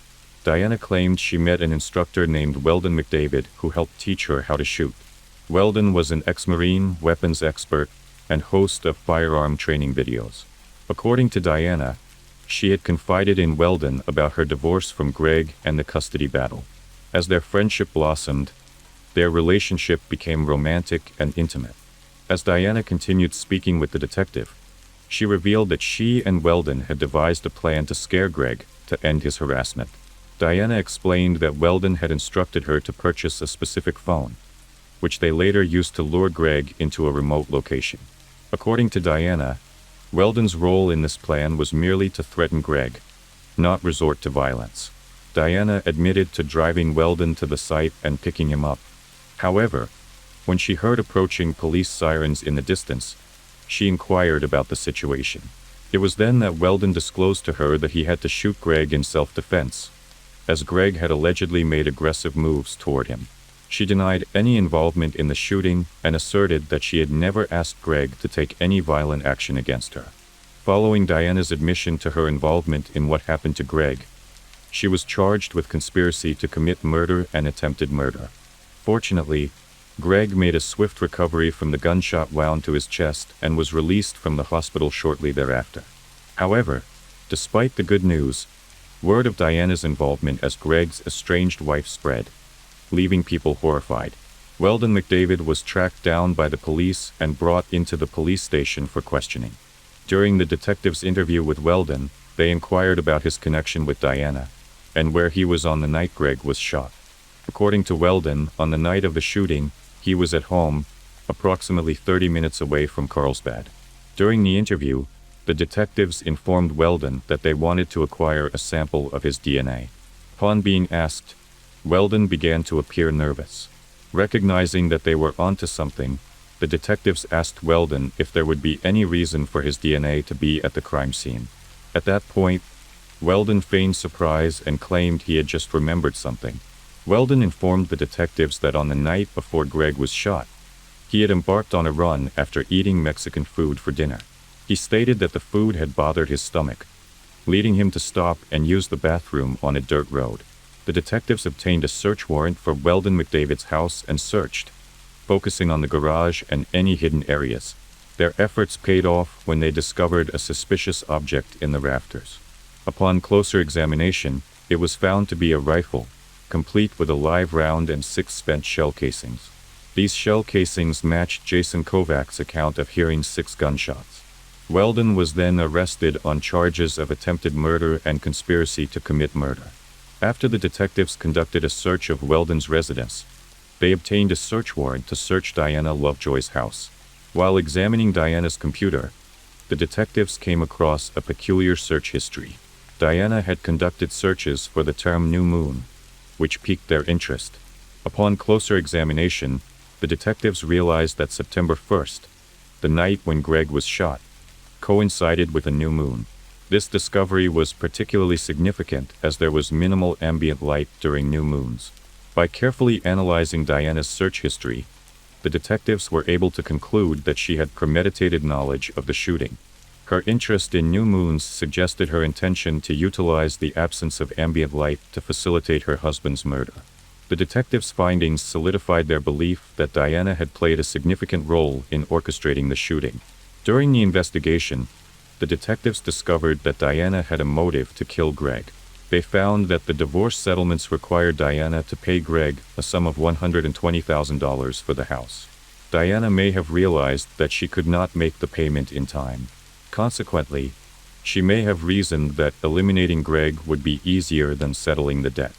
Diana claimed she met an instructor named Weldon McDavid who helped teach her how to shoot. Weldon was an ex-Marine, weapons expert, and host of firearm training videos. According to Diana, she had confided in Weldon about her divorce from Greg and the custody battle. As their friendship blossomed, their relationship became romantic and intimate. As Diana continued speaking with the detective, she revealed that she and Weldon had devised a plan to scare Greg to end his harassment. Diana explained that Weldon had instructed her to purchase a specific phone, which they later used to lure Greg into a remote location. According to Diana, Weldon's role in this plan was merely to threaten Greg, not resort to violence. Diana admitted to driving Weldon to the site and picking him up. However, when she heard approaching police sirens in the distance, she inquired about the situation. It was then that Weldon disclosed to her that he had to shoot Greg in self-defense, as Greg had allegedly made aggressive moves toward him. She denied any involvement in the shooting and asserted that she had never asked Greg to take any violent action against her. Following Diana's admission to her involvement in what happened to Greg, she was charged with conspiracy to commit murder and attempted murder. Fortunately, Greg made a swift recovery from the gunshot wound to his chest and was released from the hospital shortly thereafter. However, despite the good news, word of Diana's involvement as Greg's estranged wife spread, leaving people horrified. Weldon McDavid was tracked down by the police and brought into the police station for questioning. During the detective's interview with Weldon, they inquired about his connection with Diana, and where he was on the night Greg was shot. According to Weldon, on the night of the shooting, he was at home, approximately 30 minutes away from Carlsbad. During the interview, the detectives informed Weldon that they wanted to acquire a sample of his DNA. Upon being asked, Weldon began to appear nervous. Recognizing that they were onto something, the detectives asked Weldon if there would be any reason for his DNA to be at the crime scene. At that point, Weldon feigned surprise and claimed he had just remembered something. Weldon informed the detectives that on the night before Greg was shot, he had embarked on a run after eating Mexican food for dinner. He stated that the food had bothered his stomach, leading him to stop and use the bathroom on a dirt road. The detectives obtained a search warrant for Weldon McDavid's house and searched, focusing on the garage and any hidden areas. Their efforts paid off when they discovered a suspicious object in the rafters. Upon closer examination, it was found to be a rifle, complete with a live round and 6 spent shell casings. These shell casings matched Jason Kovac's account of hearing 6 gunshots. Weldon was then arrested on charges of attempted murder and conspiracy to commit murder. After the detectives conducted a search of Weldon's residence, they obtained a search warrant to search Diana Lovejoy's house. While examining Diana's computer, the detectives came across a peculiar search history. Diana had conducted searches for the term new moon, which piqued their interest. Upon closer examination, The detectives realized that September 1st, the night when Greg was shot, coincided with a new moon. This discovery was particularly significant as there was minimal ambient light during new moons. By carefully analyzing Diana's search history, the detectives were able to conclude that she had premeditated knowledge of the shooting. Her interest in new moons suggested her intention to utilize the absence of ambient light to facilitate her husband's murder. The detectives' findings solidified their belief that Diana had played a significant role in orchestrating the shooting. During the investigation, the detectives discovered that Diana had a motive to kill Greg. They found that the divorce settlements required Diana to pay Greg a sum of $120,000 for the house. Diana may have realized that she could not make the payment in time. Consequently, she may have reasoned that eliminating Greg would be easier than settling the debt.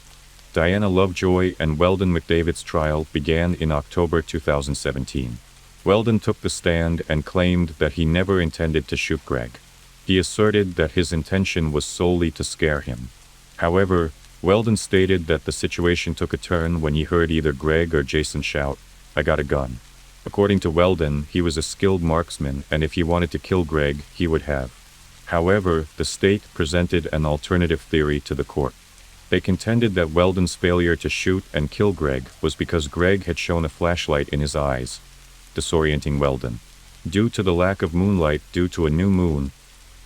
Diana Lovejoy and Weldon McDavid's trial began in October 2017. Weldon took the stand and claimed that he never intended to shoot Greg. He asserted that his intention was solely to scare him. However, Weldon stated that the situation took a turn when he heard either Greg or Jason shout, "I got a gun." According to Weldon, he was a skilled marksman, and if he wanted to kill Greg, he would have. However, the state presented an alternative theory to the court. They contended that Weldon's failure to shoot and kill Greg was because Greg had shown a flashlight in his eyes, disorienting Weldon. Due to the lack of moonlight due to a new moon,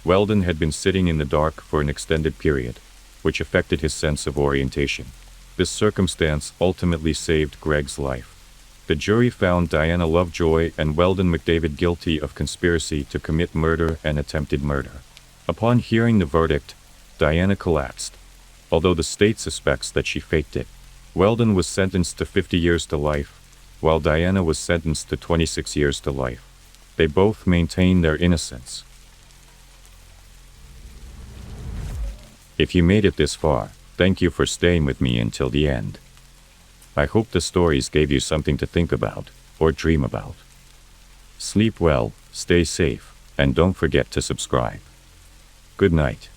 Weldon had been sitting in the dark for an extended period, which affected his sense of orientation. This circumstance ultimately saved Greg's life. The jury found Diana Lovejoy and Weldon McDavid guilty of conspiracy to commit murder and attempted murder. Upon hearing the verdict, Diana collapsed. Although the state suspects that she faked it, Weldon was sentenced to 50 years to life, while Diana was sentenced to 26 years to life. They both maintained their innocence. If you made it this far, thank you for staying with me until the end. I hope the stories gave you something to think about, or dream about. Sleep well, stay safe, and don't forget to subscribe. Good night.